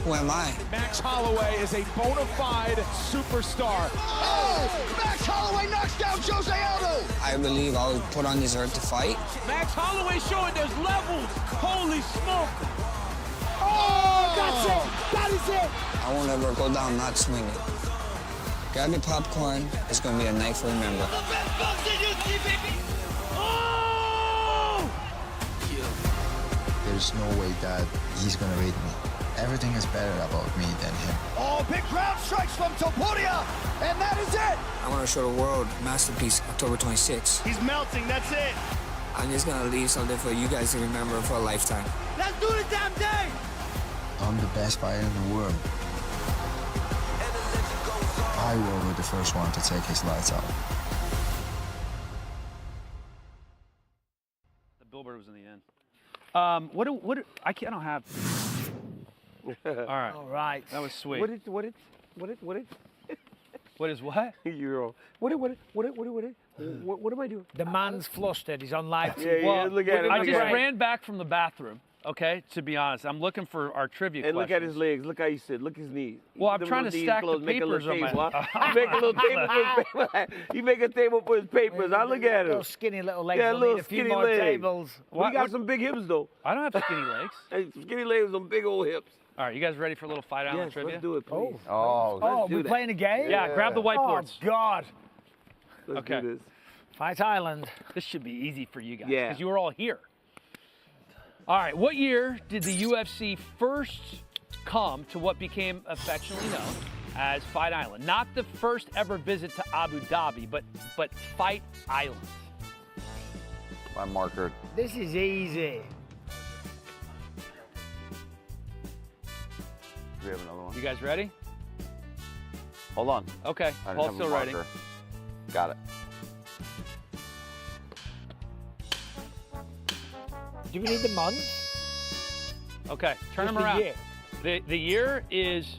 who am I. Max Holloway is a bona fide superstar. Oh! Max Holloway knocks down Jose Aldo. I believe I was put on this earth to fight. Max Holloway showing there's levels. Holy smoke. Oh! That's it. That is it. I won't ever go down not swinging. Grab your popcorn. It's going to be a night to remember. The best boxer you see, baby. Oh! There's no way that he's going to beat me. Everything is better about me than him. Oh, big crowd strikes from Topuria, and that is it. I want to show the world Masterpiece October 26th. He's melting, that's it. I'm just going to leave something for you guys to remember for a lifetime. Let's do the damn thing. I'm the best fighter in the world. I will be the first one to take his lights out. The billboard was in the end. I don't have. All right. All right. That was sweet. What is what? Euro. What am I doing? The man's flustered. He's on live TV. Yeah, look at him. I look just at him. ran back from the bathroom. Okay, to be honest, I'm looking for our trivia And questions. look at his legs. Look how he sit. Look at his knees. Well, I'm Them trying to little knees stack the closed. Make a papers little on table, my. huh? You make a little table for his papers. You make a table for his papers. I look at him. Little skinny little legs. Yeah, We'll little need a few skinny more legs. tables. We got some big hips though. I don't have skinny legs. Hey, some skinny legs, some big old hips. All right, you guys ready for a little Fight Island Yes, trivia? let's do it, please. Oh, do we're that. playing a game? Yeah, grab the whiteboards. Oh, God. Let's Okay. do this. Fight Island. This should be easy for you guys Yeah. because you were all here. All right, what year did the UFC first come to what became affectionately known as Fight Island? Not the first ever visit to Abu Dhabi, but Fight Island. My marker. This is easy. Do we have another one? You guys ready? Hold on. Okay, I didn't Paul's have a still writing. marker. Got it. Do we need the month? Okay, turn Just them the around. year. The year is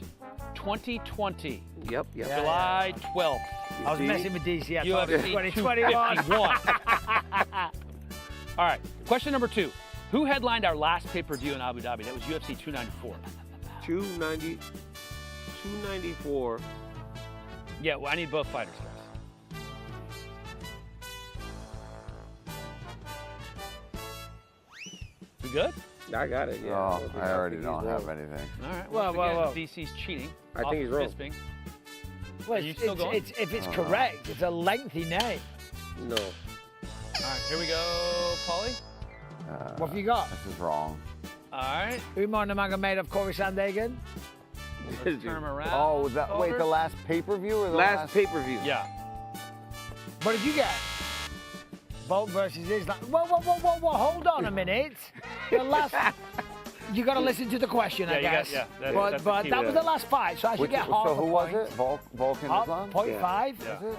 2020, Yep. July 12th. I was see? messing with DC. I thought it was UFC 2021. 251. All right, question number 2. Who headlined our last pay-per-view in Abu Dhabi? That was UFC 294. 294. Yeah, well, I need both fighters, guys. We good? I got it. Yeah. Oh, think I already think don't he's have wrong. anything. All right. Whoa, Once whoa, again, whoa. DC's cheating. I think off he's of wrong. Bisping. Well, Are you still going? if it's correct, it's a lengthy name. No. All right, here we go, Paulie. What have you got? This is wrong. All right. Umar Nurmagomedov, Corey Sandhagen. Let's turn him around. Oh, was that, wait, Over. the last pay-per-view or the Last pay-per-view. Yeah. What did you get? Volk versus Islam. Whoa, hold on a minute. The last... You got to listen to the question, I guess. That's but the key. that was the last fight, so I should get half So who a was point. it? Volk and Islam? 0.5. Yeah. All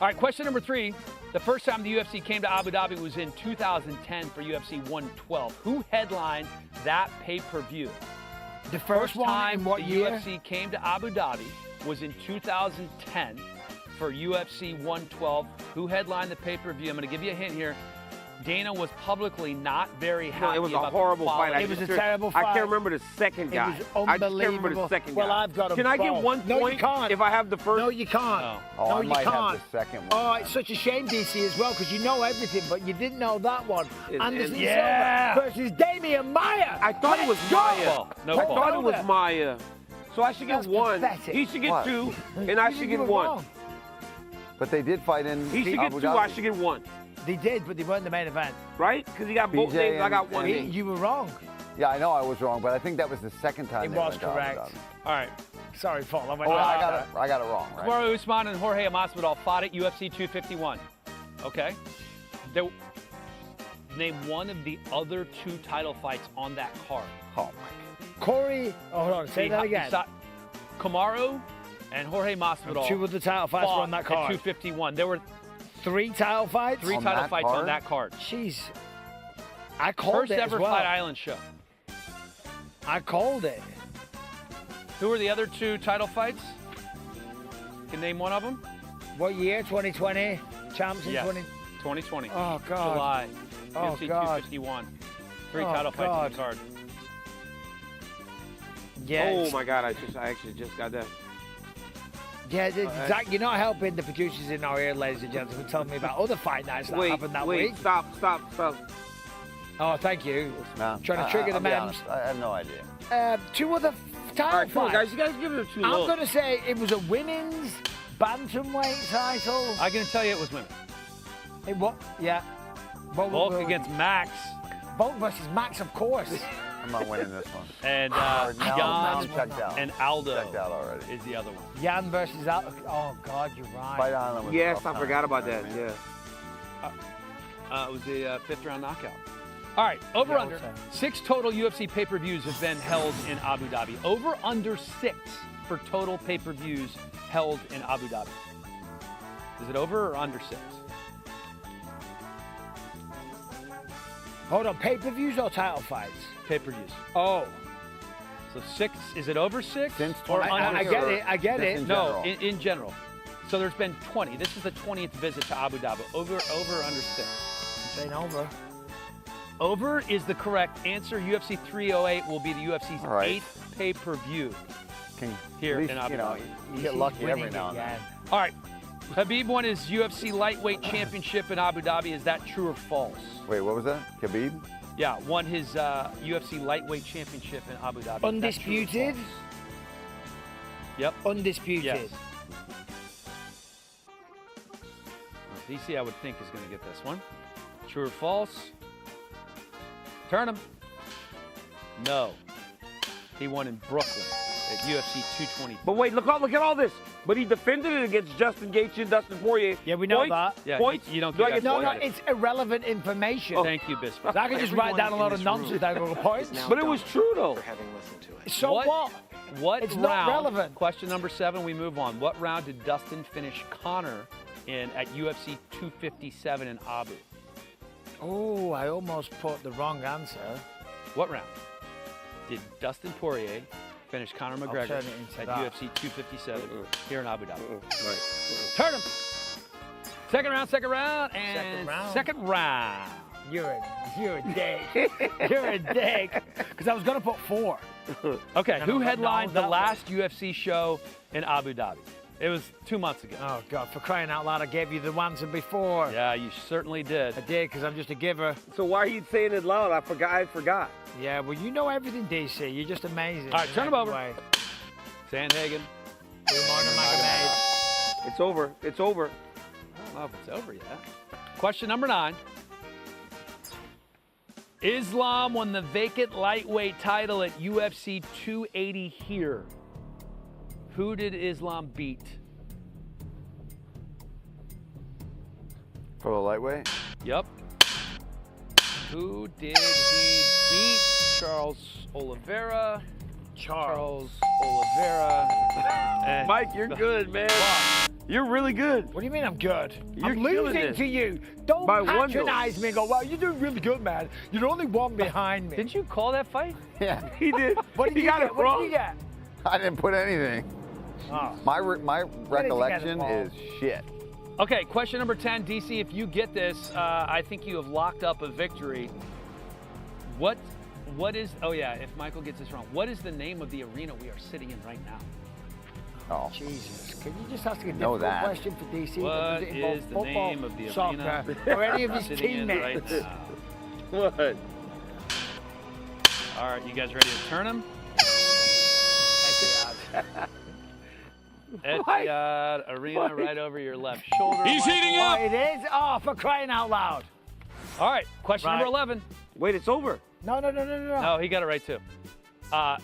right, question number 3. The first time the UFC came to Abu Dhabi was in 2010 for UFC 112. Who headlined that pay-per-view? The first one time in what the year? UFC came to Abu Dhabi was in 2010 for UFC 112. Who headlined the pay-per-view? I'm going to give you a hint here. Dana was publicly not very happy. No, it was a about horrible the fight. quality. It was a terrible fight. I can't remember the second guy. It was I just can't remember unbelievable. the second guy. Well, I've got 'em Can I get both. 1 No, you point can't. if I have the first? No, you can't. No. Oh, No, I you might can't. have the second one. Oh, it's such a shame, DC, as well, because you know everything, but you didn't know that one. Anderson yeah. Silva versus Damian Maya. I thought it was Let's go. Maya. No I ball. thought it was Maya. So I should get That's 1. pathetic. He should get What? 2, and I You should were get 1. wrong. But they did fight in He should get Abu 2, Dhabi. I should get 1. They did, but they weren't the main event. Right? Because he got both BJ names, I got and- 1 and- name. You were wrong. Yeah, I know I was wrong, but I think that was the second time It they was went to Abu correct. Dhabi. All right. Sorry, Paul. I went Oh, off I that. got it wrong, right? Kamaru Usman and Jorge Masvidal fought at UFC 251. Okay. Name one of the other 2 title fights on that card. Oh, my God. Corey, hold on, say that again. Kamaru and Jorge Masvidal. 2 of the title fights were fought on that at card. 251. There were 3 title fights? 3 On title that fights on card? that card. Jeez. I called First it ever as well. Fight Island show. I called it. Who were the other 2 title fights? Can name one of them? What year? 2020? Champs in Yes. 20... 2020. Oh, God. July. Oh, UFC God. 251. 3 Oh, title fights on God. the card. Yeah. Oh my God! I actually just got that. Yeah, Zach, you're not helping the producers in our ear, ladies and gentlemen, telling me about other fight nights that happened that week. Stop. Oh, thank you. No, Trying to trigger the I'll be memes. honest, I have no idea. 2 other title All right, come on, guys. fights. You guys give it a 2 I'm look. going to say it was a women's bantamweight title. I can tell you it was women. It what? Yeah. Volk against Max. Volk versus Max, of course. I'm not winning this one. And now Jan I'm checked out. and Aldo Checked out already. is the other one. Jan versus Aldo. Oh, God, you're right. Fight Island was Yes, tough I time, forgot about you know that. what I mean? Yeah. It was the 5th round knockout. All right, over Yeah, under. okay. 6 total UFC pay-per-views have been held in Abu Dhabi. Over under 6 for total pay-per-views held in Abu Dhabi. Is it over or under 6? Hold on, pay-per-views or title fights? Pay-per-views. Oh. So 6, is it over 6? Since or 2020 under I get it, I get Just it. in No, general. in general. So there's been 20. This is the 20th visit to Abu Dhabi. Over or under 6? I'm saying over. Over is the correct answer. UFC 308 will be the UFC's All right. 8th pay-per-view. Can Here at least, in Abu you know, Dhabi. you get lucky every now and then. All right. Habib won his UFC lightweight championship in Abu Dhabi. Is that true or false? Wait, what was that? Khabib? Yeah, won his UFC lightweight championship in Abu Dhabi. Is that true or Undisputed? false? Yep. Undisputed. Yes. DC, I would think, is going to get this one. True or false? Turn him. No. He won in Brooklyn at UFC 220. But wait, look at all this. But he defended it against Justin Gaethje and Dustin Poirier. Yeah, we know Points? that. Yeah, Points? you don't Do I get get No, points? no, it's irrelevant information. Oh, thank you, Bisping. I can just write down a lot of nonsense that go points. But it was true, though. So what? What It's round? not relevant. Question number 7, we move on. What round did Dustin finish Connor in at UFC 257 in Abu? Oh, I almost put the wrong answer. What round did Dustin Poirier finish Conor McGregor turn it into at that. UFC 257 here in Abu Dhabi? Right. Turn him. Second round, and second round. You're a dick. You're a dick. Because I was going to put 4. Okay, No, who no, headlined no, the that last UFC show in Abu Dhabi? It was 2 months ago. Oh, God, for crying out loud, I gave you the answer before. Yeah, you certainly did. I did, because I'm just a giver. So why are you saying it loud? I forgot. Yeah, well, you know everything, DC. You're just amazing. All right, in turn him every over. way. Sandhagen. It's over. It's over. I don't know if it's over yet. Question number 9. Islam won the vacant lightweight title at UFC 280 here. Who did Islam beat? For the lightweight? Yep. Who did he beat? Charles Oliveira. Charles Oliveira. Mike, you're good, man. You're really good. What do you mean I'm good? You're I'm killing losing it. to you. Don't By one patronize though. me and go, well, you're doing really good, man. You're only one behind me. Didn't you call that fight? Yeah. He did. What did He you got get? it What wrong. did you get? I didn't put anything. Oh. My recollection involved? is shit. Okay, question number 10, DC. If you get this, I think you have locked up a victory. What is? Oh yeah, if Michael gets this wrong, what is the name of the arena we are sitting in right now? Oh. Jesus, can you just ask a Know difficult that. question for DC? What Does it involve is the football, name of the soccer, arena or any of his sitting in right teammates? now? What? All right, you guys ready to turn him? Etihad Arena right over your left shoulder. He's heating Oh, up. it is? Oh, for crying out loud. All right, question number Right. 11. Wait, it's over. No. No, he got it right too.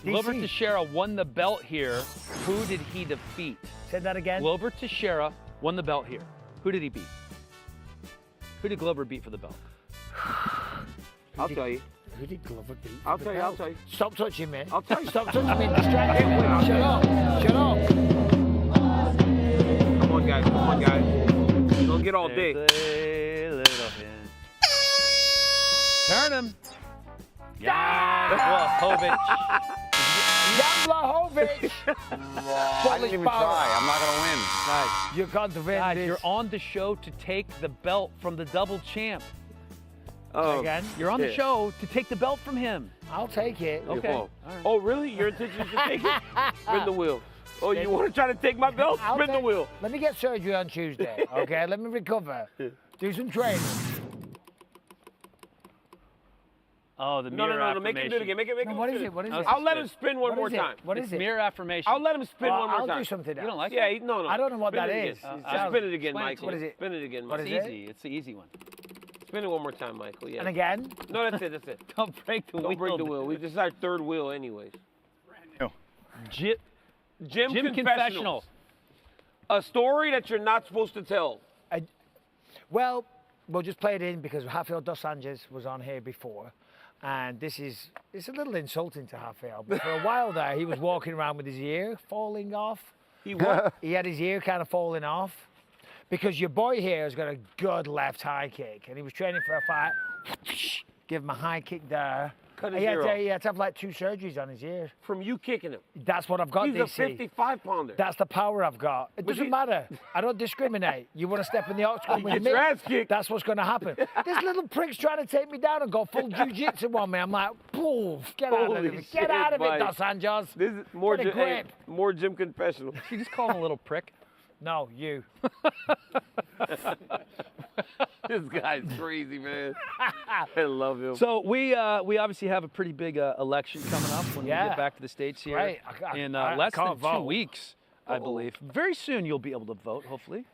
Glover Teixeira won the belt here. Who did he defeat? Say that again. Glover Teixeira won the belt here. Who did he beat? Who did Glover beat for the belt? I'll tell you. Who did Glover beat? I'll tell you. I'll tell you. Stop touching me. I'll tell you. Stop touching me. Distract him. Shut up. Shut up. Come on, guys. Come on, guys. Don't get all day. There's a little hint. Turn him. Yeah. Vlahovic. Jan Vlahovic. I didn't even try. I'm not gonna win. Guys, You can't win guys, this. you're on the show to take the belt from the double champ. Oh, Again. You're on the shit. show to take the belt from him. I'll take it. Okay. Oh, oh, really? Your intention is to take it? Spin the wheel. Oh, you want to try to take my belt? I'll Spin the take- wheel. Let me get surgery on Tuesday, okay? Let me recover. Do some training. Oh, the No, mirror no, no, make him do it affirmation. again. Make him No, what do is it? What is it? I'll let him spin one What more is it? time. What It's is it? mirror affirmation. I'll let him spin one more I'll time. do something You don't else. like Yeah, it? no. I don't know what Spin that it is. again. Sounds- Spin it again, explain it Michael. What is it? Spin it again, What Michael. is It's it? easy. It's the easy one. Spin it one more time, Michael. Yeah. And again? No, that's it. That's it. Don't break the wheel. Don't break the wheel. This is our third wheel, anyways. Jim Jim Confessional. A story that you're not supposed to tell. Well, we'll just play it in because Rafael dos Anjos was on here before. And it's a little insulting to Rafael. But for a while there, he was walking around with his ear falling off. He what? He had his ear kind of falling off. Because your boy here has got a good left high kick. And he was training for a fight. Give him a high kick there. Cut his He had, ear to, off. he had to have like 2 surgeries on his ear. From you kicking him. That's what I've got, He's DC. a 55-pounder. That's the power I've got. It Was doesn't he- matter. I don't discriminate. You want to step in the octagon with Get me? your ass kicked. That's what's going to happen. This little prick's trying to take me down and go full jiu-jitsu on me. I'm like, poof, get out of Holy it. Get shit, out of it, Mike. Dos Anjos. This is more, Get a grip. more Jim Confessional. You just call him a little prick. No, you. This guy's crazy, man. I love him. So we obviously have a pretty big election coming up when we Yeah. get back to the States here Right. in I less than can't 2 vote. weeks, I believe. Very soon you'll be able to vote, hopefully.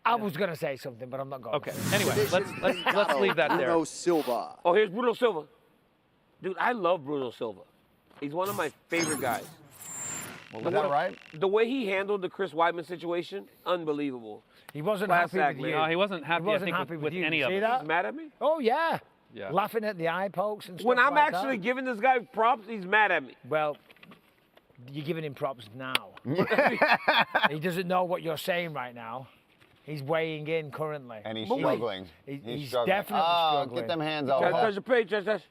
I was going to say something, but I'm not going Okay. Anyway, let's leave that there. Bruno Silva. Oh, here's Bruno Silva. Dude, I love Bruno Silva. He's one of my favorite guys. Was that right? The way he handled the Chris Weidman situation, unbelievable. He wasn't Class happy act, with you. man. No, he wasn't happy, He wasn't I think, happy with with you. any You of see us. that? He's mad at me? Oh, yeah. Yeah. Laughing at the eye pokes and stuff When I'm like actually that. giving this guy props, he's mad at me. Well, you're giving him props now. He doesn't know what you're saying right now. He's weighing in currently. And he's But wait. struggling. He's struggling. definitely struggling. Get them hands Touch off. your page, touch.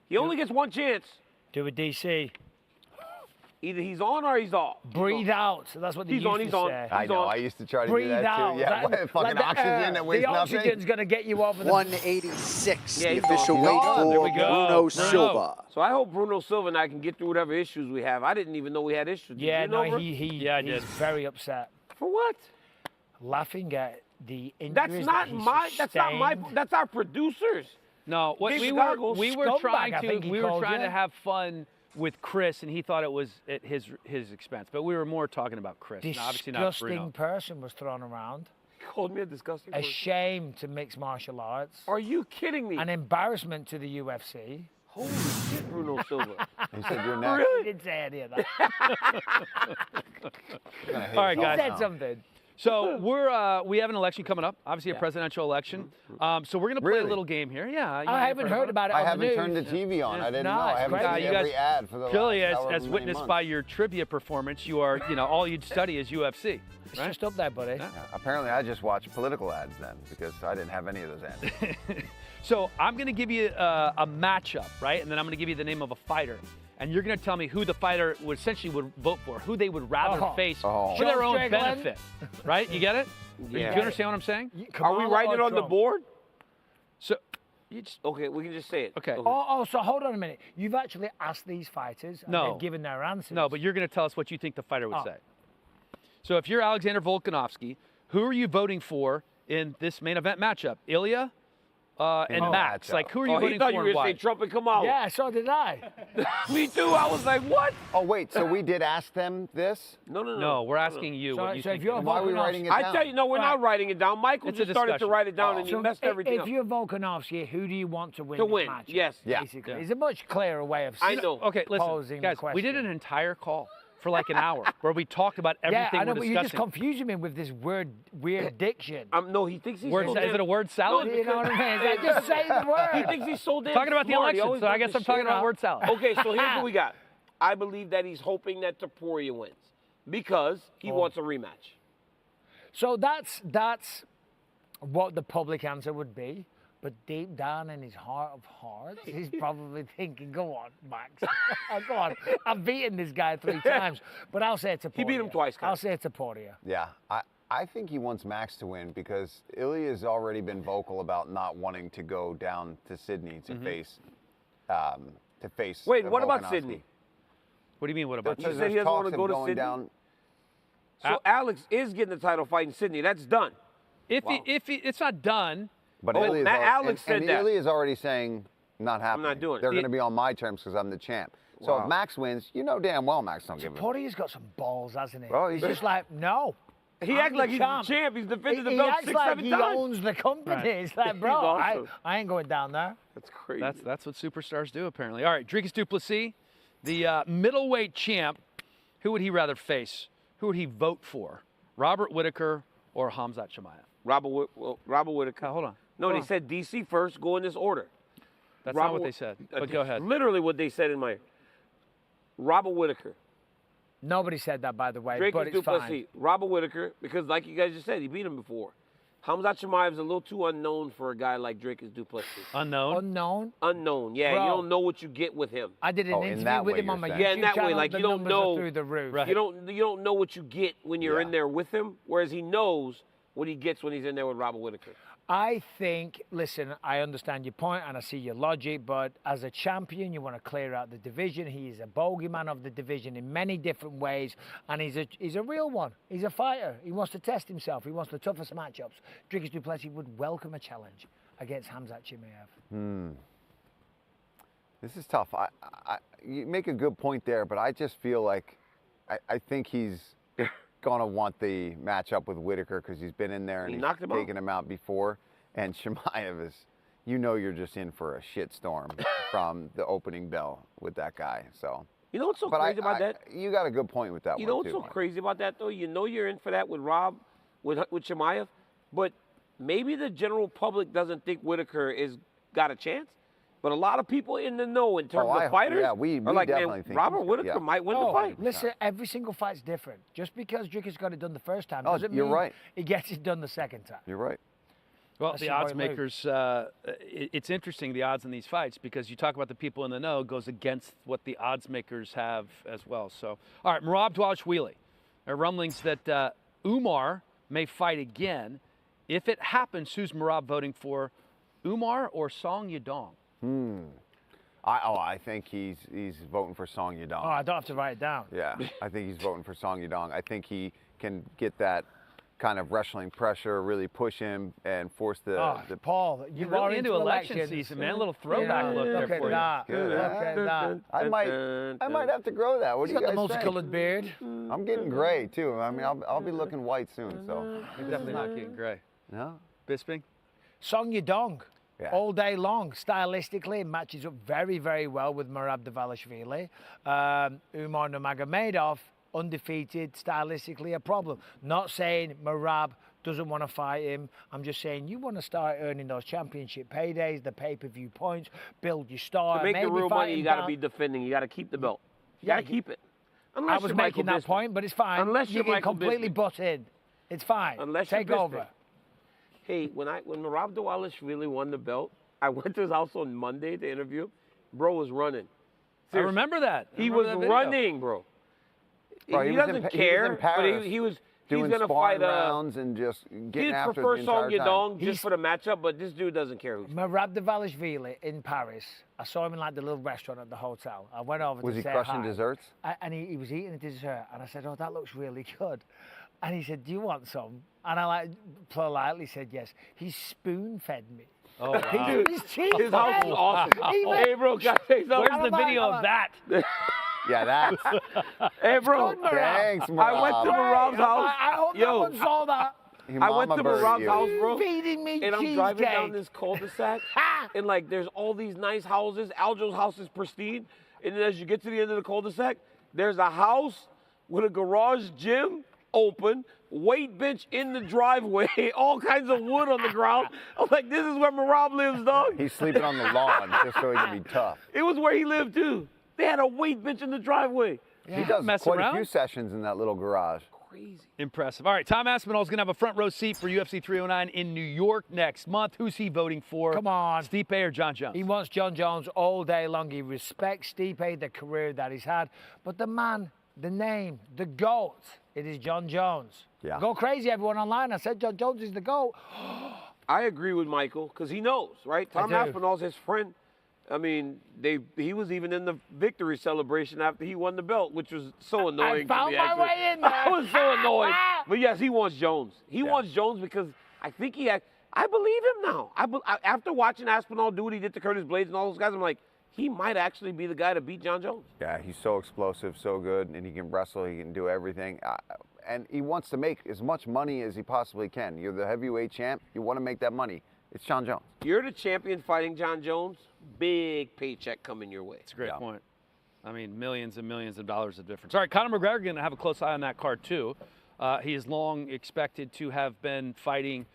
He only gets one chance. Do a DC. Either he's on or he's off. Breathe out. That's what they He's used on, to he's on. say. I know. on. I used to try to Breathe do that out. too. Yeah, That- fucking the oxygen air. that weighs The nothing. oxygen's going to get you over the... 186, Yeah, the he's official on. weight He's on. There for we go. Bruno Bruno. Silva. So I hope Bruno Silva and I can get through whatever issues we have. I didn't even know we had issues. Did Yeah, you know, no, bro? Yeah, I he's did. very upset. For what? Laughing at the injuries That's not that he my. That's not my. sustained. That's our producers. No, what Big we goggles. were Scumbag, trying I think to he we were called trying you. to have fun with Chris, and he thought it was at his expense. But we were more talking about Chris, and obviously not Disgusting Bruno. person was thrown around. He called me a disgusting A person. shame to mixed martial arts. Are you kidding me? An embarrassment to the UFC. Holy shit, Bruno Silva. He said you're next. He didn't say any of that. All right, He guys. said something. So we have an election coming up, obviously a presidential election. So we're gonna play a little game here. Yeah. you I haven't heard about it. I on the haven't news. turned the TV on. I didn't No, know. I it's haven't crazy. seen You guys- every ad for the Clearly, last as however many witnessed months. by your trivia performance, you are, all you study is UFC. It's Right? just up there, buddy. Yeah, apparently, I just watched political ads then because I didn't have any of those ads. So I'm going to give you a matchup, right? And then I'm going to give you the name of a fighter. And you're going to tell me who the fighter would vote for, who they would rather face for their own Strickland. benefit. Right? You get it? Yeah. Do you understand what I'm saying? Are we writing it on the board? So, you just, Okay, we can just say it. okay. So hold on a minute. You've actually asked these fighters, and No. they've given their answers. No, but you're going to tell us what you think the fighter would Oh. say. So if you're Alexander Volkanovski, who are you voting for in this main event matchup? Ilya and Max. matchup. Like, who are you Oh, he voting thought for you were and going why? to say Trump and Kamala. Yeah, so did I. Me too. I was like, what? Oh, wait, so we did ask them this? No. No, we're asking you So- what you so think. if you're Why are we writing it down? I tell you, no, we're not writing it down. Michael It's a just started to discussion. write it down, and you So messed everything if up. you're Volkanovski, who do you want to win To this win, match? yes. Yeah. Basically. Yeah. It's a much clearer way of I know. Okay, listen, posing guys, the we did question. an entire call for like an hour where we talked about everything Yeah, I know, we're but you're just discussing. confusing me with this weird diction. No, he thinks he's Word, so is it a damn- word salad? You know what I mean? It's like, just say the word. He thinks he's so damn Talking about the smart. He election, always so I wants guess to I'm talking shit about out. word salad. Okay, so here's what we got. I believe that he's hoping that Topuria wins because he wants a rematch. So that's what the public answer would be. But deep down in his heart of hearts, he's probably thinking, go on, Max. Go on. I've beaten this guy 3 times. But I'll say it's Topuria. He beat him twice, I'll guys. say it's Topuria. Yeah, I think he wants Max to win because Ilya's already been vocal about not wanting to go down to Sydney to face. Wait, what about Volkanovski. Sydney? What do you mean, what about You you? Because said he there's doesn't wanna talks of go to going Sydney? down. So Alex is getting the title fight in Sydney. That's done. If it's not done, But Oh, Ilya's Matt al- Alex and, said and that. Ilya's already saying not happening. not doing it. They're going to be on my terms because I'm the champ. So Wow. if Max wins, you know damn well Max don't give a. Topuria's got some balls, hasn't he? Oh, he's he's- just like, no. He I'm acts like the he's the champ. He's defended the He belt acts 6, like 7 he times. owns the company. Right. It's like, bro, He's awesome. I ain't going down there. That's crazy. that's what superstars do, apparently. All right, Dricus du Plessis, the middleweight champ, who would he rather face? Who would he vote for? Robert Whittaker or Khamzat Chimaev? Robert Whittaker. Hold on. No, Hold they on. said DC first. Go in this order. That's Robert not what they Whit- said, but go ahead. Literally what they said in my. Robert Whittaker. Nobody said that, by the way, Drake but is it's fine. Duplessis. Robert Whittaker, because like you guys just said, he beat him before. Khamzat Chimaev is a little too unknown for a guy like Drake is Duplessis. Unknown? Unknown? Unknown, yeah. Bro. You don't know what you get with him. I did an Oh, in interview that with way him on you're my saying. YouTube Yeah, in that way, channel. like, the you don't numbers know- are through the roof. Right. You don't know what you get when you're in Yeah. there with him, whereas he knows what he gets when he's in there with Robert Whittaker. I think, listen, I understand your point and I see your logic, but as a champion, you want to clear out the division. He is a bogeyman of the division in many different ways, and he's a real one. He's a fighter. He wants to test himself. He wants the toughest matchups. Dricus du Plessis would welcome a challenge against Khamzat Chimaev. This is tough. You make a good point there, but I just feel like I think he's going to want the matchup with Whittaker because he's been in there and He he's knocked him out. taken him out before. And Chimaev is, you're just in for a shitstorm from the opening bell with that guy. So. You know what's so But crazy about that? You got a good point with that You one, know what's too, so Mike. crazy about that, though? You know you're in for that with with Chimaev, but maybe the general public doesn't think Whittaker is got a chance. But a lot of people in the know in terms of fighters we are like, definitely man, think Robert he's- Whittaker yeah. might win the fight. Listen, every single fight's different. Just because Dricus got it done the first time Oh, doesn't you're mean right. he gets it done the second time. You're right. Well, Let's the see how odds he moves. makers, it's interesting, the odds in these fights, because you talk about the people in the know goes against what the odds makers have as well. So, all right, Merab Dvalishvili. There are rumblings that Umar may fight again. If it happens, who's Merab voting for, Umar or Song Yadong? I think he's voting for Song Yadong. Oh, I don't have to write it down. Yeah, I think he's voting for Song Yadong. I think he can get that kind of wrestling pressure, really push him and force the Paul, you You're are really into election elections. season, man. A little throwback look there Look at for you. that. Good, Look huh? at that. I might have to grow that. What He's do you got the guys think? multicolored beard. I'm getting gray too. I mean, I'll be looking white soon. So You're definitely not getting gray. no. Bisping? Song Yadong. all day long. Stylistically, it matches up very, very well with Merab Dvalishvili. Umar Nurmagomedov, undefeated, stylistically a problem. Not saying Merab doesn't want to fight him. I'm just saying you want to start earning those championship paydays, the pay-per-view points, build your star. To make the real money, you got to be back. defending. You got to keep the belt. You got to keep it. Unless I was you're making Michael that Bisping. point, but it's fine. Unless you you're can Michael completely Bisping. butt in. It's fine. Unless Take you're Bisping. over. Hey, when Merab Dvalishvili won the belt, I went to his house on Monday to interview him. Bro was running. I remember that. He was running, bro. Bro, he was doesn't in, care, he was in Paris, but he's doing going to sparring fight rounds and just getting he'd after prefer the entire Song time. Yadong just for the matchup, but this dude doesn't care. Merab Dvalishvili in Paris. I saw him in like the little restaurant at the hotel. I went over Was to he say crushing hi. desserts? And he was eating a dessert, and I said, "Oh, that looks really good." And he said, "Do you want some?" And I like politely said yes. He spoon-fed me. Oh, wow. He's cheap. His house is awesome. Hey, bro, can I say something? Where's the video of that? Yeah, that's. Hey, bro. Thanks, Merab. I went to Merab's house. I hope no Yo, one saw that. I went to Merab's house, bro. Feeding me And I'm driving cheesecake. down this cul-de-sac, and like there's all these nice houses. Aljo's house is pristine, and then as you get to the end of the cul-de-sac, there's a house with a garage gym open, weight bench in the driveway, all kinds of wood on the ground. I'm like, this is where Merab lives, dog. He's sleeping on the lawn just so he can be tough. It was where he lived too. They had a weight bench in the driveway. He does mess quite around. a few sessions in that little garage. Crazy. Impressive. All right, Tom Aspinall's going to have a front row seat for UFC 309 in New York next month. Who's he voting for? Come on. Stipe or John Jones? He wants John Jones all day long. He respects Stipe, the career that he's had. But the man, the name, the GOAT, it is John Jones. Yeah. Go crazy, everyone online. I said John Jones is the GOAT. I agree with Michael because he knows, right? Tom do. Aspinall's his friend. I mean, he was even in the victory celebration after he won the belt, which was so annoying. found to me, my actually. way in there. I was so annoyed. But yes, he wants Jones. He wants Jones because I think I believe him now. After watching Aspinall do what he did to Curtis Blades and all those guys, I'm like, he might actually be the guy to beat John Jones. Yeah, he's so explosive, so good, and he can wrestle, he can do everything. And he wants to make as much money as he possibly can. You're the heavyweight champ, you want to make that money. It's John Jones. You're the champion fighting John Jones, big paycheck coming your way. That's a great point. I mean, millions and millions of dollars of difference. All right, Conor McGregor going to have a close eye on that card, too. He is long expected to have been fighting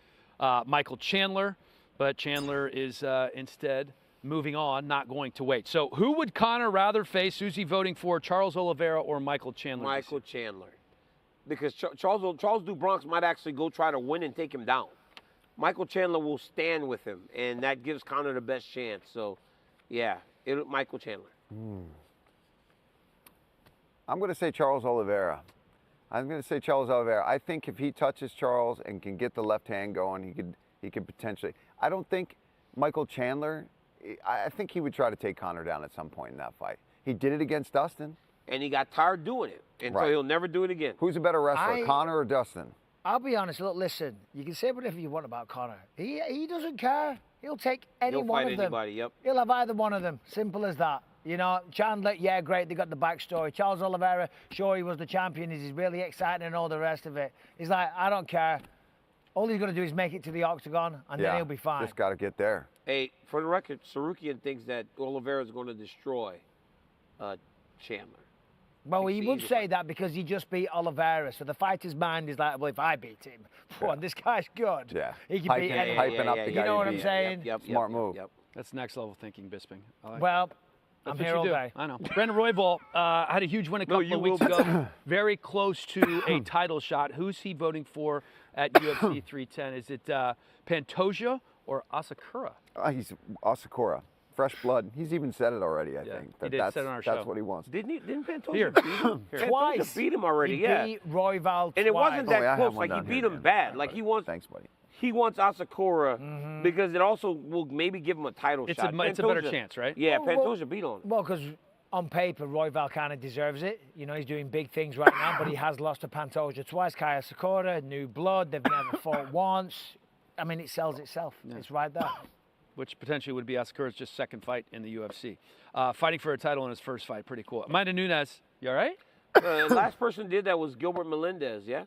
Michael Chandler, but Chandler is instead moving on, not going to wait. So who would Conor rather face? Who's he voting for, Charles Oliveira or Michael Chandler? Michael Chandler. Because Charles Do Bronx might actually go try to win and take him down. Michael Chandler will stand with him, and that gives Conor the best chance. So, yeah, Michael Chandler. I'm going to say Charles Oliveira. I think if he touches Charles and can get the left hand going, he could potentially. I don't think Michael Chandler. I think he would try to take Conor down at some point in that fight. He did it against Dustin. And he got tired doing it, and so he'll never do it again. Who's a better wrestler, Conor or Dustin? I'll be honest. Look, listen. You can say whatever you want about Conor. He doesn't care. He'll take any He'll one fight of them. anybody, yep. He'll have either one of them. Simple as that. You know, Chandler, yeah, great. They got the backstory. Charles Oliveira, sure, he was the champion. He's really exciting and all the rest of it. He's like, I don't care. All he's going to do is make it to the octagon, and then he'll be fine. Just got to get there. Hey, for the record, Sarukian thinks that Oliveira is going to destroy Chandler. Well, he would say that because he just beat Oliveira. So the fighter's mind is like, well, if I beat him, boy, this guy's good. Yeah. He can beat anyone. Hyping up the guy. You know what he I'm beat. saying? Smart move. That's next level thinking, Bisping. I like Well, that. I'm That's what here you all do. day. I know. Brandon Royval had a huge win a couple of weeks ago. Very close to a title shot. Who's he voting for at UFC 310? Is it Pantoja or Asakura? He's Asakura. Fresh blood. He's even said it already, I think. He did That's, say it on our show. That's what he wants. Didn't Pantoja Here. beat him? Twice. Pantoja beat him already, He yeah. beat Royval And it twice. wasn't that I have close. one Like, he down beat here, him man. bad. Like, he wants Thanks, buddy. He wants Asakura because it also will maybe give him a title It's shot. it's a better Pantoja- chance, right? Yeah, Well, Pantoja beat on him. Well, because on paper, Royval kind of deserves it. You know, he's doing big things right now, but he has lost to Pantoja twice. Kaya Sakura, new blood. They've never fought once. I mean, it sells itself. Yeah. It's right there. Which potentially would be Asakura's just second fight in the UFC. Fighting for a title in his first fight. Pretty cool. Amanda Nunes, you all right? Last person did that was Gilbert Melendez, yeah?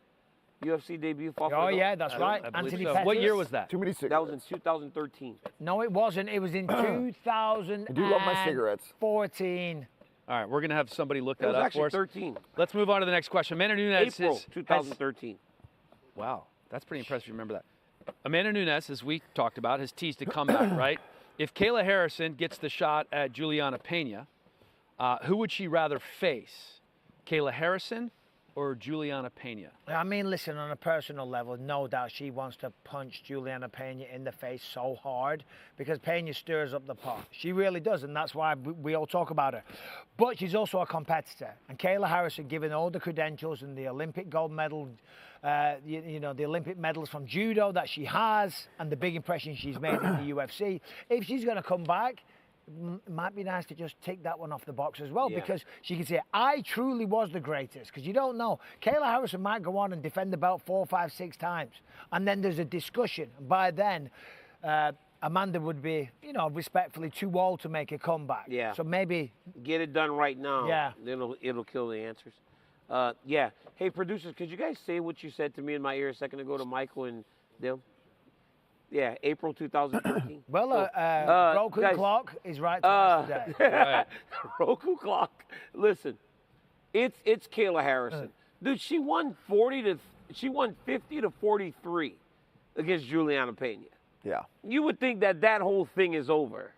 UFC debut fought for Oh, the yeah, belt? that's right. I believe Anthony so. Pettis. What year was that? Too many That cigarettes. was in 2013. No, it wasn't. It was in 2014. I do love my cigarettes. All right, we're going to have somebody look It that was up actually for us. 13. Let's move on to the next question. Amanda Nunes April has 2013. Wow, that's pretty impressive. Remember that. Amanda Nunes, as we talked about, has teased a comeback, right? If Kayla Harrison gets the shot at Juliana Pena, who would she rather face? Kayla Harrison or Juliana Pena? I mean, listen, on a personal level, no doubt she wants to punch Juliana Pena in the face so hard because Pena stirs up the pot. She really does, and that's why we all talk about her. But she's also a competitor. And Kayla Harrison, given all the credentials and the Olympic gold medal, you know, the Olympic medals from judo that she has and the big impression she's made in the UFC, if she's going to come back, it might be nice to just take that one off the box as well, because she can say, I truly was the greatest, because you don't know. Kayla Harrison might go on and defend the belt 4, 5, 6 times, and then there's a discussion. By then, Amanda would be, you know, respectfully too old to make a comeback. Yeah. So maybe get it done right now. Yeah. Then it'll kill the answers. Yeah. Hey, producers, could you guys say what you said to me in my ear a second ago to Michael and them? Yeah, April 2013. Well, Roku guys, clock is right to us today. Right. Roku clock. Listen, it's Kayla Harrison, dude. She won 50 to 43 against Juliana Pena. Yeah. You would think that whole thing is over,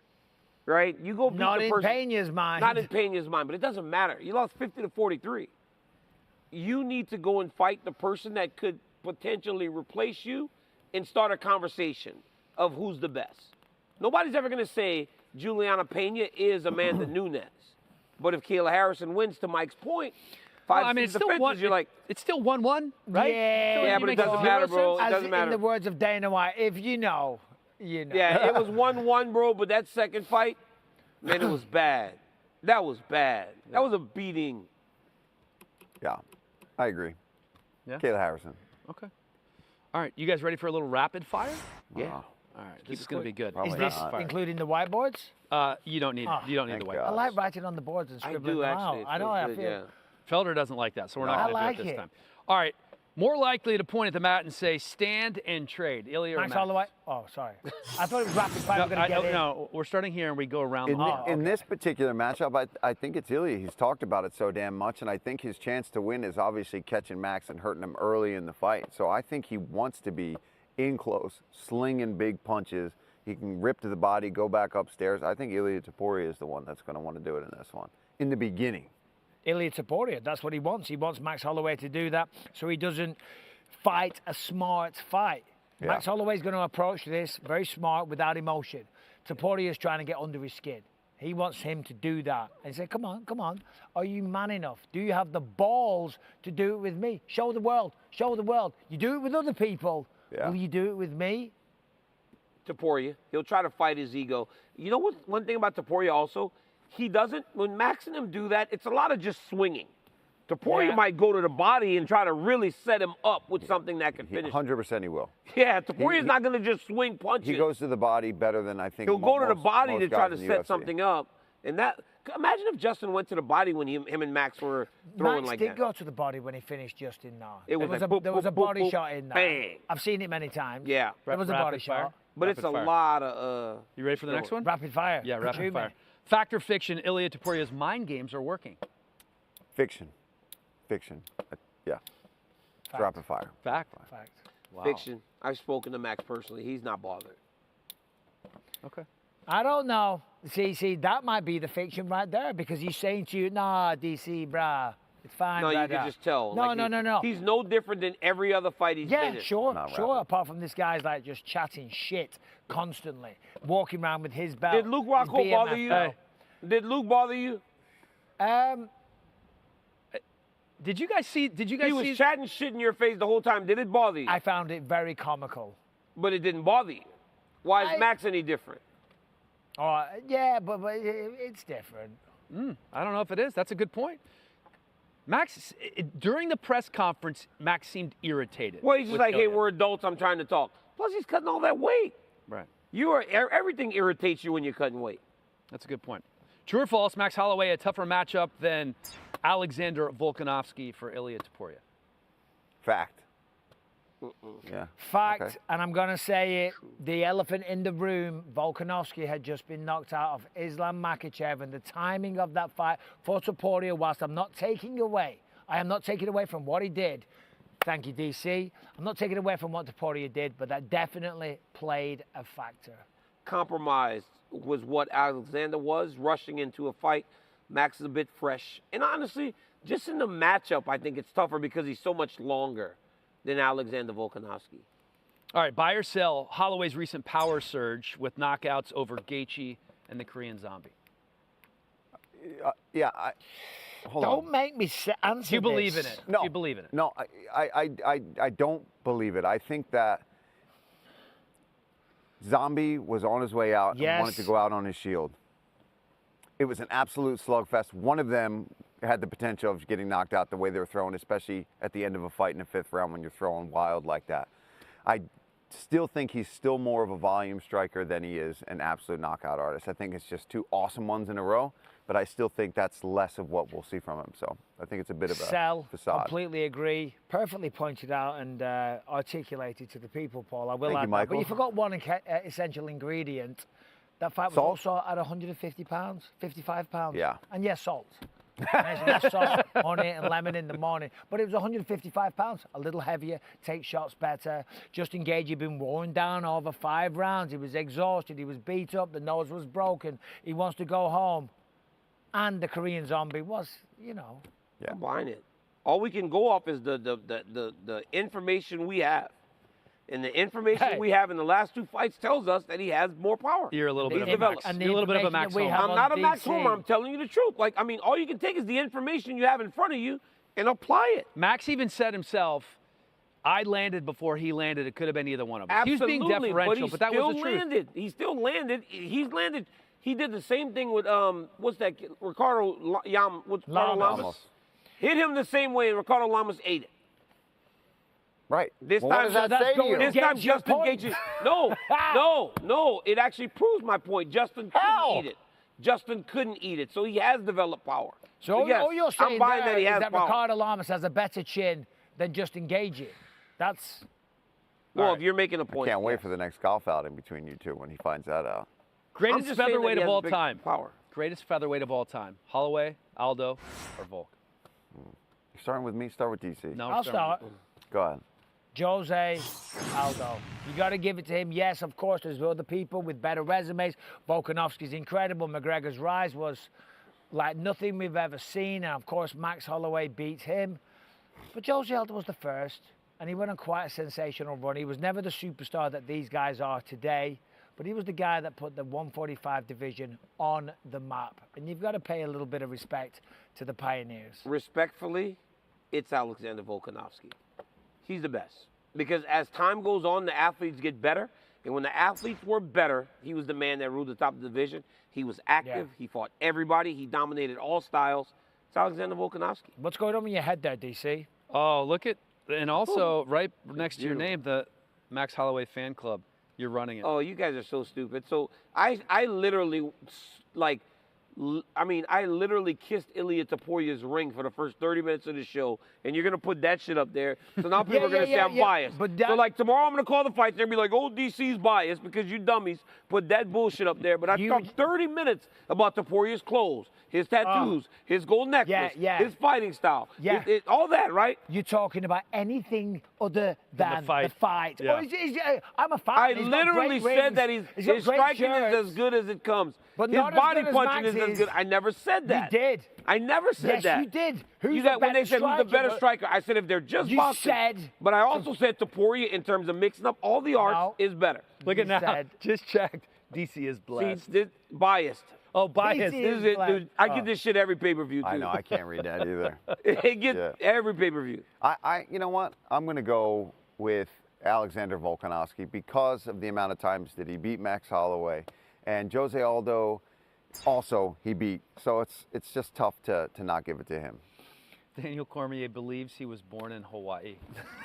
right? You go beat Not the in person. Pena's mind. Not in Pena's mind, but it doesn't matter. You lost 50 to 43. You need to go and fight the person that could potentially replace you and start a conversation of who's the best. Nobody's ever going to say Juliana Pena is Amanda Nunes. But if Kayla Harrison wins, to Mike's point, it's still defenses, you're like, it's still 1-1, right? Yeah, but it doesn't matter, bro. It doesn't matter. In the words of Dana White, if you know, you know. Yeah, it was 1-1, bro, but that second fight, man, it was bad. That was bad. That was a beating. Yeah, I agree. Yeah? Kayla Harrison. Okay. All right, you guys ready for a little rapid fire? Yeah. All right, this is going to be good. Probably Is this not. including the whiteboards? You don't need Oh. the Thank whiteboard. God. I like writing on the boards and I scribbling do, them actually. out. I know how I It feels feel. good, Felder doesn't like that, so we're No, not I going to like do it this it. time. All right, more likely to point at the mat and say stand and trade. Ilya or Max Max? Holloway? Oh, sorry. I thought it was rapid fire. We're going to get in. No, we're starting here and we go around. In this particular matchup, I think it's Ilya. He's talked about it so damn much, and I think his chance to win is obviously catching Max and hurting him early in the fight. So I think he wants to be in close, slinging big punches. He can rip to the body, go back upstairs. I think Ilya Topuria is the one that's going to want to do it in this one, in the beginning. Ilya Topuria, that's what he wants. He wants Max Holloway to do that so he doesn't fight a smart fight. Yeah. Max Holloway's going to approach this very smart, without emotion. Topuria is trying to get under his skin. He wants him to do that and say, come on, come on. Are you man enough? Do you have the balls to do it with me? Show the world. Show the world. You do it with other people. Yeah. Will you do it with me? Topuria. He'll try to fight his ego. You know what? One thing about Topuria also, he doesn't, when Max and him do that, it's a lot of just swinging. Topuria might go to the body and try to really set him up with something that can finish. 100% he will. Yeah, Topuria's not going to just swing punches. He goes to the body better than I think. He'll go to the body most to try guys to in the set UFC. something up. And that, imagine if Justin went to the body when him and Max were throwing Max like did that. go to the body when he finished Justin now. It was there was, like a, boop, there was boop, a body boop, shot in there. bang. I've seen it many times. Yeah. There was a Rapid body fire. shot. But it's a Rapid fire. lot of... You ready for the next one? Rapid fire. Yeah, rapid Shoot me. fire. Fact or fiction, Ilya Topuria's mind games are working. Fiction. Fiction. Yeah. It's Fact. rapid fire. Fact. Fact. Wow. Fiction. I've spoken to Max personally. He's not bothered. Okay. I don't know. See, that might be the fiction right there because he's saying to you, nah, DC, brah, it's fine. No, you brother." can just tell. No, Like, no. He's no different than every other fight he's been Yeah, in. sure. Not Sure. rapid. Apart from this guy's like just chatting shit constantly, walking around with his belt. Did Luke his Rockhold BMF bother you? belt. Did Luke bother you? Did you guys see? He was chatting shit in your face the whole time. Did it bother you? I found it very comical. But it didn't bother you. Why is I- Max any different? Oh, yeah, but it's different. I don't know if it is. That's a good point. Max, during the press conference, Max seemed irritated. Well, he's just with like, hey, Ilya. we're adults. I'm trying to talk. Plus, he's cutting all that weight. Right. Everything irritates you when you're cutting weight. That's a good point. True or false, Max Holloway a tougher matchup than Alexander Volkanovski for Ilya Topuria? Fact. Yeah. Fact, Okay. and I'm going to say it, the elephant in the room, Volkanovski had just been knocked out of Islam Makhachev, and the timing of that fight for Topuria, whilst I'm not taking away, I am not taking away from what he did. Thank you, DC. I'm not taking away from what Topuria did, but that definitely played a factor. Compromised was what Alexander was, rushing into a fight. Max is a bit fresh. And honestly, just in the matchup, I think it's tougher because he's so much longer than Alexander Volkanovski. All right, buy or sell Holloway's recent power surge with knockouts over Gaethje and the Korean Zombie. Yeah. Hold on. Don't make me answer Do you believe this. in it? No. Do you believe in it? No, I don't believe it. I think that Zombie was on his way out and wanted to go out on his shield. It was an absolute slugfest. One of them had the potential of getting knocked out the way they were throwing, especially at the end of a fight in the 5th round when you're throwing wild like that. I still think he's still more of a volume striker than he is an absolute knockout artist. I think it's just 2 awesome ones in a row, but I still think that's less of what we'll see from him. So I think it's a bit of a facade. Completely agree. Perfectly pointed out and articulated to the people, Paul. I will Thank add you, that. Michael. But you forgot one essential ingredient. That fight was Salt? also at 150 pounds, 55 pounds. Yeah. And yes, salt. There's less salt, honey, and lemon in the morning. But it was 155 pounds, a little heavier, take shots better. Justin Gaethje had been worn down over 5 rounds. He was exhausted. He was beat up. The nose was broken. He wants to go home. And the Korean Zombie was, you know. Yeah. I'm buying it. All we can go off is the information we have. And the information we have in the last 2 fights tells us that he has more power. You're a little bit of a developed. Max. You're a little bit of a Max Homer. I'm not a Max Homer. I'm telling you the truth. Like, I mean, all you can take is the information you have in front of you and apply it. Max even said himself, I landed before he landed. It could have been either one of us. Absolutely, He was being deferential, but that was the truth. Landed. He still landed. He's landed. He did the same thing with what's that kid? Ricardo Lamas. Hit him the same way, and Ricardo Lamas ate it. Right. This Well, time, what does that say to you? this time Justin Gaethje. No. It actually proves my point. Justin couldn't eat it. Justin couldn't eat it, so he has developed power. So yes, all you're saying I'm buying there that he is has that power. Ricardo Lamas has a better chin than Justin Gaethje. That's... Well, if you're making a point. I can't wait for the next golf outing between you two when he finds that out. Greatest just saying that featherweight he of has all big time. power. Greatest featherweight of all time. Holloway, Aldo, or Volk? You're starting with me? Start with DC. No, I'll start. Go ahead. Jose Aldo. You got to give it to him. Yes, of course, there's other people with better resumes. Volkanovski's incredible. McGregor's rise was like nothing we've ever seen. And, of course, Max Holloway beat him. But Jose Aldo was the first, and he went on quite a sensational run. He was never the superstar that these guys are today, but he was the guy that put the 145 division on the map. And you've got to pay a little bit of respect to the pioneers. Respectfully, it's Alexander Volkanovski. He's the best. Because as time goes on, the athletes get better. And when the athletes were better, he was the man that ruled the top of the division. He was active. Yeah. He fought everybody. He dominated all styles. It's Alexander Volkanovski. What's going on in your head there, DC? Oh, look at, and also right next to your name, the Max Holloway fan club. You're running it. Oh, you guys are so stupid. So I literally, like, I literally kissed Ilia Topuria's ring for the first 30 minutes of the show, and you're going to put that shit up there. So now people are going to say I'm biased. But so, like, tomorrow I'm going to call the fights, and they'll be like, oh, DC's biased because you dummies put that bullshit up there. But I talked 30 minutes about Topuria's clothes, his tattoos, his gold necklace, his fighting style, all that, right? You're talking about anything other than the fight. Yeah. I'm a fan. I He's got literally great said rings. that He's got his great striking is shirts. as good as it comes. But his not as body good as punching is as Max's. good. I never said that. You did. I never said Yes, that. you did. Who's You the got when they better said who's the better striker? striker, I said if they're just You boxing. said. But I also said Topuria in terms of mixing up all the arts is better. Look at You now. said. Just checked. DC is blessed. See, biased. Oh, biased. DC This is it, dude. I get this shit every pay-per-view, too. I know. I can't read that either. It gets every pay-per-view. You know what? I'm going to go with Alexander Volkanovski because of the amount of times that he beat Max Holloway. And Jose Aldo, also, he beat. So it's just tough to not give it to him. Daniel Cormier believes he was born in Hawaii.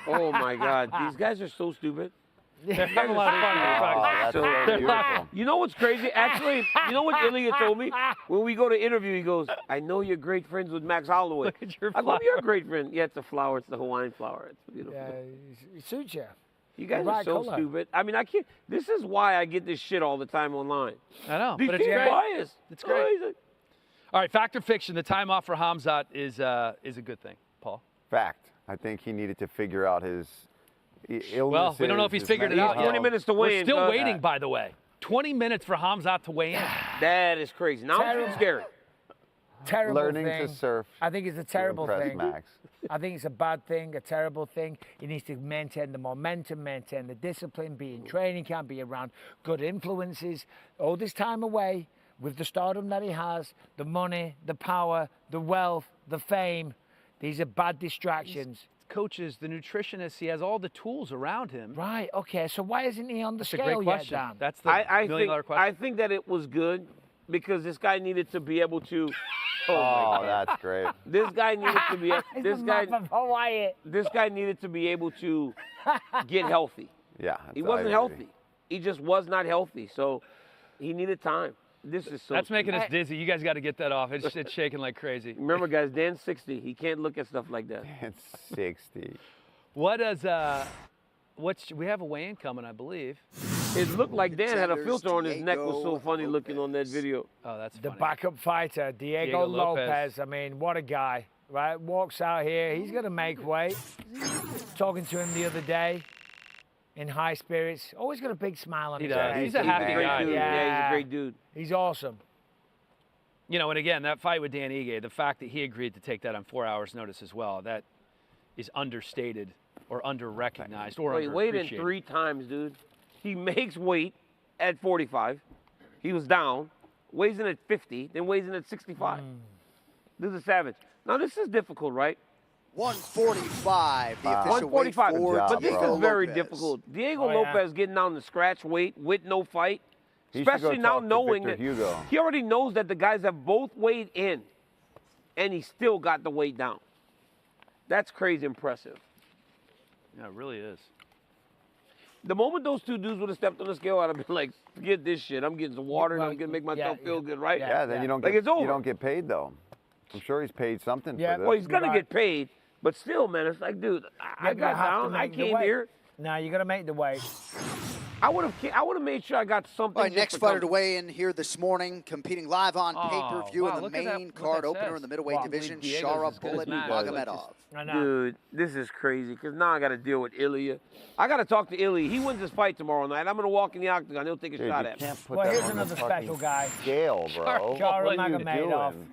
Oh, my God. These guys are so stupid. They're having a lot of fun. That's so beautiful. You know what's crazy? Actually, you know what Ilya told me? When we go to interview, he goes, I know you're great friends with Max Holloway. Look at your I go, flower. you're a great friend. Yeah, it's a flower. It's the Hawaiian flower. It's beautiful. Yeah, it suits you. You guys The are right so color. stupid. I mean, I can't. This is why I get this shit all the time online. I know, These but it's people great. biased. It's great. Crazy. All right, fact or fiction? The time off for Hamzat is a good thing. Paul. Fact. I think he needed to figure out his illnesses. Well, we don't know if he's his figured it mental out yet. health. 20 minutes to We're weigh in. still waiting, by the way. 20 minutes for Hamzat to weigh in. That is crazy. Now I'm scared. Terrible Learning thing. to surf. I think it's a to terrible impress thing. Max. I think it's a bad thing, a terrible thing. He needs to maintain the momentum, maintain the discipline, be in training camp, be around good influences. All this time away with the stardom that he has, the money, the power, the wealth, the fame. These are bad distractions. Coaches, the nutritionists, he has all the tools around him. Right, okay, so why isn't he on the That's a scale great yet, question. Dan? That's the I million-dollar question. I think that it was good because this guy needed to be able to. Oh, that's great. This guy needed to be. He's This the guy. map of Hawaii. This guy needed to be able to get healthy. Yeah. He I wasn't agree. healthy. He just was not healthy. So he needed time. This is so. That's making us dizzy. You guys got to get that off. It's shaking like crazy. Remember, guys, Dan's 60. He can't look at stuff like that. It's 60. What does we have a weigh-in coming, I believe. It looked like Dan had a filter on his neck. Was so funny looking on that video. Oh, that's The funny. backup fighter, Diego Lopez. I mean, what a guy, right? Walks out here. He's going to make weight. Talking to him the other day in high spirits. Always got a big smile on He his does. face. He's a happy Great guy. dude. Yeah, he's a great dude. He's awesome. You know, and again, that fight with Dan Ige, the fact that he agreed to take that on 4 hours' notice as well, that is understated or under-recognized or Well, he weighed in underappreciated. 3 times, dude. He makes weight at 45. He was down. Weighs in at 50. Then weighs in at 65. This is savage. Now, this is difficult, right? 145, the official weight 145. for But this Diego is very Lopez. difficult. Diego Oh, yeah. Lopez getting down to scratch weight with no fight. He should go Especially now talk to knowing Victor that Hugo. he already knows that the guys have both weighed in, and he still got the weight down. That's crazy impressive. Yeah, it really is. The moment those two dudes would have stepped on the scale, I'd have been like, forget this shit. I'm getting some water and I'm gonna make myself feel good, right? Yeah, then you don't Like, get it's over. you don't get paid though. I'm sure he's paid something Yeah, for this. Well, he's gonna Right. get paid, but still, man, it's like, dude, I You got have to down. I make the came weight. here. No, you got to make the weight. I would have made sure I got something. All right, just next to fighter come. to weigh in here this morning, competing live on Oh, pay-per-view wow, in the look at that- main what card that opener says. in the middleweight Wow, division, Diego's Shara as good as Bullet Matt. Magomedov. I know. Dude, this is crazy because now I got to deal with Ilya. I got to talk to Ilya. He wins this fight tomorrow night. I'm going to walk in the octagon. He'll take a Dude, shot you at me. can't put Well, that here's on the another fucking special guy. scale, bro. Shara What are you Magomedov. doing?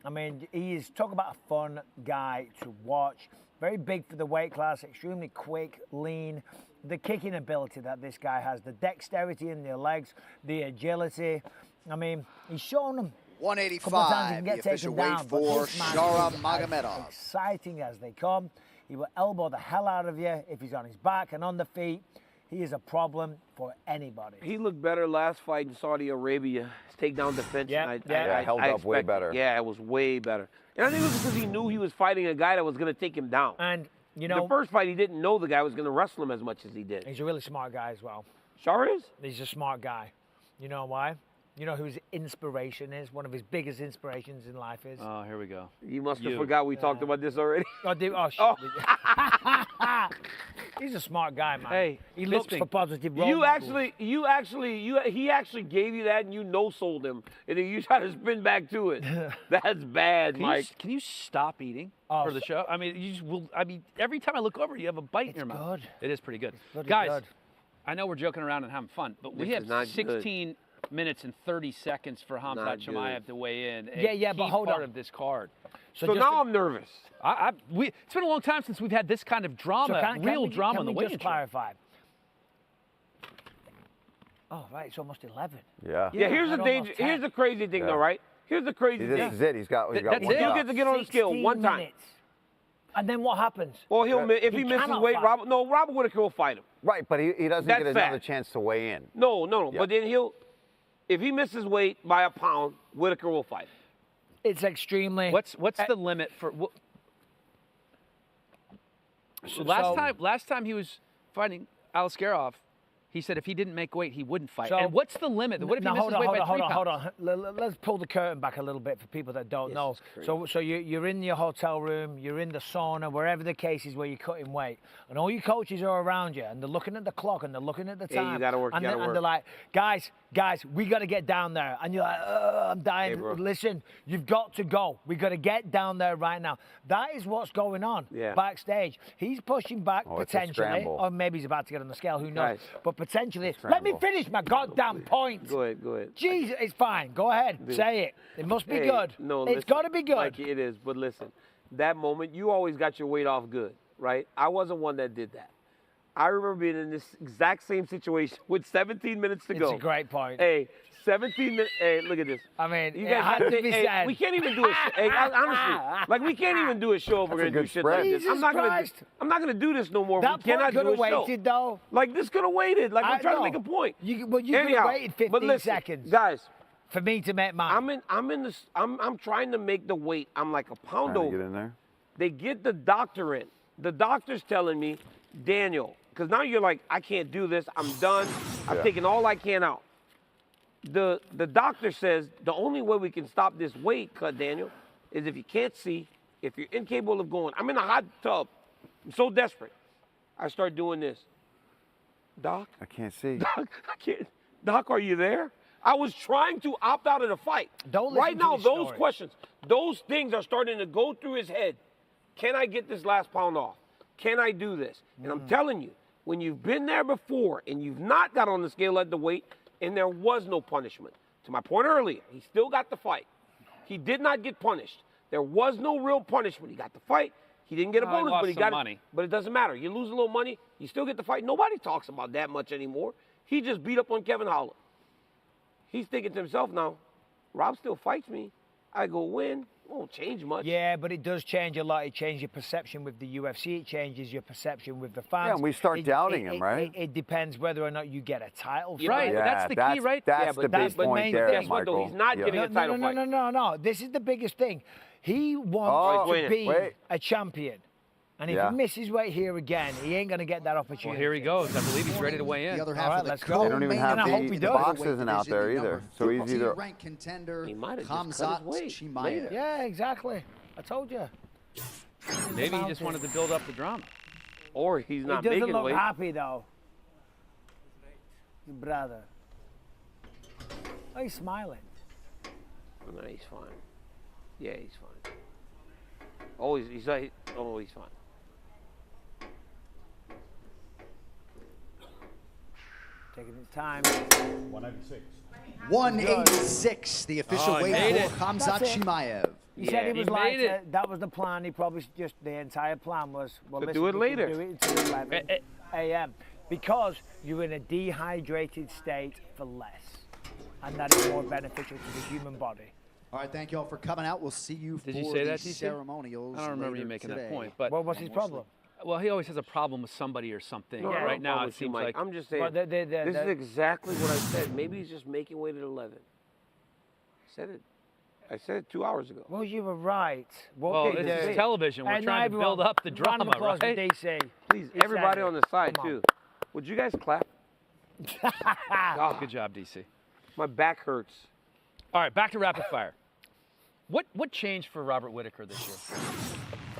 I mean, he is, talk about a fun guy to watch. Very big for the weight class, extremely quick, lean. The kicking ability that this guy has, the dexterity in the legs, the agility. I mean, he's shown them. A couple of times he 185, can the get official taken weight down, but for this man Shara is as Magomedov. exciting as they come. He will elbow the hell out of you if he's on his back and on the feet. He is a problem for anybody. He looked better last fight in Saudi Arabia. His takedown defense. Yeah, held up way expected. better. Yeah, it was way better. And I think it was because he knew he was fighting a guy that was going to take him down. And, you The know, first fight, he didn't know the guy was going to wrestle him as much as he did. he's a really smart guy as well. Shara is? He's a smart guy. You know why? You know who his inspiration is? One of his biggest inspirations in life is? Oh, here we go. You must have You. forgot we talked about this already. Oh, dude, oh, shit. Oh. He's a smart guy, man. Hey, he looks Bisping, for positive role He models. actually gave you that and you no-sold him. And then you try to spin back to it. That's bad, Mike. Can you stop eating Oh, for the show? I mean, you just will. I mean, every time I look over, you have a bite in your mouth. good. It is pretty good. bloody Guys, good. I know we're joking around and having fun, but we This have is not good. 16 minutes and 30 seconds for Not Hamzat good. Chimaev to weigh in. Yeah, but hold part on. of this card. So just now to- I'm nervous. It's been a long time since we've had this kind of drama, So real drama can on the we weigh-in just show. clarify? Oh, right, it's almost 11. Yeah. Yeah, here's the I'd danger. almost Here's have- the crazy thing, though, right? Here's the crazy This thing. is it. He's got That's one it. You shot. get to get on the scale 16 one time. minutes. And then what happens? Well, if He he misses cannot weight, fight. Robert Whittaker will fight him. Right, but he doesn't That's get another fact. chance to weigh in. No. Yeah. But then if he misses weight by a pound, Whittaker will fight. It's extremely. What's the limit for? Last time he was fighting Aliskerov, He said if he didn't make weight, he wouldn't fight. So- and what's the limit? What if he Now, misses weight by 3 hold pounds? on. Let's pull the curtain back a little bit for people that don't know. So you're in your hotel room, you're in the sauna, wherever the case is where you're cutting weight, and all your coaches are around you, and they're looking at the clock and they're looking at the time. Yeah, you gotta work. And, You gotta and work. they're like, guys, we got to get down there. And you're like, I'm dying. Hey, bro. Listen, you've got to go. We got to get down there right now. That is what's going on backstage. He's pushing back Oh, it's a potentially, scramble. or maybe he's about to get on the scale. Who knows? Guys. But potentially, let me scramble. finish my goddamn point. Go ahead. Jesus, it's fine. Go ahead. Say it. It must be good. No, It's listen, got to be good. Like it is, but listen, that moment, you always got your weight off good, right? I wasn't one that did that. I remember being in this exact same situation with 17 minutes to go. It's a great point. Hey, 17 minutes. Hey, look at this. I mean, You it guys had have to be hey, said. we can't even do a hey, honestly, like we can't even do a show if we're That's a gonna do good shit spread. like this. Jesus Christ. I'm not gonna do this no more. That We cannot point could do have a show. waited, though. Like this could have waited. Like I we're trying to know. make a point. You could have Anyhow, waited but 15 listen, seconds guys. for me to make mine. I'm trying to make the weight. I'm like a pound Trying to get over. in there. They get the doctor in. The doctor's telling me, Daniel, because now you're like, I can't do this. I'm done. I'm taking all I can out. The doctor says the only way we can stop this weight cut, Daniel, is if you can't see, if you're incapable of going. I'm in a hot tub. I'm so desperate. I start doing this. Doc, I can't see. Doc, I can't. Doc, are you there? I was trying to opt out of the fight. Don't listen right to now, his those story. questions, those things are starting to go through his head. Can I get this last pound off? Can I do this? And I'm telling you, when you've been there before and you've not got on the scale at the weight and there was no punishment, to my point earlier, he still got the fight. He did not get punished. There was no real punishment. He got the fight. He didn't get a Well, he bonus, lost but he some got money. it. But it doesn't matter. You lose a little money, you still get the fight. Nobody talks about that much anymore. He just beat up on Kevin Holloway. He's thinking to himself now, Rob still fights me. I go win. Won't change much. Yeah, but it does change a lot. It changes your perception with the UFC. It changes your perception with the fans. Yeah, and we start doubting him, right? It depends whether or not you get a title fight. Right, Yeah, that's the key, right? That's Yeah, the but big the point main there, thing. Guess what, though? Michael. He's not Yeah. getting a title fight. No. This is the biggest thing. He wants Oh, to be wait. a champion. And if Yeah. he misses weight here again, he ain't going to get that opportunity. Well, here he goes. I believe he's ready to weigh in. The other All half right, of the let's go. They don't even have And I hope he the does. box isn't out there either. So he's either ranked contender He might have just cut his weight Chimaev. later. Yeah, exactly. I told you. Maybe he just wanted to build up the drama. Or he's not He doesn't making look weight. happy, though. Your brother. Oh, he's smiling. No, he's fine. Yeah, he's fine. Oh, he's fine. Taking his time. 186, the official Oh, he weight made for it. Khamzat That's it. Chimaev. He said he he was made like, it. that was the plan. He probably just, the entire plan was, well, To listen, do it we can later. do it until 11 a.m. Because you're in a dehydrated state for less. And that is more beneficial to the human body. All right, thank you all for coming out. We'll see you Did for you say the that, TC? ceremonials. I don't remember you later making today. that point, but Well, what's his problem? well, he always has a problem with somebody or something. No, Right now, it with you, seems Mike. like I'm just saying. Well, this is exactly what I said. Maybe he's just making weight at 11. I said it 2 hours ago. Well, you were right. What well, they it's do- television. We're And trying to everyone, build up the round of drama, applause for right? DC. Please, He said everybody it. on the side Come on. too. Would you guys clap? God, Good job, DC. my back hurts. All right, back to rapid fire. What changed for Robert Whittaker this year?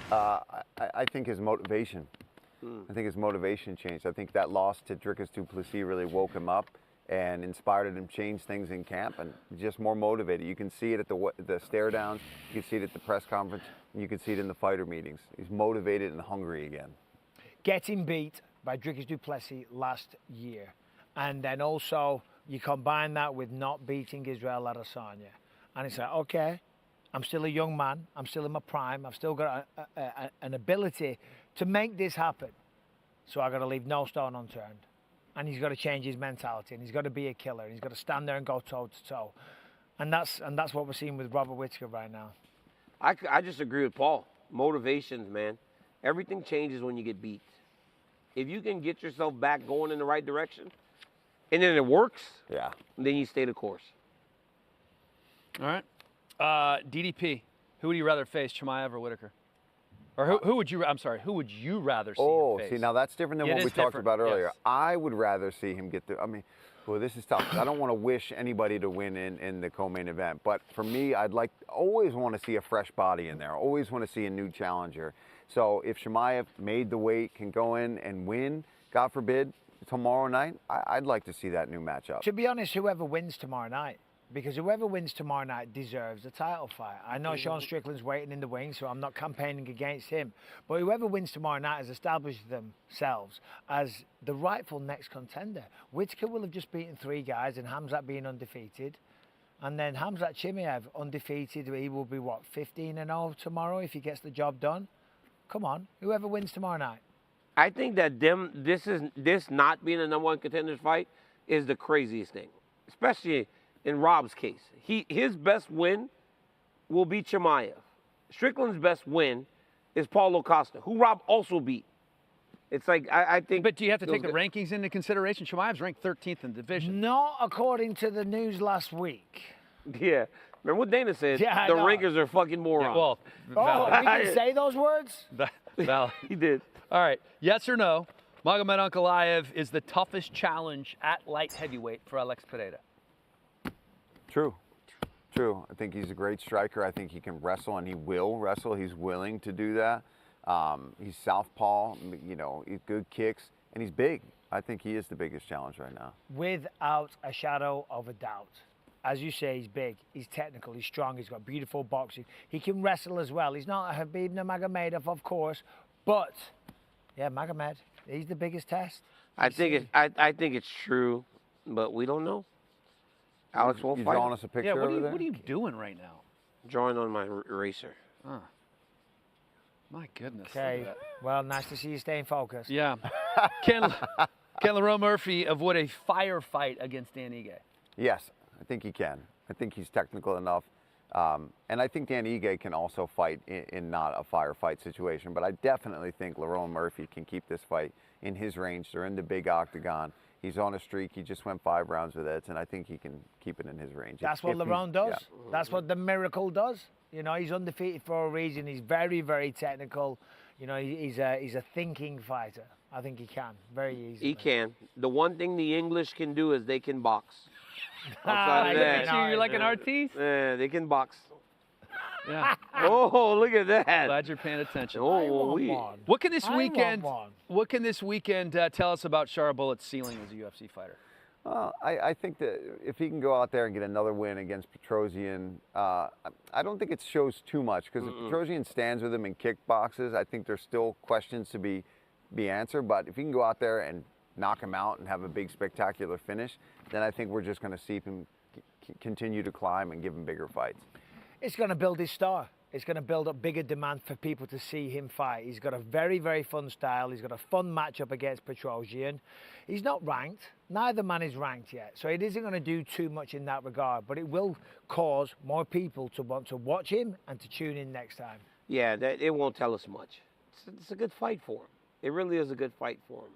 I think his motivation. I think his motivation changed. I think that loss to Dricus du Plessis really woke him up and inspired him to change things in camp and just more motivated. You can see it at the stare downs. You can see it at the press conference. And you can see it in the fighter meetings. He's motivated and hungry again. Getting beat by Dricus du Plessis last year. And then also you combine that with not beating Israel Adesanya. And it's like, okay, I'm still a young man. I'm still in my prime. I've still got an ability to make this happen. So I've got to leave no stone unturned. And he's got to change his mentality. And he's got to be a killer. And he's got to stand there and go toe to toe. And that's what we're seeing with Robert Whittaker right now. I just agree with Paul. Motivations, man. Everything changes when you get beat. If you can get yourself back going in the right direction, and then it works, Yeah. then you stay the course. All right. DDP. Who would you rather face, Chimaev or Whittaker? Or who would you? I'm sorry. Who would you rather see? Oh, him face? see, now that's different than Yeah, what it we is talked different, about earlier. yes. I would rather see him get the. I mean, well, this is tough. 'Cause I don't want to wish anybody to win in the co-main event, but for me, I'd always want to see a fresh body in there. Always want to see a new challenger. So if Chimaev made the weight, can go in and win, God forbid, tomorrow night, I'd like to see that new matchup. To be honest, whoever wins tomorrow night, because whoever wins tomorrow night deserves a title fight. I know Sean Strickland's waiting in the wings, so I'm not campaigning against him. But whoever wins tomorrow night has established themselves as the rightful next contender. Whitaker will have just beaten 3 guys, and Hamzat being undefeated. And then Hamzat Chimaev undefeated, he will be, what, 15-0 tomorrow if he gets the job done? Come on, whoever wins tomorrow night. I think that this not being a #1 contenders fight is the craziest thing, especially in Rob's case. His best win will be Chimaev. Strickland's best win is Paulo Costa, who Rob also beat. It's like, I think... But do you have to take the rankings into consideration? Chimaev's ranked 13th in the division. Not according to the news last week. Yeah. Remember what Dana said? Yeah, the I know. rankers are fucking morons. Well, Oh, he didn't say those words? Valid. He did. All right. Yes or no? Magomed Ankalaev is the toughest challenge at light heavyweight for Alex Pereira. True. True. I think he's a great striker. I think he can wrestle, and he will wrestle. He's willing to do that. He's southpaw, you know, he's good kicks, and he's big. I think he is the biggest challenge right now. Without a shadow of a doubt. As you say, he's big, he's technical, he's strong, he's got beautiful boxing. He can wrestle as well. He's not a Khabib Nurmagomedov, of course, but yeah, Magomed, he's the biggest test. I think it's true, but we don't know. Alex won't You fight. drawing us a picture Yeah, over there? what are you doing right now? Drawing on my eraser. My goodness. Okay, well, nice to see you staying focused. Yeah. Can Lerone Murphy avoid a firefight against Dan Ige? Yes, I think he can. I think he's technical enough. And I think Dan Ige can also fight in not a firefight situation. But I definitely think Lerone Murphy can keep this fight in his range. They're in the big octagon. He's on a streak. He just went 5 rounds with Edson. I think he can keep it in his range. That's what If he- Lerone does. yeah. That's what the Miracle does. You know, he's undefeated for a reason. He's very, very technical. You know, he's a thinking fighter. I think he can very easily. He can. The one thing the English can do is they can box. Look Outside of at that, you, you're like an artiste. yeah, they can box. Yeah. Oh, look at that. Glad you're paying attention. Oh, we. What can this I want weekend? one. What can this weekend tell us about Shara Bullett's ceiling as a UFC fighter? I think that if he can go out there and get another win against Petrosian, I don't think it shows too much because if Petrosian stands with him and kickboxes, I think there's still questions to be answered. But if he can go out there and knock him out and have a big spectacular finish, then I think we're just going to see him continue to climb and give him bigger fights. It's going to build his star. It's going to build up bigger demand for people to see him fight. He's got a very, very fun style. He's got a fun matchup against Petrosian. He's not ranked. Neither man is ranked yet. So it isn't going to do too much in that regard, but it will cause more people to want to watch him and to tune in next time. Yeah, it won't tell us much. It's a good fight for him. It really is a good fight for him.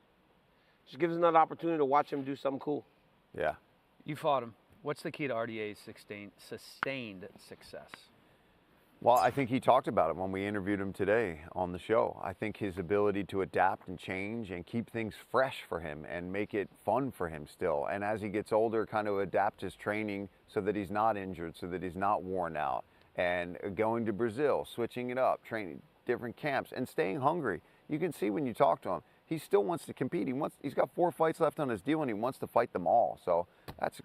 Just gives us another opportunity to watch him do something cool. Yeah. You fought him. What's the key to RDA's sustained success? Well, I think he talked about it when we interviewed him today on the show. I think his ability to adapt and change and keep things fresh for him and make it fun for him still. And as he gets older, kind of adapt his training so that he's not injured, so that he's not worn out. And going to Brazil, switching it up, training different camps, and staying hungry. You can see when you talk to him, he still wants to compete. He's got 4 fights left on his deal, and he wants to fight them all. So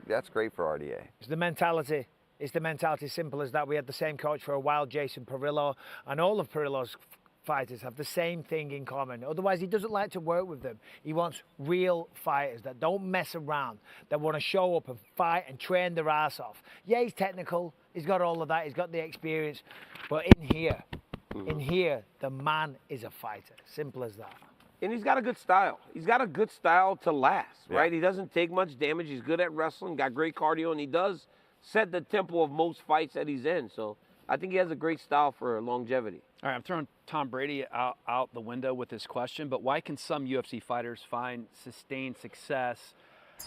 that's great for RDA. It's the mentality. It's the mentality, simple as that. We had the same coach for a while, Jason Perillo, and all of Perillo's fighters have the same thing in common. Otherwise, he doesn't like to work with them. He wants real fighters that don't mess around, that want to show up and fight and train their ass off. Yeah, he's technical. He's got all of that. He's got the experience. But in here, the man is a fighter. Simple as that. And he's got a good style. He's got a good style to last, right? Yeah. He doesn't take much damage. He's good at wrestling, got great cardio, and he does set the tempo of most fights that he's in. So I think he has a great style for longevity. All right, I'm throwing Tom Brady out the window with this question, but why can some UFC fighters find sustained success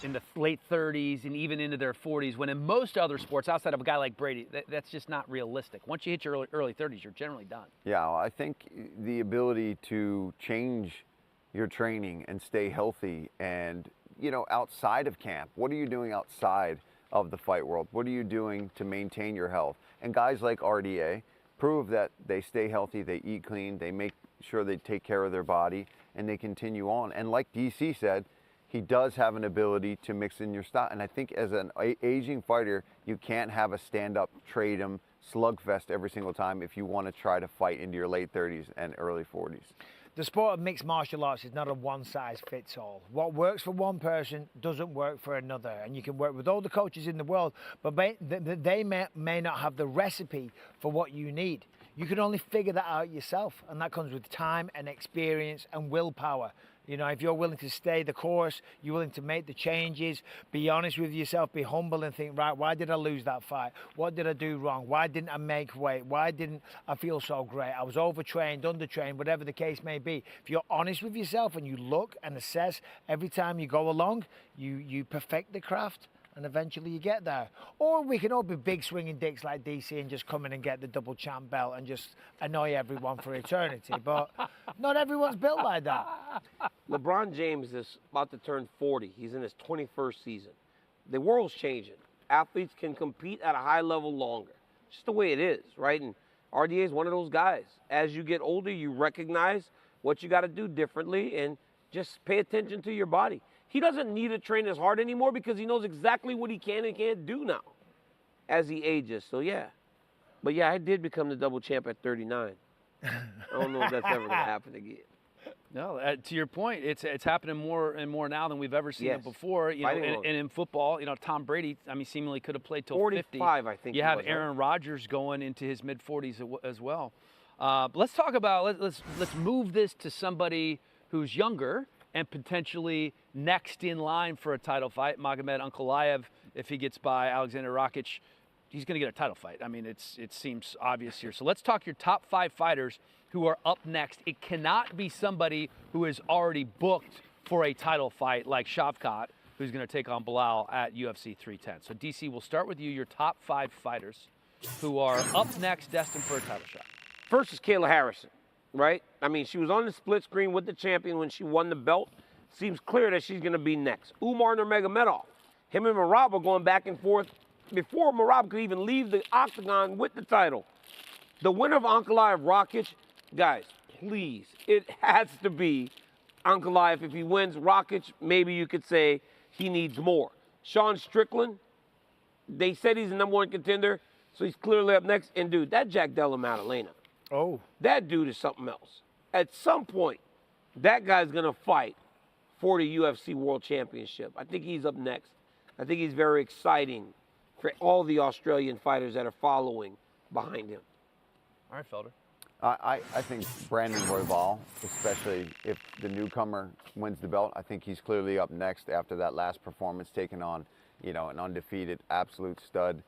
in the late 30s and even into their 40s, when in most other sports, outside of a guy like Brady, that's just not realistic. Once you hit your early 30s, you're generally done. Yeah, I think the ability to change your training and stay healthy and, you know, outside of camp, what are you doing outside of the fight world? What are you doing to maintain your health? And guys like RDA prove that they stay healthy, they eat clean, they make sure they take care of their body, and they continue on. And like DC said, he does have an ability to mix in your style. And I think as an aging fighter, you can't have a stand-up, trade him, slugfest every single time if you want to try to fight into your late 30s and early 40s. The sport of mixed martial arts is not a one-size-fits-all. What works for one person doesn't work for another. And you can work with all the coaches in the world, but they may not have the recipe for what you need. You can only figure that out yourself, and that comes with time and experience and willpower. You know, if you're willing to stay the course, you're willing to make the changes, be honest with yourself, be humble and think, right, why did I lose that fight? What did I do wrong? Why didn't I make weight? Why didn't I feel so great? I was overtrained, undertrained, whatever the case may be. If you're honest with yourself and you look and assess every time you go along, you perfect the craft. And eventually you get there. Or we can all be big swinging dicks like DC and just come in and get the double champ belt and just annoy everyone for eternity. But not everyone's built like that. LeBron James is about to turn 40. He's in his 21st season. The world's changing. Athletes can compete at a high level longer. Just the way it is, right? And RDA is one of those guys. As you get older, you recognize what you got to do differently and just pay attention to your body. He doesn't need to train as hard anymore because he knows exactly what he can and can't do now as he ages. So, yeah. But, yeah, I did become the double champ at 39. I don't know if that's ever going to happen again. No, to your point, it's happening more and more now than we've ever seen it before. You know, and in football, you know, Tom Brady, I mean, seemingly could have played till 50. 45, I think. You have Aaron Rodgers going into his mid-40s as well. But let's talk about let's move this to somebody who's younger and potentially next in line for a title fight. Magomed Ankalaev, if he gets by Alexander Rakic, he's going to get a title fight. I mean, it seems obvious here. So let's talk your top 5 fighters who are up next. It cannot be somebody who is already booked for a title fight like Shavkat, who's going to take on Bilal at UFC 310. So DC, we'll start with you, your top 5 fighters who are up next, destined for a title shot. First is Kayla Harrison. Right? I mean, she was on the split screen with the champion when she won the belt. Seems clear that she's going to be next. Umar Nurmagomedov. Him and Merab are going back and forth before Merab could even leave the octagon with the title. The winner of Ankalaev Rakic, guys, please, it has to be Ankalaev. If he wins Rakic, maybe you could say he needs more. Sean Strickland, they said he's the #1 contender, so he's clearly up next. And, dude, that Jack Della Maddalena. Oh. That dude is something else. At some point, that guy's going to fight for the UFC World Championship. I think he's up next. I think he's very exciting for all the Australian fighters that are following behind him. All right, Felder. I think Brandon Royval, especially if the newcomer wins the belt, I think he's clearly up next after that last performance, taking on, you know, an undefeated absolute stud.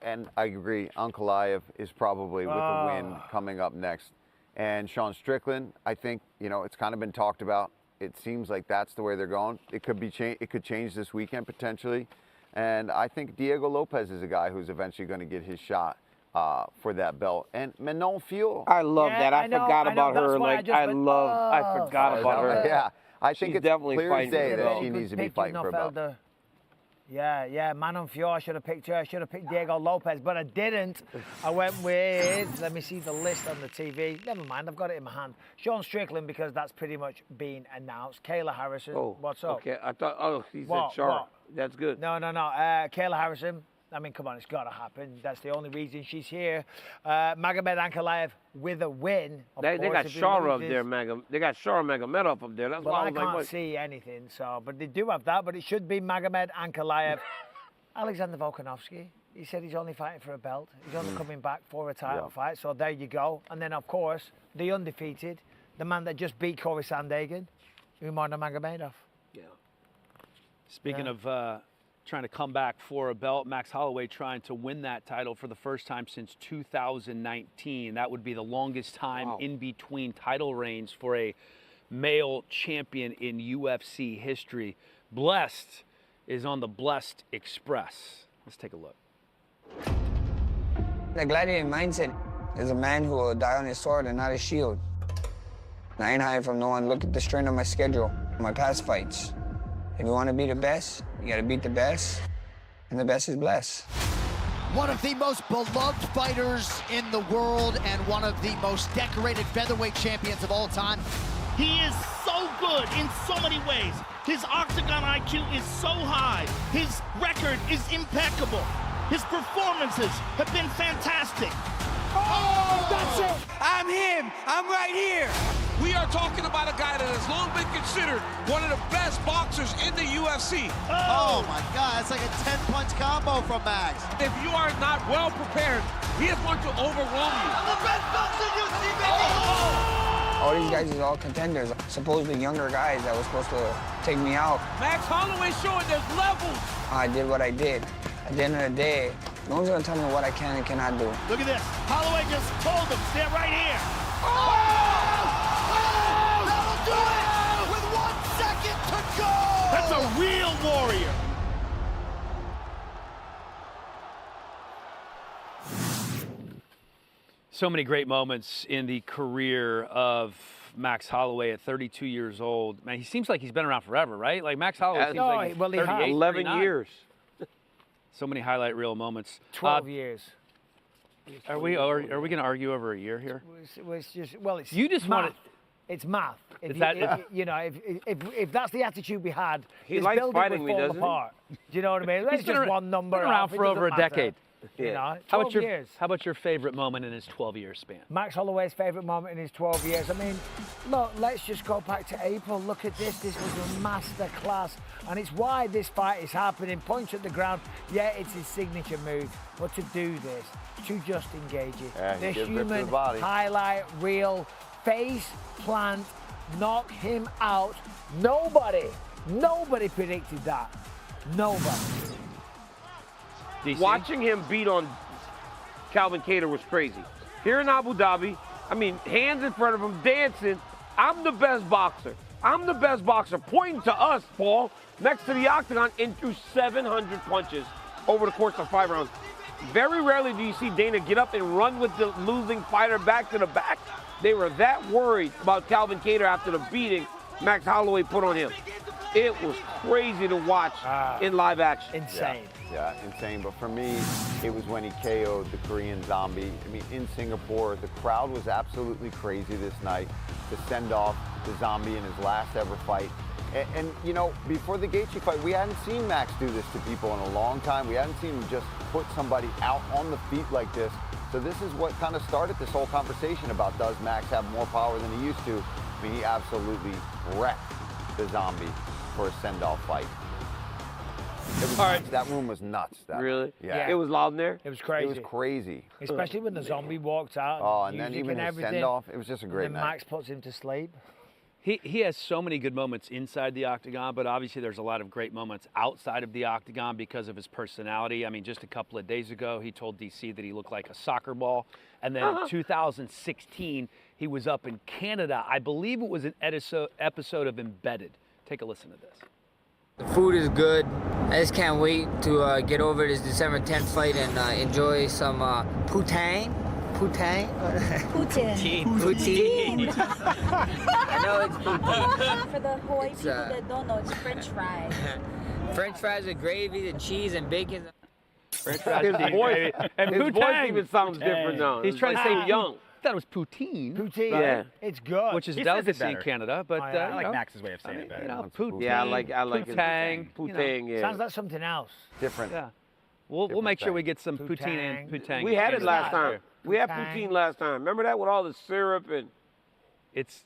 And I agree, Ankalaev is probably with a win coming up next. And Sean Strickland, I think, you know, it's kind of been talked about. It seems like that's the way they're going. It could be it could change this weekend potentially. And I think Diego Lopez is a guy who's eventually going to get his shot for that belt. And Manon Fiorot. I love that. I forgot about her. Like I forgot about her. Yeah, I think it's definitely clear as day that she needs to be fighting for a belt. Yeah, Manon Fiorot, I should have picked her. I should have picked Diego Lopez, but I didn't. I went with, let me see the list on the TV. Never mind, I've got it in my hand. Sean Strickland, because that's pretty much been announced. Kayla Harrison, what's up? Okay, I thought, he said Char. That's good. No. Kayla Harrison, I mean, come on, it's got to happen. That's the only reason she's here. Magomed Ankalaev with a win. They got Shara up there, They got Shara Magomedov up there. That's why I was can't see anything. So, but they do have that. But it should be Magomed Ankalaev. Alexander Volkanovski. He said he's only fighting for a belt. He's only coming back for a title fight. So there you go. And then of course the undefeated, the man that just beat Corey Sandhagen, Umar Nurmagomedov. Yeah. Speaking of trying to come back for a belt, Max Holloway trying to win that title for the first time since 2019. That would be the longest time in between title reigns for a male champion in UFC history. Blessed is on the Blessed Express. Let's take a look. The gladiator mindset is a man who will die on his sword and not his shield. I ain't hiding from no one. Look at the strength of my schedule, my past fights. If you want to be the best, you got to beat the best, and the best is blessed. One of the most beloved fighters in the world and one of the most decorated featherweight champions of all time. He is so good in so many ways. His octagon IQ is so high. His record is impeccable. His performances have been fantastic. Oh, that's it. I'm him. I'm right here. We are talking about a guy that has long been considered one of the best boxers in the UFC. Oh my God, it's like a 10-punch combo from Max. If you are not well prepared, he is going to overwhelm you. I'm the best boxer you see, baby. All these guys is all contenders, supposedly younger guys that were supposed to take me out. Max Holloway showing there's levels. I did what I did. At the end of the day, no one's gonna tell me what I can and cannot do. Look at this. Holloway just told him, stand right here. That'll do it! With 1 second to go! That's a real warrior. So many great moments in the career of Max Holloway at 32 years old. Man, he seems like he's been around forever, right? Like Max Holloway seems like he's 38, 11 39. years. So many highlight reel moments. 12 years. Are we going to argue over a year here? It's You just math. want It's math. If Is you, that- if that's the attitude we had, He this likes building fighting would me, fall doesn't he? apart. Do you know what I mean? It's He's been just ar- one number. been around off, it for over a doesn't matter. decade. You know, How 12 about years. How about your favorite moment in his 12-year span? Max Holloway's favourite moment in his 12 years. I mean, look, let's just go back to April. Look at this. This was a master class. And it's why this fight is happening. Punch at the ground. Yeah, it's his signature move. But to do this, to just engage it. Yeah, he the gives rip to the human body. highlight reel, face plant, knock him out. Nobody predicted that. Nobody. DC? Watching him beat on Calvin Kattar was crazy. Here in Abu Dhabi, I mean, hands in front of him, dancing. I'm the best boxer. I'm the best boxer. Pointing to us, Paul, next to the octagon, and threw 700 punches over the course of 5 rounds. Very rarely do you see Dana get up and run with the losing fighter back to the back. They were that worried about Calvin Kattar after the beating Max Holloway put on him. It was crazy to watch in live action. Insane. Yeah, insane. But for me, it was when he KO'd the Korean Zombie. I mean, in Singapore, the crowd was absolutely crazy this night to send off the Zombie in his last ever fight. And you know, before the Gaethje fight, we hadn't seen Max do this to people in a long time. We hadn't seen him just put somebody out on the feet like this. So this is what kind of started this whole conversation about, does Max have more power than he used to? I mean, he absolutely wrecked the Zombie for a send-off fight. It was nuts. That room was nuts. Really? Yeah. It was loud in there? It was crazy. It was crazy. Especially when the Zombie walked out. Oh, and then music even his everything. send-off, it was just a great and then night. Max puts him to sleep. He has so many good moments inside the octagon, but obviously there's a lot of great moments outside of the octagon because of his personality. I mean, just a couple of days ago, he told DC that he looked like a soccer ball. And then in 2016, he was up in Canada. I believe it was an episode of Embedded. Take a listen to this. The food is good. I just can't wait to get over this December 10th fight and enjoy some poutine. Poutine? Poutine. I know it's poutine. For the Hawaii people that don't know, it's French fries. French fries with gravy, the cheese, and bacon. French fries, His cheese, voice, gravy, and his voice poutine. even sounds different now. He's trying to like say too young. I thought it was poutine. Poutine. Yeah. It's good. Which is He says it delicacy in better. Canada, but I you like know, Max's way of saying it better. You know, poutine. Yeah, I like it. Poutine. Poutine, yeah. Sounds like something else. Different. Yeah. We'll make sure we get some poutine and poutine. We had it last Canada. time. We had poutine last time. Remember that with all the syrup and...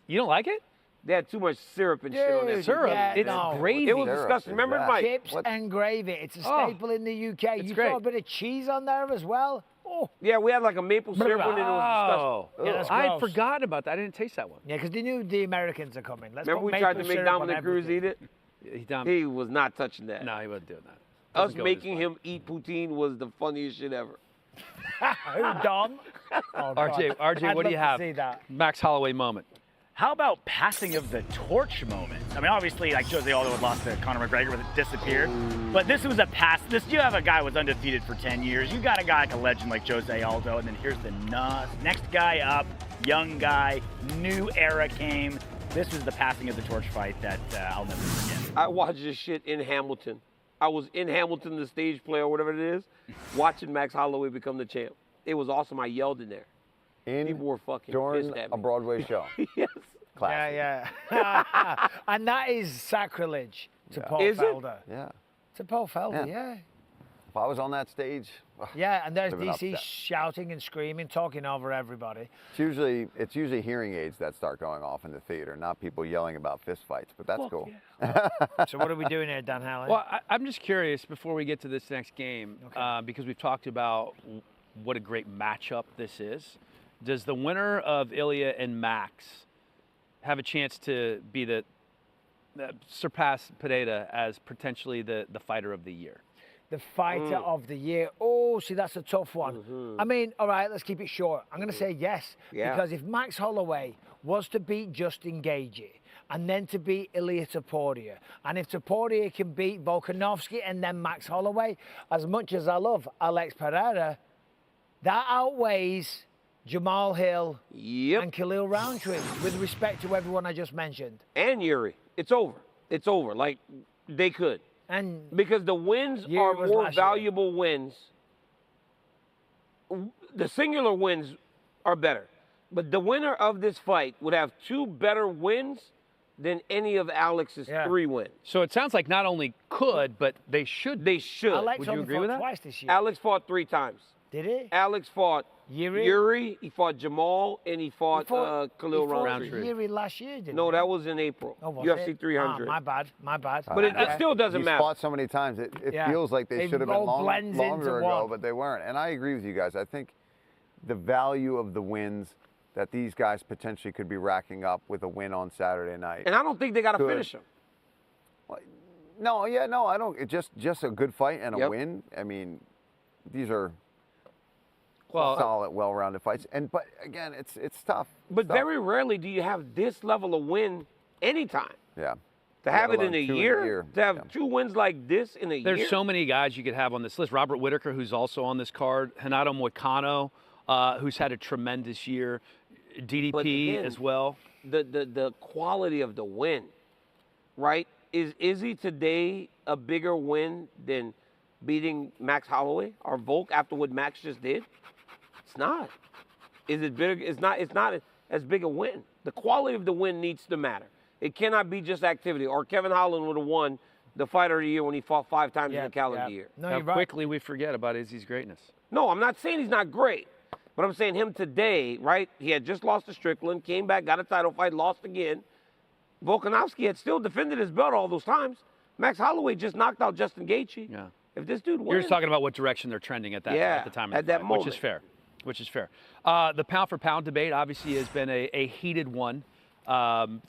You don't like it? They had too much syrup and shit on that. Syrup. Yeah, it's no. crazy. It was disgusting. Remember, Mike? Chips and gravy. It's a staple in the UK. It's You great. throw a bit of cheese on there as well. Oh. Yeah, we had like a maple syrup one and it was disgusting. Yeah, that's I had gross. forgotten about that. I didn't taste that one. Yeah, because they knew the Americans are coming. Let's Remember put we tried to maple make syrup on Dominic Cruz everything. eat it? He was not touching that. No, he wasn't doing that. Us Doesn't go with making his him eat poutine was the funniest shit ever. Who, Dom? Oh, God. RJ, I'd what do you love have? to see that. Max Holloway moment. How about passing of the torch moment? I mean, obviously, like Jose Aldo had lost to Conor McGregor, but it disappeared. But this was a pass. You have a guy who was undefeated for 10 years. You got a guy like a legend like Jose Aldo, and then here's the next guy up, young guy, new era came. This was the passing of the torch fight that I'll never forget. I watched this shit in Hamilton. I was in Hamilton, the stage play or whatever it is, watching Max Holloway become the champ. It was awesome. I yelled in there. People were fucking during pissed at me. a Broadway show. Yes. Classic. Yeah. And that is sacrilege to Paul Is it? Felder. Yeah. To Paul Felder, yeah. If I was on that stage, Yeah, and there's I'd have been DC upset. shouting and screaming, talking over everybody. It's usually hearing aids that start going off in the theater, not people yelling about fist fights. But that's cool. So what are we doing here, Dan Howley? Well, I'm just curious before we get to this next game, because we've talked about what a great matchup this is. Does the winner of Ilya and Max have a chance to be the surpass Pereira as potentially the fighter of the year? The fighter of the year. Oh, see, that's a tough one. I mean, all right, let's keep it short. I'm going to say yes. Yeah. Because if Max Holloway was to beat Justin Gaethje and then to beat Ilia Topuria, and if Topuria can beat Volkanovski and then Max Holloway, as much as I love Alex Pereira, that outweighs Jamal Hill and Khalil Roundtree, with respect to everyone I just mentioned. And Yuri. It's over. It's over. Like, they could. And because the wins are more valuable wins. The singular wins are better. But the winner of this fight would have 2 better wins than any of Alex's 3 wins. So it sounds like not only could, but they should. They should. Alex Would you only agree fought with that? twice this year. Alex fought 3 times. Did he? Alex fought Yuri, he fought Jamal, and he fought Khalil Roundtree. Yuri last year, didn't No, he? that was in April. Oh, was UFC it? 300. My bad. But it still doesn't He's matter. fought so many times, it feels like they should have been longer ago, but they weren't. And I agree with you guys. I think the value of the wins that these guys potentially could be racking up with a win on Saturday night. And I don't think they got to finish him. No, I don't. It's just a good fight and a win. I mean, these are solid, well-rounded fights. But again, it's tough. But very rarely do you have this level of win anytime. Yeah. To have it in a year, to have 2 wins like this in a year. There's so many guys you could have on this list. Robert Whitaker, who's also on this card. Renato Moicano, who's had a tremendous year. DDP again, as well. The quality of the win, right? Is Izzy today a bigger win than beating Max Holloway or Volk after what Max just did? It's not. Is it big? It's not as big a win. The quality of the win needs to matter. It cannot be just activity. Or Kevin Holland would have won the fighter of the year when he fought 5 times in the calendar year. No, How you're right. quickly we forget about Izzy's greatness. No, I'm not saying he's not great. But I'm saying him today, right? He had just lost to Strickland, came back, got a title fight, lost again. Volkanovski had still defended his belt all those times. Max Holloway just knocked out Justin Gaethje. Yeah. If this dude wins, You're just talking about what direction they're trending at the time of at the that fight, moment. which is fair. The pound-for-pound debate obviously has been a heated one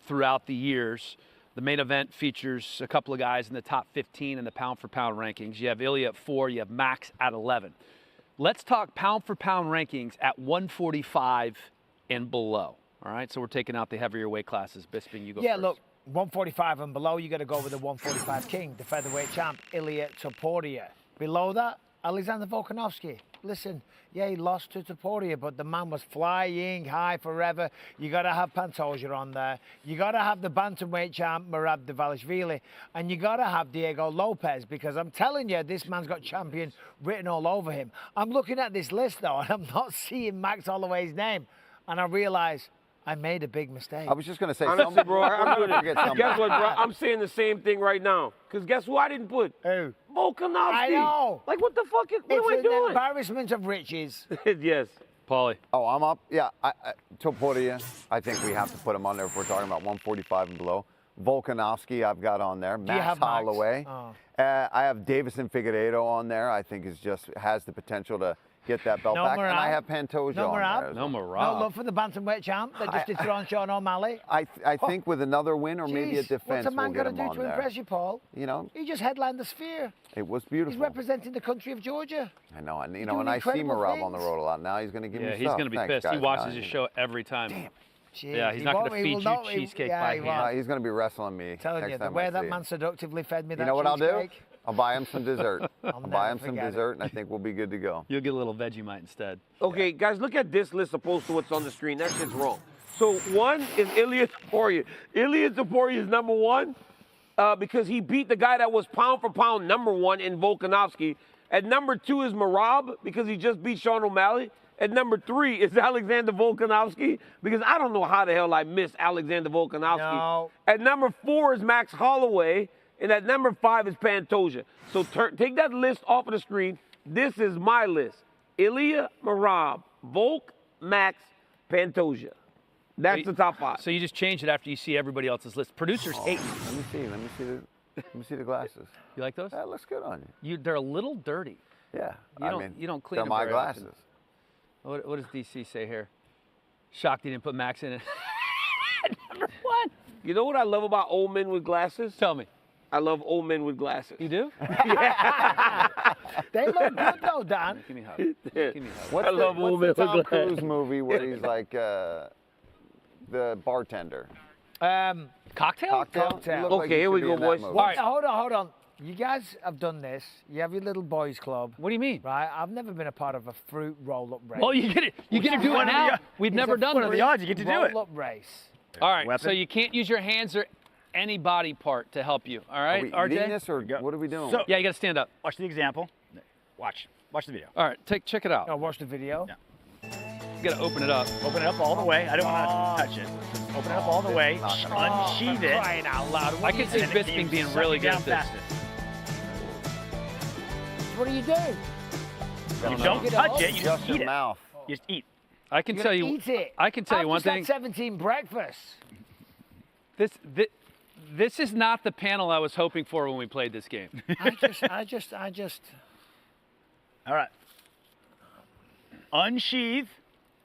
throughout the years. The main event features a couple of guys in the top 15 in the pound-for-pound rankings. You have Ilya at 4, you have Max at 11. Let's talk pound-for-pound rankings at 145 and below. All right, so we're taking out the heavier weight classes. Bisping, you go first. Look, 145 and below, you got to go with the 145 king, the featherweight champ, Ilia Topuria. Below that, Alexander Volkanovski. Listen, he lost to Topuria, but the man was flying high forever. You got to have Pantoja on there. You got to have the bantamweight champ, Merab Dvalishvili. And you got to have Diego Lopez, because I'm telling you, this man's got champion written all over him. I'm looking at this list, though, and I'm not seeing Max Holloway's name. And I realize I made a big mistake. I was just going to say, honestly, bro, I'm doing it. Guess what, bro? I'm saying the same thing right now. Because guess who I didn't put? Who? Volkanovski. I know. Like, what the fuck? What am I It's an doing? embarrassment of riches. Yes. Paulie. Oh, I'm up. Yeah, Topuria, I think we have to put him on there if we're talking about 145 and below. Volkanovski, I've got on there. Max Holloway. Oh. I have Davison Figueiredo on there. I think has the potential to get that belt back. Merab. And I have Pantoja on there. No Merab. No love for the bantamweight champ that just dethroned Sean O'Malley. I think with another win or maybe a defense, what's a man we'll got get to him do on to there. impress you, Paul? You know, He just headlined the Sphere. it was beautiful. He's representing the country of Georgia. I know, and doing and I see incredible Merab on the things. road a lot now. He's going to give me Yeah, stuff. he's going to be Thanks, pissed. guys. He watches his show every time. Damn. Jeez, Yeah, he's he not won't- going to he feed will you not- cheesecake yeah, by he hand. won't. He's going to be wrestling me. Telling next you, the time way I that see man him. seductively fed me that You know what I'll do? cheesecake. I'll buy him some dessert. I'll buy him never some forget it. dessert, and I think we'll be good to go. You'll get a little Vegemite instead. Okay, guys, look at this list opposed to what's on the screen. That shit's wrong. So one is Ilia Topuria. Ilia Topuria is number one because he beat the guy that was pound for pound number one in Volkanovski. At number two is Merab because he just beat Sean O'Malley. At number three is Alexander Volkanovski because I don't know how the hell I missed Alexander Volkanovski. No. At number four is Max Holloway. And at number five is Pantoja. So take that list off of the screen. This is my list. Ilia, Merab, Volk, Max, Pantoja. That's the top five. So you just change it after you see everybody else's list. Producers hate you. Let me see the glasses. You like those? That looks good on you. They're a little dirty. Yeah. You don't clean they're them my very glasses. often. What does DC say here? Shocked he didn't put Max in it. Number one. You know what I love about old men with glasses? Tell me. I love old men with glasses. You do? They look good though, Dan. Give me a hug. Give me a hug. What's I love old men what's the with Tom glasses. Cruise movie where he's like the bartender? Cocktail? Cocktail? Cocktail. You look like Okay, you here we should be go, in that boys. movie. What, hold on. You guys have done this. You have your little boys club. What do you mean? Right? I've never been a part of a fruit roll-up race. Well, you get it. You get to do it now. We've never done What are the it. odds you get to do it? Roll-up race. All right. Weapon? So you can't use your hands or any body part to help you. All Are right, we RJ? eating this or what are we doing? So- Yeah, you got to stand up. Watch the example. Watch the video. All right. Check it out. I'll watch the video. Yeah. You got to open it up. Open it up all the way. I don't want to touch it. Open it up all the way. Unsheath it. Crying out loud. I can see and then Bisping you being suck really it good down at this. past it. What do you do? You don't touch it. You just Just eat your it. mouth. You just eat. I can You're tell gonna you. eat it. I can tell you I've one just had thing. 17 breakfasts. This is not the panel I was hoping for when we played this game. I just. All right. Unsheath.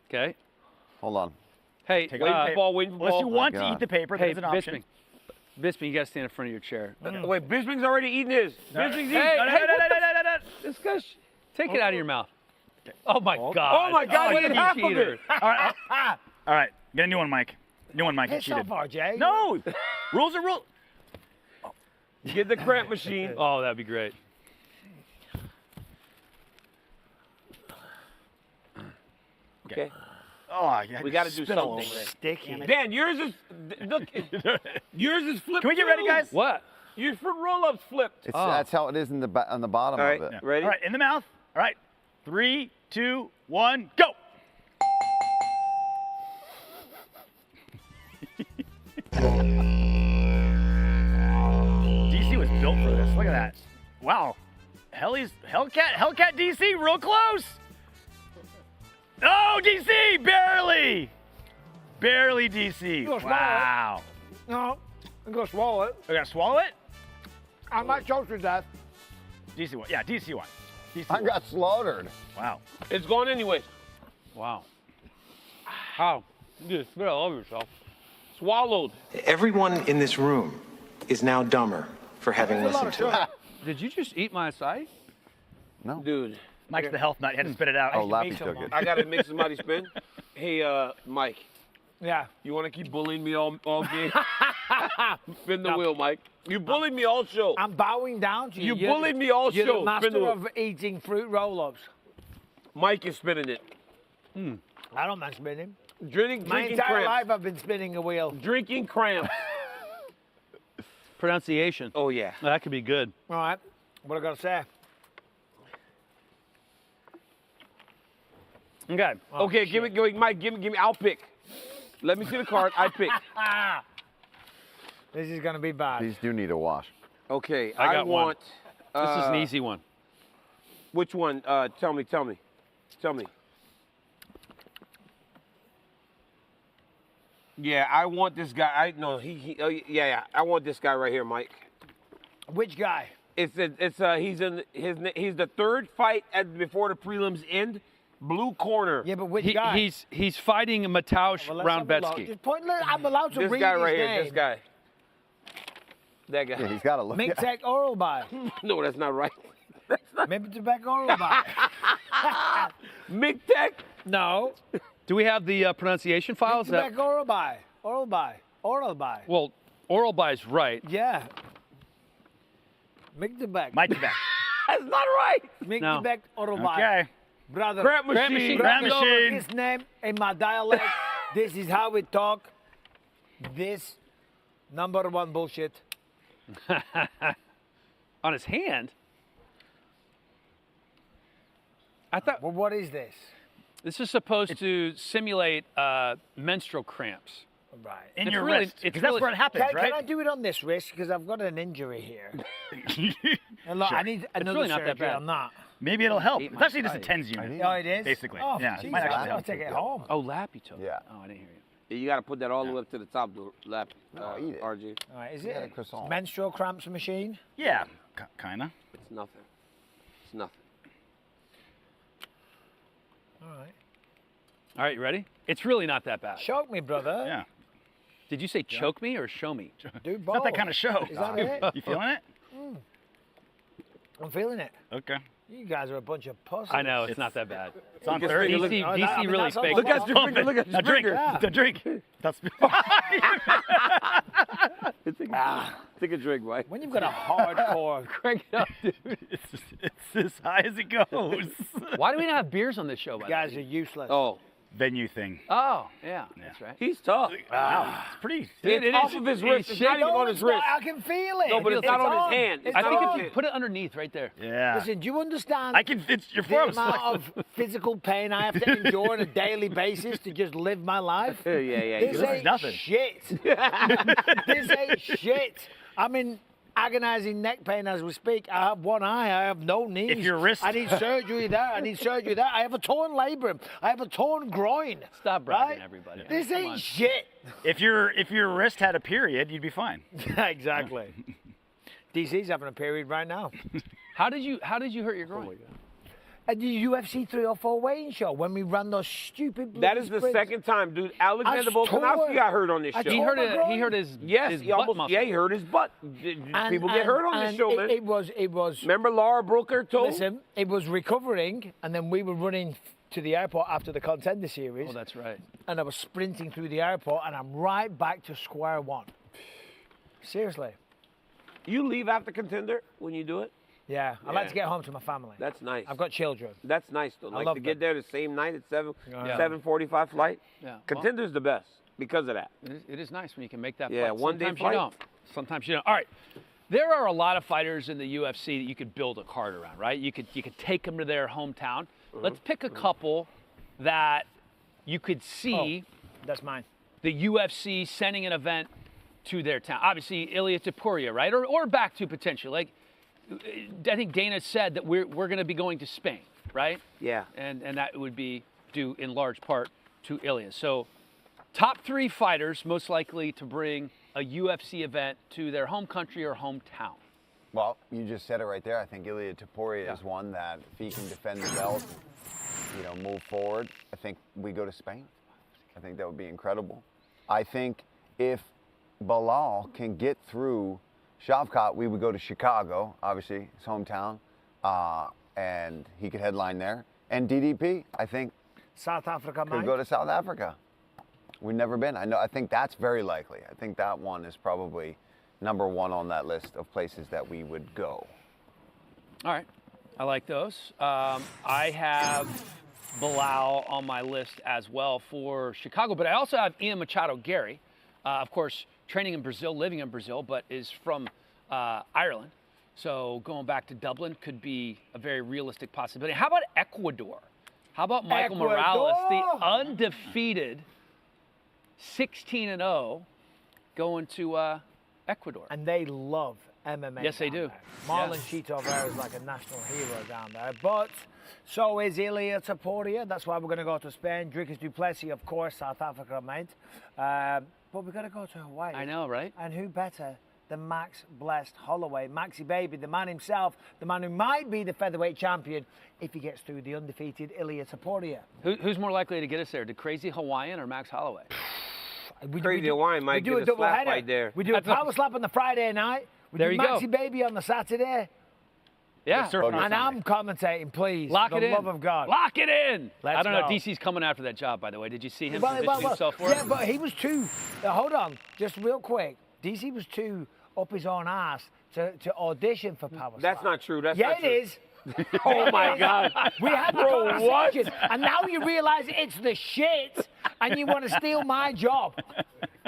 Okay. Hold on. Hey, Take out the ball, paper. wait for Unless ball. you want to God. eat the paper, hey, there's an option. Bisping, you got to stand in front of your chair. Wait, Bisping's already eating his. Bisping's eating. Hey, No, no, hey, no, no, no, no, no. This guy's. Take it out of your mouth. Oh my God. Oh my God, you look at half of cheater. it. All right. All right. Get a new one, Mike. New one, Mike. You Piss cheated. off, RJ. No. Rules are rules. Get the cramp machine. Oh, that'd be great. Okay. Oh, yeah. We got to do spit all something. over it. Sticky. Dan, yours is look. Yours is flipped. Can we get ready, too. guys? What? Your fruit roll-up's flipped. It's, That's how it is in the on the bottom All of right, it. ready? All right, in the mouth. All right. 3, 2, 1, go. DC was built for this. Look at that. Wow. Hellcat DC, real close. Oh, DC, barely. Barely DC. You're Wow. No, I'm gonna swallow it. We're gonna swallow it? I might choke to death. DC one. Yeah, DC one. DC I one. got slaughtered. Wow. It's gone anyway. Wow. How? You just spit all over yourself. Swallowed. Everyone in this room is now dumber for having listened to it. Did you just eat my side? No. Dude. Mike's the health nut. He had to spit it out. Oh, Lappy took it. I gotta make somebody spin. Hey, Mike. Yeah. You want to keep bullying me all game? Spin the wheel, Mike. You bullied me all show. I'm bowing down to you. You bullied me all You're show. the Spin the master wheel. of eating fruit roll-ups. Mike is spinning it. I don't mind spinning. My Drinking entire cramps. life I've been spinning a wheel. Drinking cramps. Pronunciation. Oh, yeah. That could be good. All right. What I gotta say? Okay. Okay, give me, Mike, give me, I'll pick. Let me see the card, I pick. This is gonna be bad. These do need a wash. Okay, I got one. want. This is an easy one. Which one? Tell me. Yeah, I want this guy. Yeah. I want this guy right here, Mike. Which guy? He's the third fight before the prelims end. Blue corner. Yeah, but which guy? He's fighting Mateusz Well, let's have a look. Roundbetsky. Just point, I'm allowed to This read guy his right name. here. This guy. That guy. Yeah, he's got to look. Mixtec oral by. No, that's not right. Maybe tobacco oral by. Mixtec. No. Do we have the pronunciation files? Oral by. Well, oral by is right. Yeah. Migdebek. That's not right. Migdebek oral by. Okay. Brother. Crap machine. Crap machine. This name in my dialect. This is how we talk. This #1 bullshit. On his hand? I thought. Well, what is this? This is supposed to simulate menstrual cramps. Right. In your wrist. Because that's where it happens, Can right? I do it on this wrist? Because I've got an injury here. And look, Sure. I need another really not that surgery bad. on that. Maybe it'll help. Eat It's my actually just a side. TENS unit. Oh, it is? Basically. Oh, Yeah, it Jesus, might actually I'll help. take it home. Oh, lap you took. Yeah. Oh, I didn't hear you. You got to put that all the way up to the top, the lap, eat it. RG. All right, is Yeah, it croissant. menstrual cramps machine? Yeah, kind of. It's nothing. It's nothing. All right. All right, you ready? It's really not that bad. Choke me, brother. Yeah. Did you say choke me or show me? Do both. It's not that kind of show. Is that it? You feeling it? I'm feeling it. Okay. You guys are a bunch of pussies. I know, it's not that bad. It's on Just 30. look- DC really that's faked all- it. Look at your finger. Look at your Now drink. finger. Now drink. That's Take a drink, Mike. When you've got a hardcore, Crank it up, dude. it's as high as it goes. Why do we not have beers on this show, by the guys way? are useless. Oh, Venue thing. Oh, yeah, that's right. he's tough. Wow. It's pretty. It's off of his wrist. It's not even on his wrist. I can feel it. No, but it's not on his hand. It's I think on. if you put it underneath right there. Yeah. Listen, do you understand I can. It's your the forearm's amount flexible. of physical pain I have to endure on a daily basis to just live my life? Yeah. This This is ain't nothing. shit. This ain't shit. I'm in agonizing neck pain as we speak. I have one eye. I have no knees. If your wrist- I need surgery there. I need surgery there. I have a torn labrum. I have a torn groin. Stop bragging, right? everybody. This Come ain't on. shit. If your wrist had a period, you'd be fine. Exactly. DC's having a period right now. How did you hurt your groin? At the UFC 304 weighing show when we ran those stupid. That is the sprints. second time, dude. Alexander I tore- Volkanovski got hurt on this I show. He tore hurt my it. He groin. hurt his. Yes, his he butt almost. muscle. Yeah, he hurt his butt. People get hurt on this show, man. It was. Remember Laura broke her toe? Listen, it was recovering, and then we were running to the airport after the contender series. Oh, that's right. And I was sprinting through the airport, and I'm right back to square one. Seriously. You leave after contender when you do it? Yeah, I like to get home to my family. That's nice. I've got children. That's nice though. Like love to get them. there the same night at Yeah. 7:45 flight. Yeah. Contender's the best because of that. It is nice when you can make that. Yeah, flight. one-day Sometimes flight. you don't. Sometimes you don't. All right. There are a lot of fighters in the UFC that you could build a card around, right? You could take them to their hometown. Let's pick a couple that you could see. That's mine. The UFC sending an event to their town. Obviously, Ilia Topuria, right? Or back to potentially. Like, I think Dana said that we're going to be going to Spain, right? Yeah. And that would be due in large part to Ilia. So, top 3 fighters most likely to bring a UFC event to their home country or hometown. Well, you just said it right there. I think Ilia Topuria is one that if he can defend the belt, move forward, I think we go to Spain. I think that would be incredible. I think if Bilal can get through Shavkat, we would go to Chicago, obviously his hometown, and he could headline there. And DDP, I think, South Africa, could go to South Africa. We've never been. I think that's very likely. I think that one is probably #1 on that list of places that we would go. All right. I like those. I have Bilal on my list as well for Chicago, but I also have Ian Machado Gary, of course, training in Brazil, living in Brazil, but is from Ireland. So going back to Dublin could be a very realistic possibility. How about Ecuador? How about Michael Morales, the undefeated 16-0, going to Ecuador? And they love MMA. Yes, they do. Marlon Yes. Chito Vera is like a national hero down there. But so is Ilia Topuria. That's why we're going to go to Spain. Dricus du Plessis, of course, South Africa, mate. But we've got to go to Hawaii. I know, right? And who better than Max Blessed Holloway? Maxi Baby, the man himself, the man who might be the featherweight champion if he gets through the undefeated Ilia Topuria. Who's more likely to get us there, the crazy Hawaiian or Max Holloway? Crazy Hawaiian might do get a a double slap header. right there. We do a power slap on the Friday night. We There do you go. Maxi Baby on the Saturday. Yeah. And I'm commentating, please. Lock for it the in. love of God. Lock it in. Let's I don't know. go. DC's coming after that job, by the way. Did you see him Well, position himself for yeah, it? but he was too. Hold on, just real quick. DC was too up his own ass to audition for Power That's Slam. not true. That's yeah, not true. it is. Oh my God. We had the Bro, what? conversation, and now you realize it's the shit, and you want to steal my job.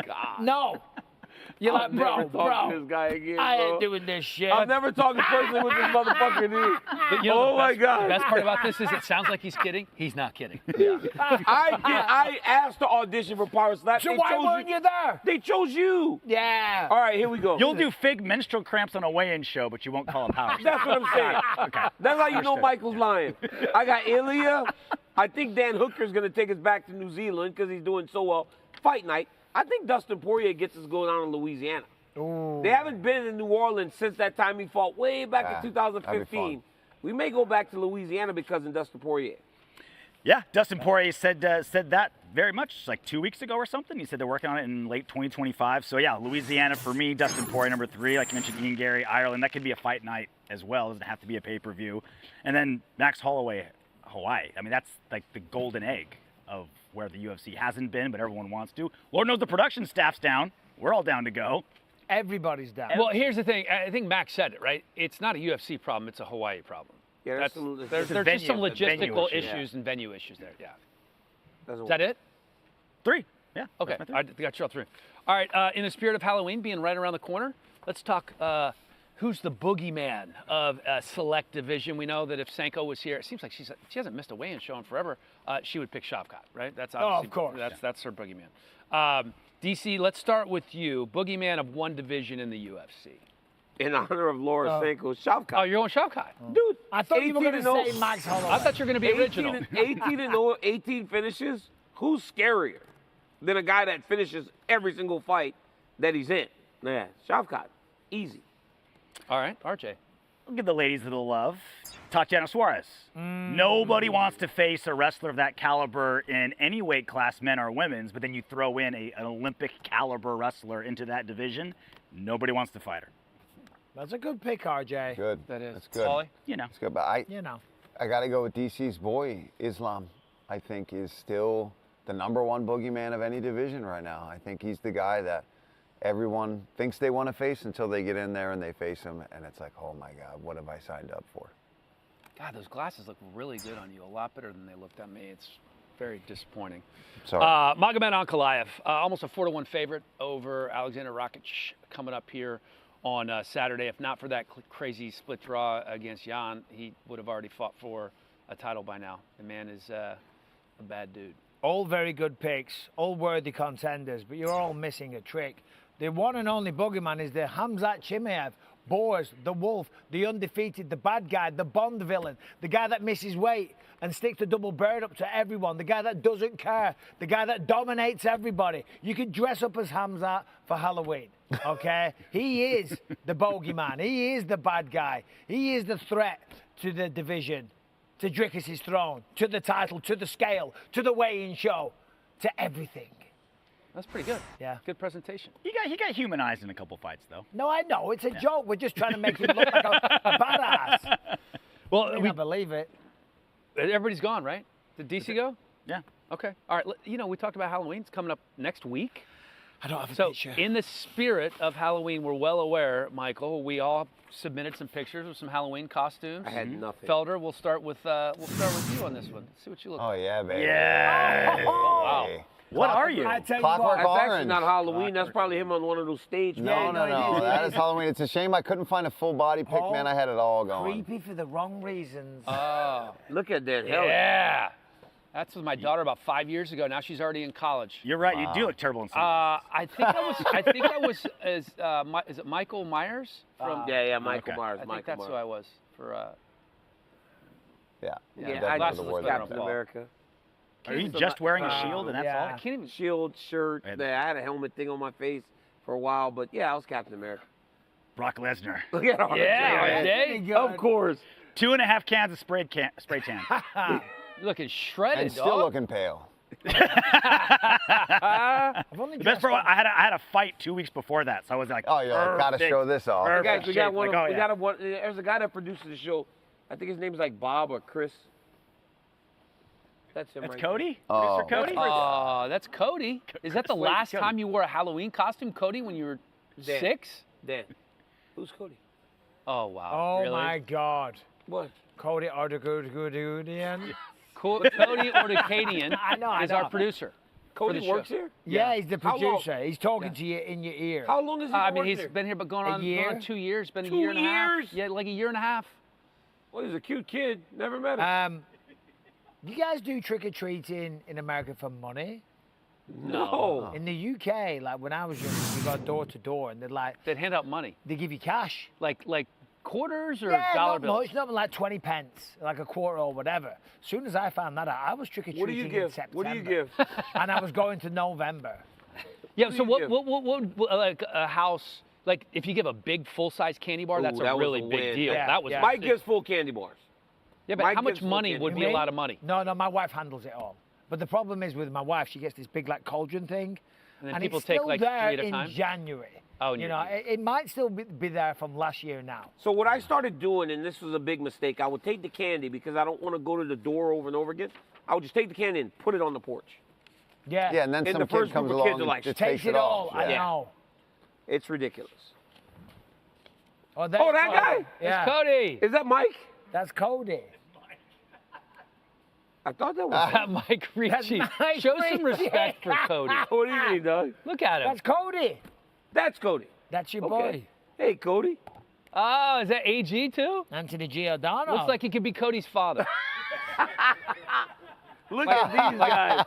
God. No. You're I'll like, never bro, talk to this guy again, I bro. ain't doing this shit. I'm never talking personally with this motherfucker, dude. But you know, Oh my God. The best part about this is it sounds like he's kidding. He's not kidding. I asked to audition for Power Slam. So why weren't you there? They chose you. Yeah. All right, here we go. You'll do fig menstrual cramps on a weigh-in show, but you won't call it Power Slam. That's what I'm saying. Okay. That's how you know Understood. Michael's lying. I got Ilya. I think Dan Hooker's going to take us back to New Zealand because he's doing so well. Fight night. I think Dustin Poirier gets us going on in Louisiana. Ooh. They haven't been in New Orleans since that time he fought way back in that'd be 2015. fun. We may go back to Louisiana because of Dustin Poirier. Yeah, Dustin Poirier said that very much like 2 weeks ago or something. He said they're working on it in late 2025. So yeah, Louisiana for me, Dustin Poirier number 3. Like you mentioned, Ian Gary, Ireland. That could be a fight night as well. It doesn't have to be a pay-per-view. And then Max Holloway, Hawaii. I mean, that's like the golden egg of where the UFC hasn't been, but everyone wants to. Lord knows the production staff's down. We're all down to go. Everybody's down. Well, here's the thing. I think Max said it, right? It's not a UFC problem. It's a Hawaii problem. Yeah, There's just some logistical issues and venue issues there. Yeah. Is that it? 3. Yeah. Okay. I got you all 3. All right. In the spirit of Halloween being right around the corner, let's talk. Who's the boogeyman of select division? We know that if Sanko was here, it seems like she hasn't missed a weigh-in show in forever. She would pick Shavkat, right? That's obviously, of course. That's her boogeyman. DC, let's start with you. Boogeyman of one division in the UFC. In honor of Laura Sanko, Shavkat. Oh, you're on Shavkat. Dude, I thought you were going to say Max Holloway. I thought you were going to be original. 18-0, 18 finishes. Who's scarier than a guy that finishes every single fight that he's in? Yeah, Shavkat. Easy. All right, RJ. I'll give the ladies a little love. Tatiana Suarez. Nobody wants to face a wrestler of that caliber in any weight class, men or women's, but then you throw in an Olympic caliber wrestler into that division. Nobody wants to fight her. That's a good pick, RJ. Good. That is. That's good. Paulie? You know. That's good. But I got to go with DC's boy. Islam, I think, is still the #1 boogeyman of any division right now. I think he's the guy that everyone thinks they want to face until they get in there and they face him, and it's like, oh my God, what have I signed up for? God, those glasses look really good on you. A lot better than they looked on me. It's very disappointing. Sorry. Magomed Ankalaev, almost a 4-1 favorite over Alexander Rakic coming up here on Saturday. If not for that crazy split draw against Jan, he would have already fought for a title by now. The man is a bad dude. All very good picks, all worthy contenders, but you're all missing a trick. The one and only boogeyman is the Khamzat Chimaev, Boris, the Wolf, the Undefeated, the bad guy, the Bond villain, the guy that misses weight and sticks the double bird up to everyone, the guy that doesn't care, the guy that dominates everybody. You can dress up as Khamzat for Halloween, okay? He is the bogeyman. He is the bad guy. He is the threat to the division, to Dricus' throne, to the title, to the scale, to the weigh-in show, to everything. That's pretty good. Yeah. Good presentation. He got humanized in a couple fights, though. No, I know. It's a joke. We're just trying to make him look like a badass. Well, we believe it. Everybody's gone, right? Did DC go? Yeah. Okay. All right. You know, we talked about Halloween. It's coming up next week. I don't have a So, picture. in the spirit of Halloween, we're well aware, Michael, we all submitted some pictures of some Halloween costumes. I had nothing. Felder, we'll start with you on this one. See what you look Oh, like. yeah, baby. Yeah. Oh, wow. What are you? I tell you Clockwork what. That's actually Orange. not Halloween. That's probably him on one of those stage. No, that is Halloween. It's a shame I couldn't find a full body pic, man. I had it all going. Creepy for the wrong reasons. Look at that. Hell Yeah. That's with my daughter about 5 years ago. Now she's already in college. You're right. You do look terrible in some. I think that was is it Michael Myers from? Yeah, Michael Myers. I think Michael that's Myers. who I was for. Yeah, definitely I last just was was better Captain on America. Are you just wearing a shield and that's all? I can't even shield, shirt. I had a helmet thing on my face for a while, but yeah, I was Captain America. Brock Lesnar. Look at RJ. Yeah, RJ. Of course. 2.5 cans of spray tan. Looking shredded, And still dog. looking pale. The best part, I had a fight 2 weeks before that, so I was like, oh, yeah, gotta show this off. Guys, we got one. There's a guy that produces the show. I think his name's like Bob or Chris. That's him. That's right Cody? Oh. Producer Cody? Oh, that's Cody. Is that the last time you wore a Halloween costume, Cody, when you were 6? Dan. Who's Cody? Oh, wow. Oh, Really? my God. What? Cody Ordegoodian. Cody Ordicadian is our producer. Cody works here? Yeah, he's the How long? producer. He's talking to you in your ear. How long has he I mean, worked he's here? been here, but going on 2 years. Been a 2 year and a half. years? Yeah, like a year and a half. Well, he's a cute kid. Never met him. You guys do trick-or-treating in America for money? No. In the UK, like when I was young, we got door-to-door, and they'd hand out money. They give you cash. Like quarters or Yeah, dollar not bills? much, not like 20 pence, like a quarter or whatever. As soon as I found that out, I was trick-or-treating What do you in give? September. What do you give? And I was going to November. Yeah, so what like a house, like if you give a big full-size candy bar, that's that a was really a big win. deal. Yeah, That was Mike gives full candy bars. Yeah, but Mike how much gives full money candy would be a Me? lot of money? No, my wife handles it all. But the problem is with my wife, she gets this big like cauldron thing. And then people it's take still like there 3 at a in time? January. Oh, you know, it might still be there from last year now. So what I started doing, and this was a big mistake, I would take the candy because I don't want to go to the door over and over again. I would just take the candy and put it on the porch. Yeah. Yeah, and then And some the first kid comes group of kids along are and like, just Takes takes it all. off. I Yeah. know. It's ridiculous. Oh, that guy? Yeah. It's Cody. Is that Mike? That's Cody. I thought that was Mike Ricci. Mike Show some Ricci. respect for Cody. What do you mean, Doug? Look at him. That's Cody. That's Cody. That's your Okay. boy. Hey, Cody. Oh, is that AG too? Anthony Giordano. Looks like he could be Cody's father. Look at these guys.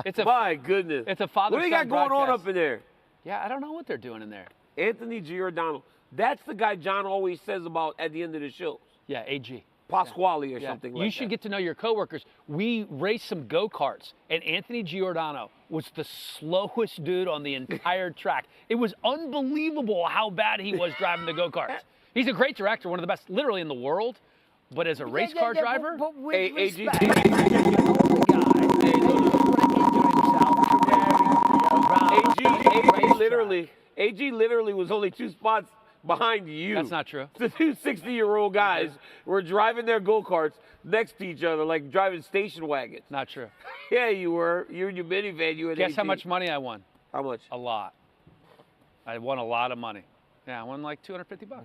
It's a My goodness. It's a father. What do you got going on up in there? Yeah, I don't know what they're doing in there. Anthony Giordano. That's the guy John always says about at the end of the show. Yeah, AG. Pasquale or Yeah. something like that. You should get to know your coworkers. We raced some go-karts, and Anthony Giordano was the slowest dude on the entire track. It was unbelievable how bad he was driving the go-karts. He's a great director, one of the best literally in the world, but as a race car driver, But with Hey, AG. respect, you know the guy. AG literally was only 2 spots behind you. that's not true. The two 60-year-old guys were driving their go-karts next to each other like driving station wagons. Not true. Yeah, you were. You and your minivan, you had Guess how 18. much money I won? How much? A lot. I won a lot of money. Yeah, I won like $250.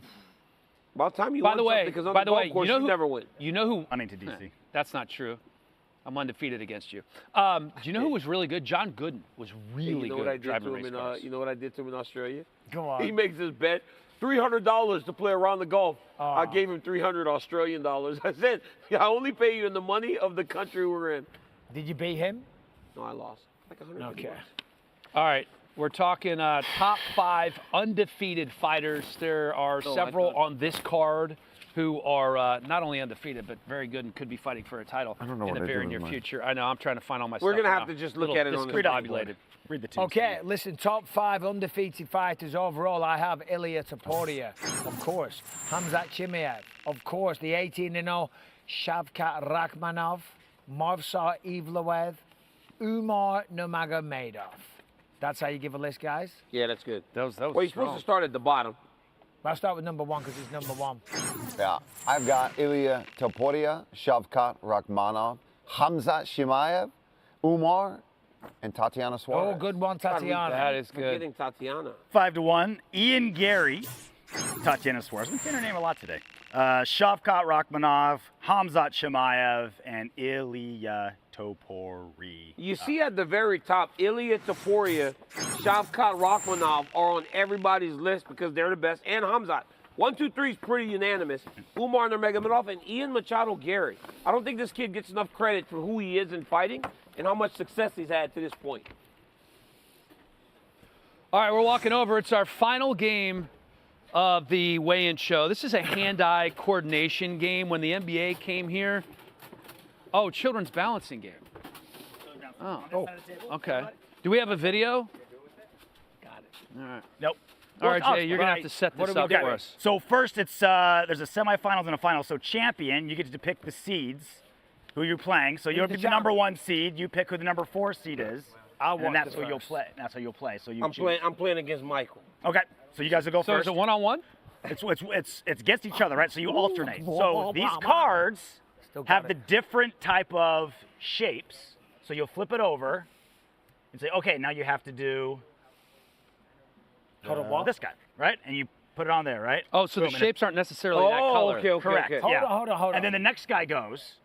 About time you By won the way, something, because on by the the golf way, course, you know you who, never win. You know who? Running to DC. That's not true. I'm undefeated against you. Do you know who was really good? John Gooden was really you know good what I at did driving to race him cars. you know what I did to him in Australia? Go on. He makes his bet. $300 to play around the golf. Oh. I gave him 300 Australian dollars. I said, I only pay you in the money of the country we're in. Did you beat him? No, I lost. Like 150 Okay. bucks. All right, we're talking top 5 undefeated fighters. There are several on this card who are not only undefeated, but very good and could be fighting for a title I don't know in what the I very did near with mine. future. I know, I'm trying to find all my We're stuff gonna have now. to just look Little at it on the discombobulated. Read the two. Okay, listen, top 5 undefeated fighters overall. I have Ilia Topuria, of course. Hamzat Chimaev, of course. The 18-0 Shavkat Rakhmonov, Movsar Evloev, Umar Nurmagomedov. That's how you give a list, guys? Yeah, that's good. That was Well, you're supposed to start at the bottom. I'll start with number 1 because he's number 1. Yeah, I've got Ilia Topuria, Shavkat Rakhmonov, Hamzat Chimaev, Umar, and Tatiana Suarez. Oh, good one, Tatiana. That is good. Forgetting Tatiana. 5-1. Ian Gary, Tatiana Suarez. We've seen her name a lot today. Shavkat Rakhmonov, Hamzat Chimaev, and Ilia Topuria. You see at the very top, Ilia Topuria, Shavkat Rakhmonov are on everybody's list because they're the best, and Hamzat. 1, 2, 3 is pretty unanimous. Umar Nurmagomedov and Ian Machado Gary. I don't think this kid gets enough credit for who he is in fighting and how much success he's had to this point. All right, we're walking over. It's our final game of the weigh-in show. This is a hand-eye coordination game. When the NBA came here, children's balancing game. Oh, okay. Do we have a video? Got it. All right. Nope. All right, Jay, you're going to have to set this up for us. So first, it's there's a semifinals and a final. So champion, you get to pick the seeds. who you're playing. So you'll the pick the number 1 seed. You pick who the number 4 seed is. And that's who you'll play. That's how you'll play. So you I'm playing against Michael. Okay. So you guys will go So first. is it one-on-one? It's against each other, right? So you alternate. So these cards have the different type of shapes. So you'll flip it over and say, okay, now you have to do this guy, right? And you put it on there, right? Oh, so the shapes aren't necessarily that color. Okay. Correct. Okay. Yeah. Hold on. And then the next guy goes,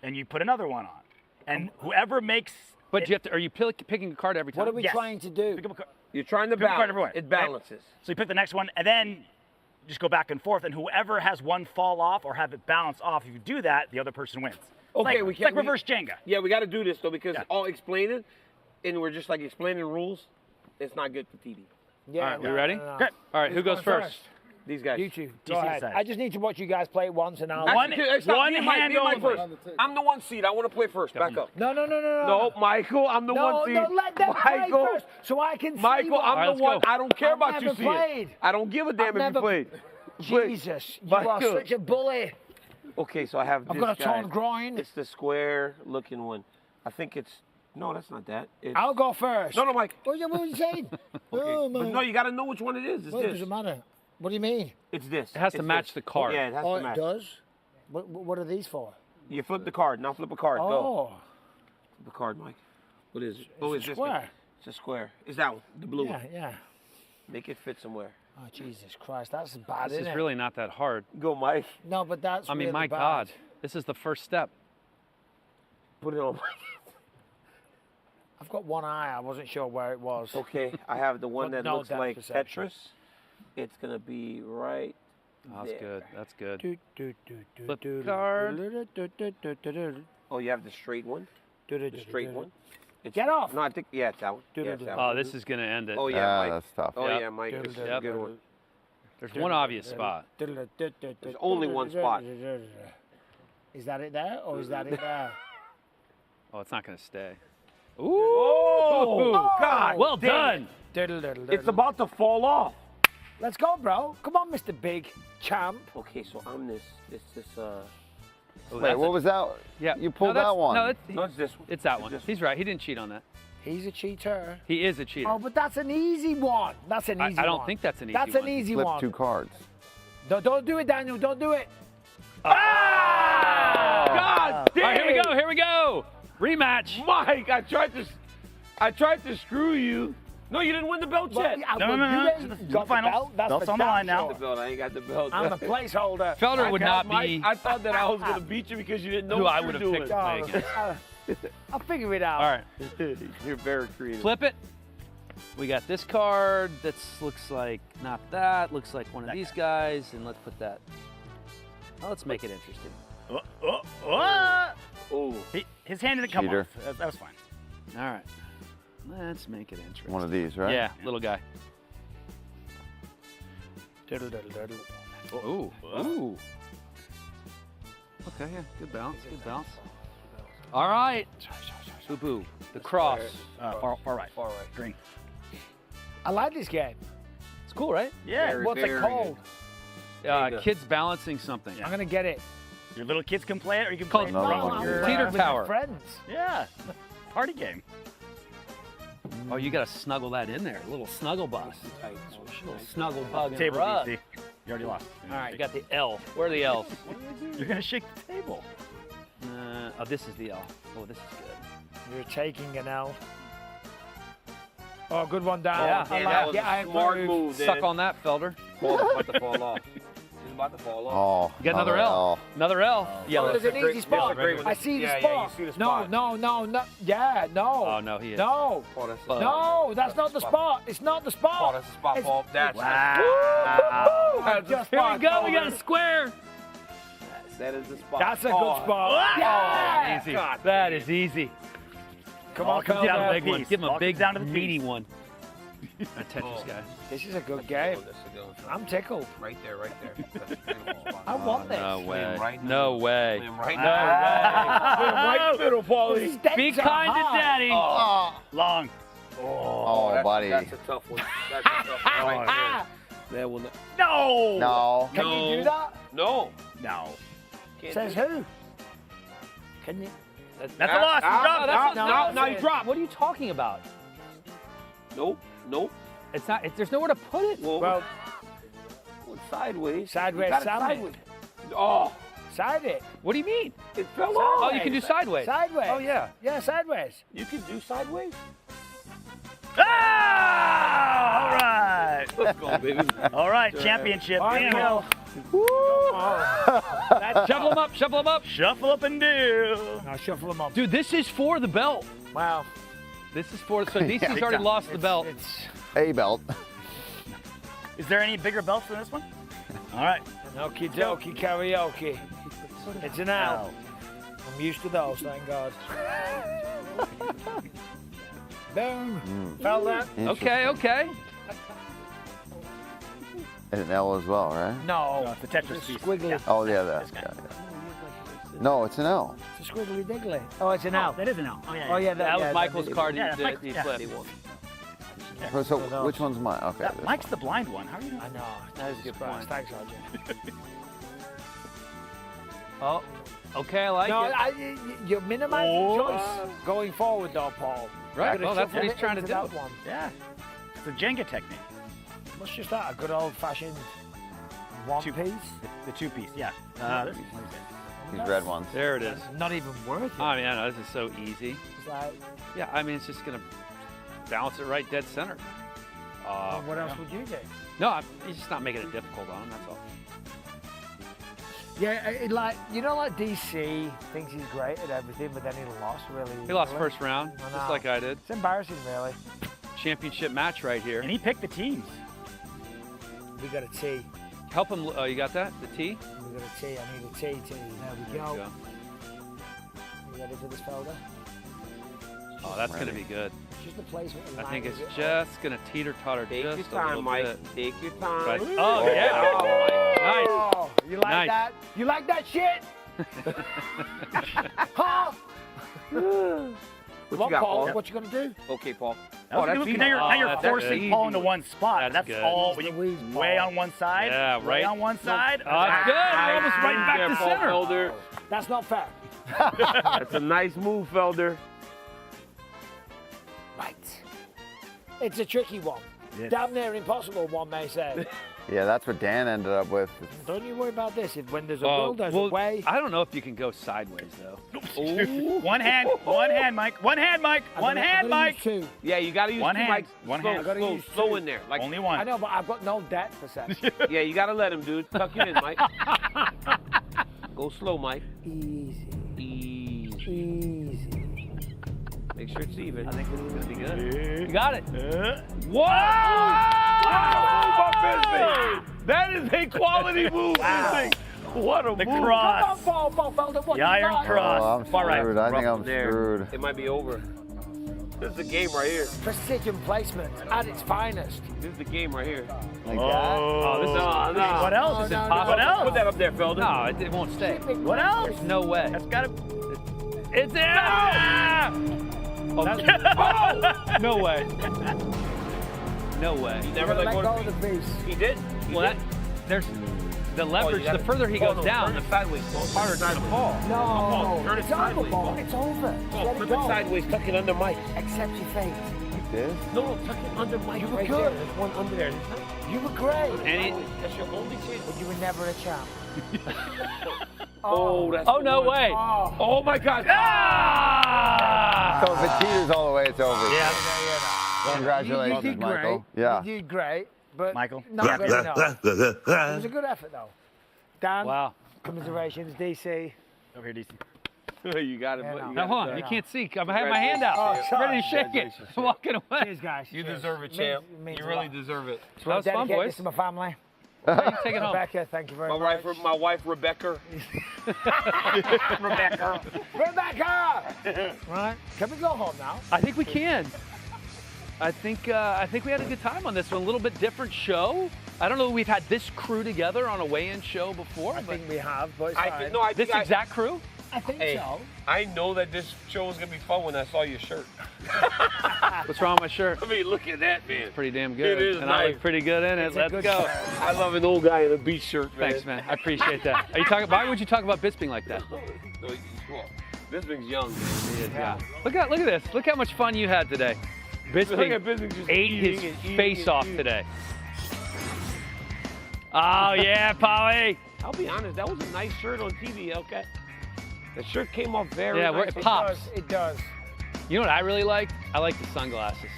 and you put another one on. And whoever makes... But are you picking a card every time? What are we trying to do? Pick up a card. You're trying to Pick a card balance. everywhere. It balances. So you pick the next one, and then just go back and forth, and whoever has one fall off or have it balance off, if you do that, the other person wins. Okay, it's like reverse Jenga. Yeah, we got to do this though because all explaining, and we're just like explaining rules. It's not good for TV. Yeah. All right, we ready? No. Okay. All right, who goes first? These guys. You two. Go DC ahead. decides. I just need to watch you guys play it once, and I'll. One hand Mike only. first. I'm the 1 seed. I want to play first. Back up. No. No, Michael, I'm the 1 seed. No, let them play Michael, first, so I can see. Michael, I'm the one. I don't care I've about you never seeing. played. I don't give a damn if you played. Jesus, you are Michael. such a bully. Okay, so I have this I've got a guy. torn groin. It's the square-looking one. I think it's. No, that's not that. It's, I'll go first. No, Mike. What are you saying? Okay. Oh, But man. no, you got to know which one it is. It's Well, it this. doesn't matter. What do you mean? It's this. It has to It's match this. the card. Yeah, it has to match. It does? What are these for? You flip the card. Now flip a card. Go. Oh. Flip the card, Mike. What is it? Oh, It's it's a this square. one. It's a square. It's that one. The blue one. Yeah. Make it fit somewhere. Oh, Jesus Christ, that's bad, This isn't is it? really not that hard. Go, Mike. No, but that's I mean, really my bad. God, this is the first step. Put it on. I've got one eye. I wasn't sure where it was. Okay, I have the one But that no looks depth like perception. Tetris. It's gonna be right Oh, that's there. good. That's good. Flip Flip the card. Oh, you have the straight one? The straight one? It's, Get off! No, I think, yeah, it's that one. Yeah, it's that Oh, one. this is going to end it. Oh, yeah, Mike. that's tough. Oh, Yep. yeah, Mike. This is a Yep. good one. There's one obvious spot. There's only one spot. Is that it there, or is that it there? Oh, it's not going to stay. Oh, God. Well damn done. it. It's about to fall off. Let's go, bro. Come on, Mr. Big Champ. Okay, so I'm this. Wait, what was that? Yeah. You pulled that's- that one. No, No, it's this one. it's that one. He's right. He didn't cheat on that. He's a cheater. He is a cheater. Oh, but that's an easy one. That's an easy one. I don't think that's an easy That's one. an easy Flip one. 2 cards. Don't do it, Daniel. Don't do it. God damn. All right, here we go. Rematch. Mike, I tried to screw you. No, you didn't win the belt yet. No. You It's the got the finals. belt. That's Belt's for on the damn line now. sure. The belt. I ain't got the belt. I'm the placeholder. Felder would not Mike, be I thought that I was going to beat you because you didn't know who what I you would were have doing. picked to play against. I'll figure it out. All right. You're very creative. Flip it. We got this card that looks like not that. Looks like one of these guys. And let's put that. Oh, let's make it interesting. Oh. His hand didn't come Cheater. off. That was fine. All right. Let's make it interesting. One of these, right? Yeah, little guy. Ooh. Ooh. Okay, yeah. Good bounce. Good bounce. All right. Boo-boo. The cross. Far right. Far right. Green. I like this game. It's cool, right? Yeah. Very, What's it very called? Kids balancing something. I'm gonna get it. Your little kids can play it, or you can Called play it in front Another of one. your Teeter With tower. my friends. Yeah. Party game. Oh, you got to snuggle that in there. A little snuggle bus. Little snuggle bug and Table rub. DC. You already lost. All right, you got the L. Where are the L's? You're gonna shake the table. Oh, this is the L. Oh, this is good. You're taking an L. Oh, good one down. Yeah. I Yeah, like that was it. I a smart approve. move. Suck on that, Felder. Ball's about to fall off. It's about to fall off. Oh, You got another L. Another L. Yellow. There's an great- easy spot. that's a great one. I see the Yeah, spot. yeah, you see the spot. No. Yeah, no. Oh, no, he is. No. Oh, that's No, that's not the spot. It's not the spot. Oh, that's a spot ball. That's Woo! That's a Here spot. we go. We got a square. That is the spot. That's a good Oh. spot. Yeah. Easy. God That is easy. Come on, Give him Felder. a big one. Give him a Ball big, comes down to the meaty piece. one. A Tetris guy. This is a good game. That's a good one. I'm tickled. Right there. That's a beautiful spot. I want this. No way. right No way. Swim right No now. Right middle, Paulie. The stakes Be are kind to high. daddy. Long. Oh, buddy. That's a tough one. That's a tough one right there. That one. No. No. Can you do that? No. No. Can't Says do it. who? Can you? That's a loss. No, you dropped. What are you talking about? Nope. It's not. There's nowhere to put it. Well, sideways. Sideways, You got it sideways. Oh, Side it. What do you mean? it fell off. Oh, you can do sideways. Sideways. Oh, yeah. Yeah, sideways. You can do sideways. Ah! All right. Let's go, baby. All right, championship. Daniel. Shuffle them up. Shuffle them up. Shuffle up and do. Now shuffle them up. Dude, this is for the belt. Wow. This is for. So DC's already lost the belt. It's A belt. Is there any bigger belts than this one? All right. okie dokie karaoke. It's an L. I'm used to those, thank God. Boom. Felt that? Okay. And an L as well, right? No. It's a Tetris piece. Squiggly. Oh, yeah, that. Yeah. No, it's an L. It's a squiggly diggly. Oh, it's an L. That is an L. Oh, yeah. Oh, yeah. That was Michael's card. Yeah, He Mike- flipped. So which one's mine? Okay. Yeah, this Mike's the blind one. How are you doing? I know. That is a good point. Thanks, Roger. Oh, okay, I like it. You're minimizing choice going forward, though, Paul. Right, You're well, gonna that's what he's shuffle trying to it do. into that one. Yeah. It's a Jenga technique. What's just that? A good old-fashioned one piece? The two-piece, yeah. These red ones. There it is. Not even worth it. I mean, I know, this is so easy. It's like, Yeah, I mean, it's just going to balance it right dead center. what else would you do? No, he's just not making it difficult on him, that's all. Yeah, like DC thinks he's great at everything, but then he lost really. He lost easily. first round, I just know. like I did. It's embarrassing, really. Championship match right here. And he picked the teams. We got a T. Help him. You got that? The T? We got a T. I need a T. There we go. You ready for this folder? Oh, that's going to be good. It's just the placement. I think it's just going to teeter-totter Take just your a little time, Mike. bit. Take your time. Right. Oh, yeah. Oh, you like Nice. that? You like that shit? Huh? What you got, Paul? Paul? What you gonna do? Okay, Paul. Now you're that's forcing easy. Paul into one spot. That's That's good. all. When you way on one side. Yeah, Way right. on one side. Oh, that's good. You're almost right back to center. Felder. That's not fair. That's a nice move, Felder. Right. It's a tricky one. Yes. Damn near impossible, one may say. Yeah, that's what Dan ended up with. Don't you worry about this. When there's a will, there's a way. I don't know if you can go sideways, though. One hand, Mike. One hand, Mike. One hand, Mike. Two. Yeah, you got to use One two hand. mics. One slow, hand. Slow, slow in there. Like, Only one. I know, but I've got no depth perception. yeah, you got to let him, dude. Tuck it in, Mike. Go slow, Mike. Easy. Easy. Make sure it's even. I think this is going to be good. You got it. Whoa! That is a quality move. Wow. What a The move. cross. Come on, Paul Felder. What The you iron got? cross. Oh, I'm Far right. screwed. I think I'm There. screwed. It might be over. This is the game right here. Precision placement at its finest. This is the game right here. Like that? Oh, this is No. What else? This is impossible. What else? Put that up there, Felder. No, it won't stay. What else? There's no way. That's got to. It's in! No way. No way. He never let Let go go of of the the piece. He did. Well, there's the leverage. The further he goes down, the sideways. harder it's going to fall. No, turn it it's over, sideways, Paul. Paul. It's over. Oh, Let flip it it go. sideways. Tuck it under Mike. Accept your fate. Like this? No, tuck it under Mike. You were right good. there. There's one under there. You were great. That's your only chance. But you were never a champ. Oh, that's Oh, the no one. way. Oh my God. So if it teeters all the way, it's over. Yeah. Congratulations, You did Michael. great. Yeah. You did great. But Michael. not good enough. It was a good effort, though. Dan, Wow. commiserations, DC. Over here, DC. You got it. Yeah, but no. you Now, got hold it. on. You can't see. I have my hand out. Oh, sorry. I'm ready to shake it. Congratulations, I'm walking away. Cheers, guys. You Cheers. deserve it, champ. Means You a really lot. deserve it. That was fun, Dedicate boys. this to my family. You can take it home. Rebecca, thank you very much. My wife, Rebecca. Rebecca. Rebecca! Right. Can we go home now? I think we can. I think we had a good time on this one. A little bit different show. I don't know if we've had this crew together on a weigh-in show before. I think we have, but it's I fine. think, no, I This think exact crew? I think Hey, so. I know that this show was gonna be fun when I saw your shirt. What's wrong with my shirt? I mean, look at that, man. Pretty damn good. It is and I nice. look pretty good in it. It's a Let's good go. shirt. I love an old guy in a beach shirt, man. Thanks, man. I appreciate that. Are you talking? Why would you talk about Bisping like that? No, you- well, Bisping's young. He is, yeah. Look at this. Look how much fun you had today. Bisping just ate his face off today. Oh, yeah, Polly. I'll be honest, that was a nice shirt on TV, okay? The shirt came off very yeah, nice. It pops. It does. You know what I really like? I like the sunglasses.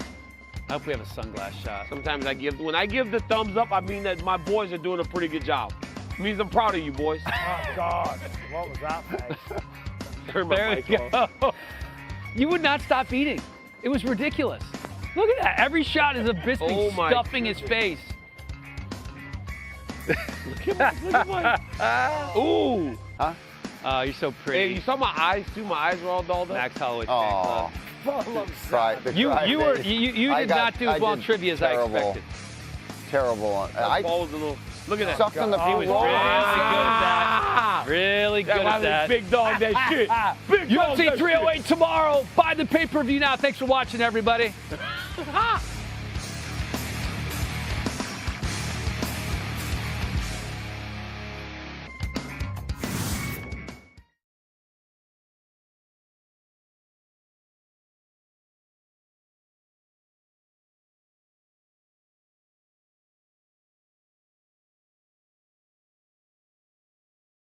I hope we have a sunglass shot. Sometimes when I give the thumbs up, I mean that my boys are doing a pretty good job. It means I'm proud of you, boys. Oh, God. What was that, face? Turn my There mic we off. go. You would not stop eating. It was ridiculous. Look at that. Every shot is a Bisping stuffing his face. Look at my. Ooh. Huh? You're so pretty. Hey, you saw my eyes too? My eyes were all dolled up. Max Holloway. Oh. You did not do as well in trivia as I expected. Terrible. That ball was a little. Look at that. Sucked in the He was really good at that. Really good at that. Big dog that shit. Big dog UFC that 308 tomorrow. Buy the pay-per-view now. Thanks for watching, everybody.